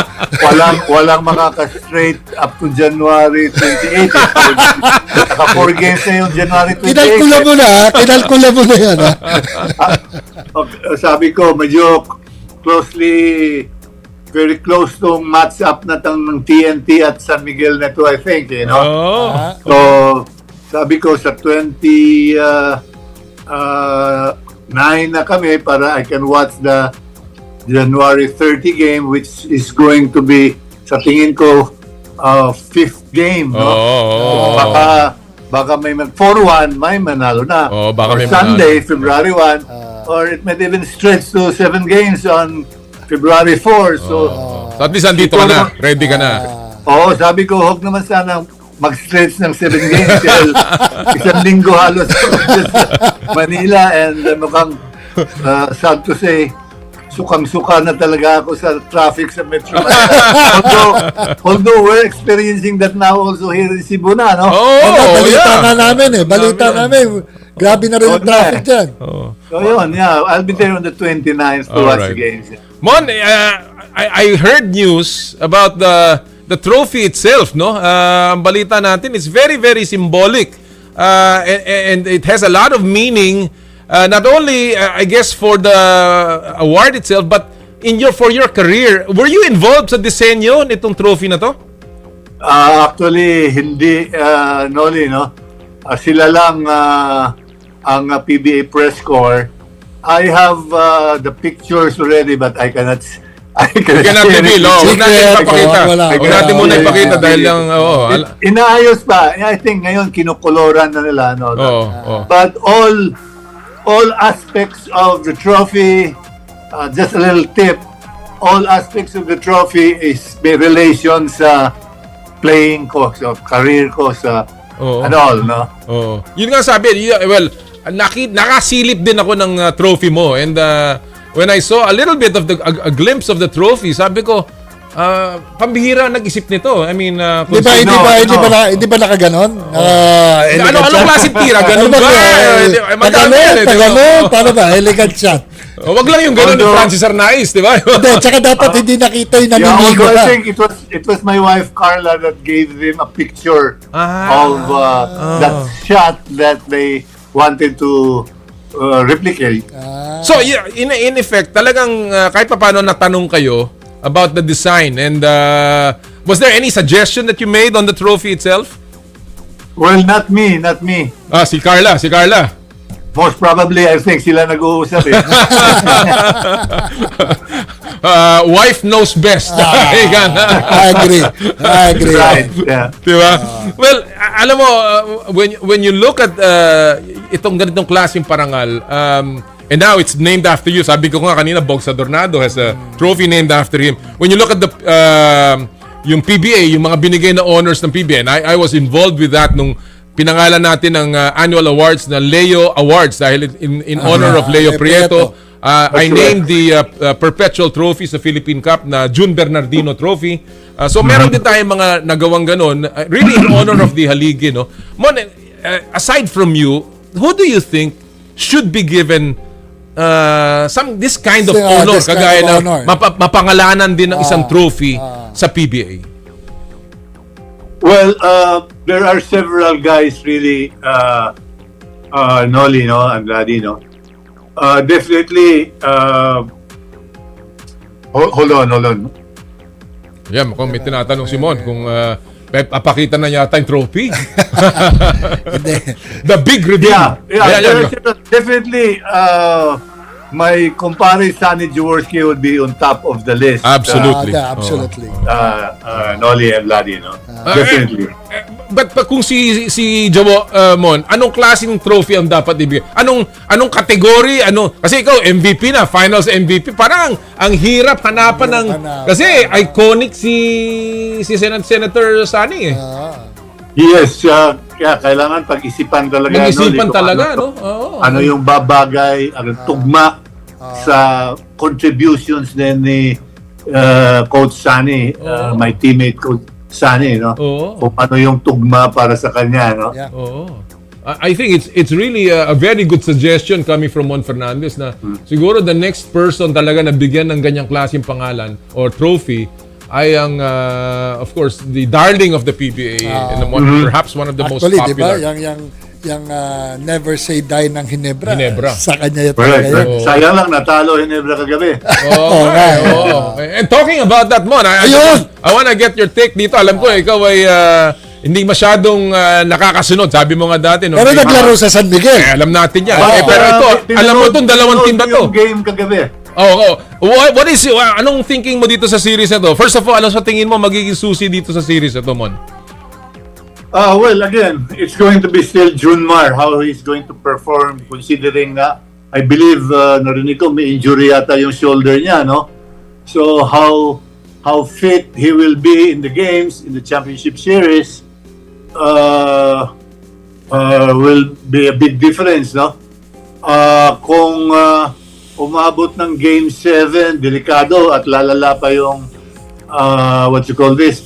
walang makaka-straight up to January 28. Naka 4 games na yung January 28. Kinalkula mo na yan. Sabi ko, medyo very close tong match up na ng TNT at San Miguel na to, I think, you know? So, sabi ko sa 9 na kami para I can watch the January 30 game, which is going to be, sa tingin ko, 5th game, no? Baka may 4-1, may manalo na. Baka or may Sunday, February 1, or it might even stretch to 7 games on February 4. So at least andito ka na, ready ka na. Sabi ko, huwag naman sana mag-stretch ng 7 games dahil isang linggo halos sa Manila, and mukhang sad to say, sukang-suka na talaga ako sa traffic sa Metro Manila. although we're experiencing that now also here in Cebu na, no? Balita namin. Grabe na rin yung traffic dyan. So yun, I'll be there on the 29th to watch the games. Mon, I heard news about the trophy itself, no? Ang balita natin, it's very, very symbolic. And it has a lot of meaning, not only, I guess, for the award itself, but for your career. Were you involved sa disenyo nitong trophy na to? Actually, hindi, Noli, no? Sila lang ang PBA press corps. I have the pictures already, but I cannot reveal. Huwag natin ipakita. Huwag natin muna ipakita dahil lang, inaayos pa. I think ngayon kinukoloran na nila, no? But all aspects of the trophy, just a little tip, all aspects of the trophy is may relation sa playing ko, sa career ko, sa and all, no? Yun nga sabi, well, nakasilip din ako ng trophy mo, and when I saw a little bit of a glimpse of the trophy, sabi ko, pambihira nag-isip nito. I mean, hindi ba nakaganon? Anong klaseng tira? Ganon ba? Taganon? Paano ba? Elegant shot. Wag lang yung ganon ni Francis Arnaiz, di ba? Tsaka dapat hindi nakita yung naninigo I think it was my wife Carla that gave them a picture of that shot that they wanted to replicate. So, in effect, talagang kahit paano natanong kayo about the design, and was there any suggestion that you made on the trophy itself? Well, not me. Si Carla. Most probably, I think sila nag-uusap eh. Wife knows best. I agree. Right, yeah. Diba? Well, alam mo, when you look at itong ganitong klaseng parangal, And now it's named after you. Sabi ko nga kanina, Bogsa Dornado has a trophy named after him. When you look at the yung PBA, yung mga binigay na honors ng PBA, and I was involved with that nung pinangalan natin ng annual awards na Leo Awards dahil in honor of Leo Prieto. I named the perpetual trophy sa Philippine Cup na June Bernardino Trophy. So meron din tayong mga nagawang ganon, really in honor of the haligi, no? Mon, aside from you, who do you think should be given this kind of honor, kagaya na mapangalanan din ng isang trophy sa PBA? Well, there are several guys really, Noli, no, and Ladi, no. Definitely, hold on. Yeah, kung may tinatanong si Mon kung papakita na yata yung trophy. The big reveal. Yeah. Definitely, my kumpare Sonny Jaworski would be on top of the list. Absolutely. Absolutely. Noli and Vladi, no? Definitely. But kung si Jawo, Mon, anong klaseng trophy ang dapat ibigay? Anong kategory? Kasi ikaw MVP na, finals MVP. Parang ang hirap hanapan ng kasi iconic si Senator Sonny eh. Yes, kaya kailangan pag-isipan talaga. No? Ano yung babagay, ang tugma sa contributions din ni Coach Sonny, my teammate Coach Sonny, no? Kung ano yung tugma para sa kanya, no? I think it's really a very good suggestion coming from Ramon Fernandez na siguro the next person talaga na bigyan ng ganyang klaseng pangalan or trophy ay ang, of course, the darling of the PBA and perhaps one of the most popular. Diba? Yung Never Say Die ng Hinebra. Sa kanya talaga yun. Sayang lang, natalo Hinebra kagabi. And talking about that, Mon, I wanna get your take dito. Alam ko, ikaw ay hindi masyadong nakakasunod. Sabi mo nga dati. No? Pero naglaro sa San Miguel. Alam natin yan. Pero ito, alam mo itong dalawang team na to. Yung game kagabi. What is anong thinking mo dito sa series na to? First of all, ano sa tingin mo magiging susi dito sa series na to, Mon? Well, again, it's going to be still Junmar, how he's going to perform considering I believe, narinig ko, may injury yata yung shoulder niya, no? So, how fit he will be in the games, in the championship series, will be a big difference, no? Kung umabot ng Game 7, delikado at lalala pa yung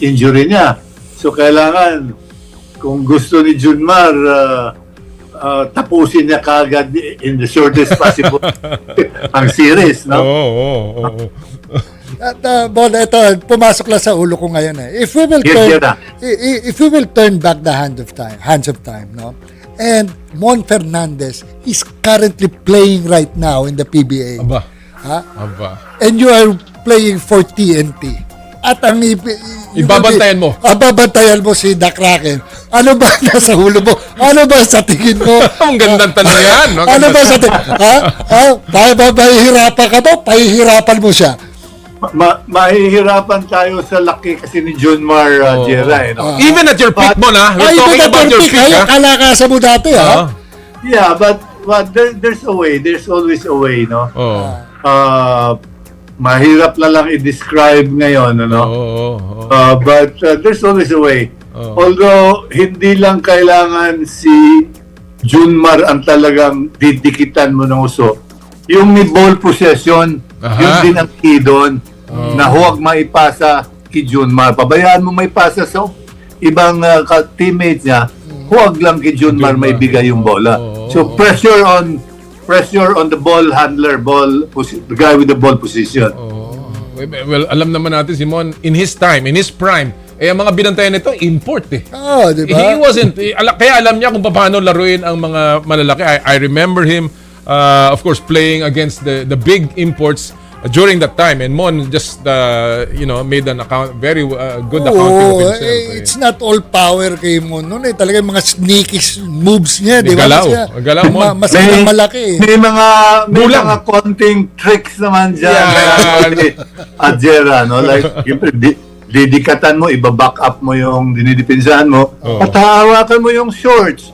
injury niya. So kailangan, kung gusto ni Junmar, tapusin niya kagad in the shortest possible ang series, no? At Bon, ito, pumasok lang sa ulo ko ngayon eh. If we will turn back the hands of time, no? And Ramon Fernandez is currently playing right now in the PBA. And you are playing for TNT. At ang ibabantayan mo. Babantayan mo si Dakraken. Ano ba nasa hulo mo? Ano ba sa tingin mo? Ang gandang tanong yan. Ano ba sa tingin? Pahihirapan ka ba? Pahihirapan mo siya. Mahihirapan tayo sa laki kasi ni Junmar Jera. Even at your peak mo na. We're talking about your peak. Kalakasan mo dati, ha? Yeah, but there's a way. There's always a way, no? Mahirap na lang i-describe ngayon, ano? But there's always a way. Although, hindi lang kailangan si Junmar ang talagang didikitan mo ng uso. Yung may ball possession, yun din ang key doon. Na huwag maipasa kay Junmar. Pabayaan mo maipasa sa ibang teammates niya, huwag lang kay Junmar maibigay yung bola. So pressure on the ball handler, the guy with the ball position. Well, alam naman natin, Simon, in his prime, ang mga binantayan nito, import eh. Diba? He wasn't, kaya alam niya kung paano laruin ang mga malalaki. I remember him, of course, playing against the big imports during that time, and Mon just made an very good accounting of himself. It's not all power kay Mon noon talaga mga sneaky moves niya, di ba? Galaw Mon. Mas malaki. May mga konting tricks naman diyan. At Jera, no? Like didikatan mo, ibaback up mo yung dinidipinsahan mo, at hahawakan mo yung shorts.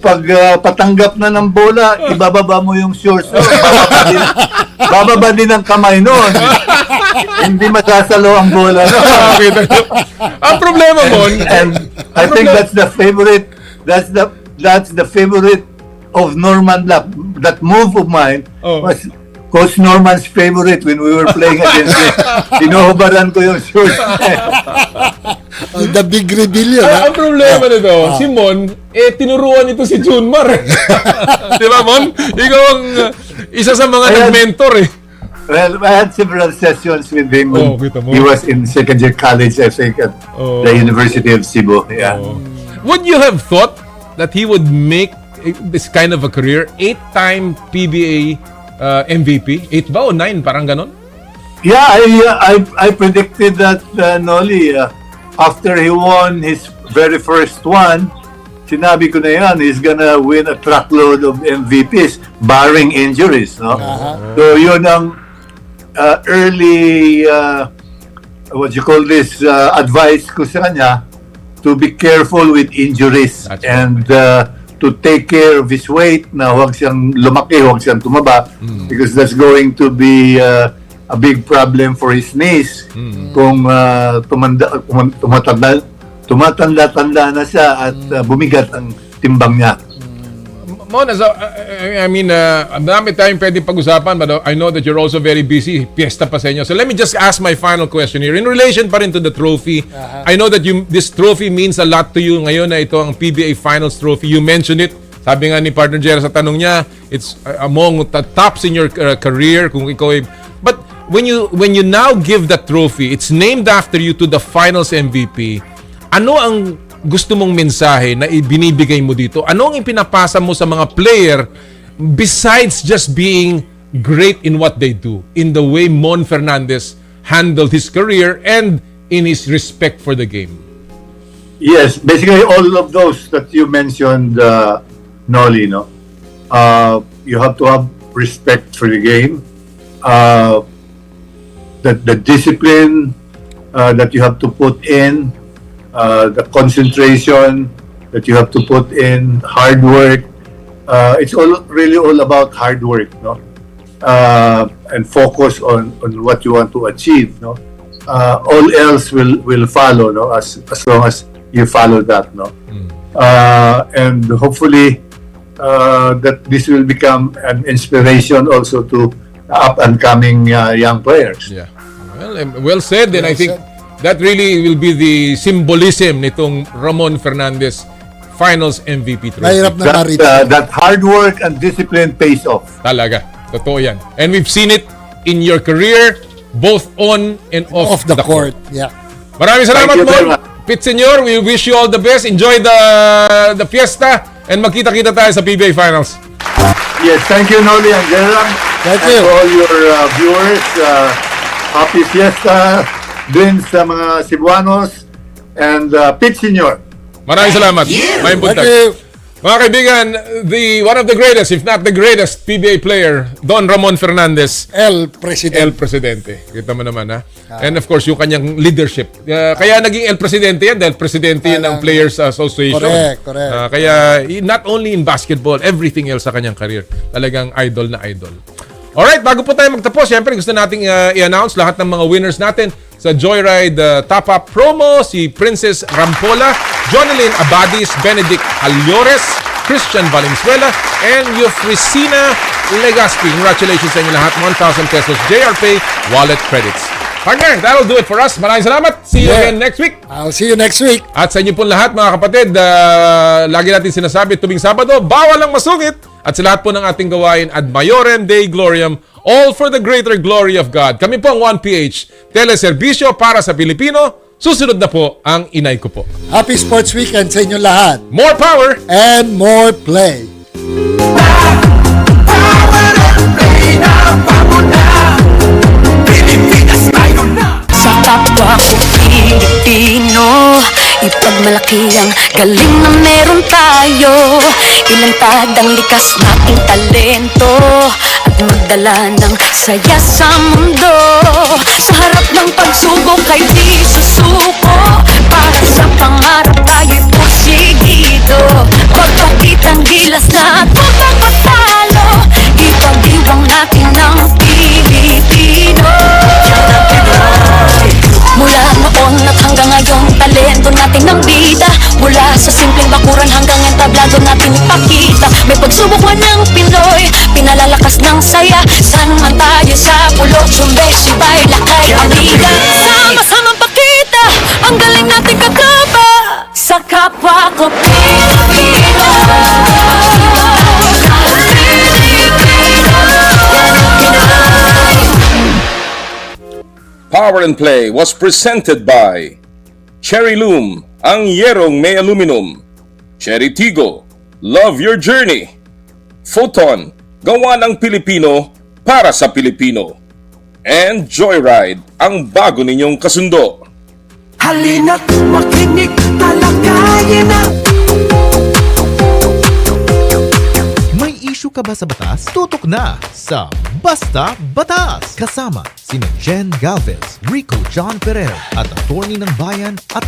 Pag patanggap na ng bola, ibababa mo yung shorts. Bababa din ang kamay noon. Hindi masasalo ang bola. Ang problema mo, and I think that's the favorite of Norman Black. That move of mine was Coach Norman's favorite when we were playing against him. Sinuhubaran ko yung shorts. The big reveal yun. Ang problema nito, si Mon, tinuruan ito si Junmar. Di ba, Mon? Ikaw ang isa sa mga nag-mentor eh. Well, I had several sessions with him when he was in second year college, I think, at the University of Cebu. Yeah. Would you have thought that he would make this kind of a career? 8-time PBA MVP? 8 ba o 9? Parang ganon? Yeah, I predicted that Noli, after he won his very first one, sinabi ko na yan, he's gonna win a truckload of MVPs, barring injuries. No? So yun ang early, what you call this, advice ko sa kanya, to be careful with injuries. That's and to take care of his weight, na huwag siyang lumaki, huwag siyang tumaba, because that's going to be a big problem for his knees kung tumatanda na siya at bumigat ang timbang niya. Mona, so, I mean, ang dami tayong pwedeng pag-usapan, but I know that you're also very busy. Fiesta pa sa inyo. So let me just ask my final question here. In relation pa rin to the trophy, I know that this trophy means a lot to you ngayon na ito ang PBA Finals Trophy. You mentioned it. Sabi nga ni partner Jera sa tanong niya, it's among the tops in your career. Kung ikaw but when you now give that trophy, it's named after you to the Finals MVP. Ano ang gusto mong mensahe na ibinibigay mo dito? Ano ang ipinapasa mo sa mga player besides just being great in what they do, in the way Mon Fernandez handled his career and in his respect for the game? Yes, basically all of those that you mentioned, Noli, no? You have to have respect for the game, the discipline that you have to put in, the concentration that you have to put in, hard work. It's really all about hard work, no? And focus on what you want to achieve, no? All else will follow, no? As long as you follow that, no? And hopefully that this will become an inspiration also to up and coming young players. Yeah. Well said, and I think that really will be the symbolism nitong Ramon Fernandez Finals MVP trophy. That hard work and discipline pays off. Talaga. Totoo yan. And we've seen it in your career, both on and off the court. Yeah. Maraming salamat, Mon. Pit Senor, we wish you all the best. Enjoy the fiesta and magkita-kita tayo sa PBA Finals. Yes, thank you, Noli and Gerang. Thank you. And all your viewers, happy fiesta din sa mga Cebuanos and Pit Senor. Maraming salamat. May buntag. Mga kaibigan, one of the greatest, if not the greatest PBA player, Don Ramon Fernandez. El Presidente. Kita mo naman, ha? And of course, yung kanyang leadership. Kaya naging El Presidente yan dahil Presidente yan ng Players Association. Correct. Kaya not only in basketball, everything else sa kanyang career. Talagang idol na idol. Alright, bago po tayo magtapos, syempre gusto nating i-announce lahat ng mga winners natin sa Joyride Top-Up Promo, si Princess Rampola, Jonelyn Abadis, Benedict Aliores, Christian Valenzuela, and Eufrisina Legaspi. Congratulations sa inyo lahat. 1,000 pesos JRPay wallet credits. Partner, that'll do it for us. Maraming salamat. See you again next week. I'll see you next week. At sa inyo po lahat, mga kapatid, lagi natin sinasabi tuwing Sabado, bawal ang masungit. At sa lahat po ng ating gawain, ad maiorem Dei gloriam, all for the greater glory of God. Kami po ang 1PH, teleserbisyo para sa Pilipino. Susunod na po ang inay ko po. Happy Sports Weekend sa inyo lahat. More power and more play. Sa kapwa ko Pilipino, Pagmalaki ang galing na meron tayo, ilantad ang likas nating talento at magdala ng saya sa mundo. Sa harap ng pagsubok ay di susuko, para sa pangarap tayo'y porsigido. Pagpakitang gilas na tutang matalo, ipag-iwang natin ng Pilipino. Mula noon at hanggang ngayon, talento natin ng bida. Mula sa simpleng bakuran hanggang entablado natin ipakita. May pagsubok man ng Pinoy, pinalalakas ng saya. San man tayo sa pulot, sumbesibay, lakay, amiga. Sama-samang pakita ang galing natin kakaba sa kapwa ko Pilipino. Power and Play was presented by Cherry Loom, ang yerong may aluminum. Cherry Tigo, love your journey. Photon, gawa ng Pilipino para sa Pilipino. And Joyride, ang bago ninyong kasundo. Halina't makinig, talakayin na. May issue ka ba sa batas? Tutok na sa Basta Batas! Kasama sina Jen Galvez, Rico John Ferrer at attorney ng bayan at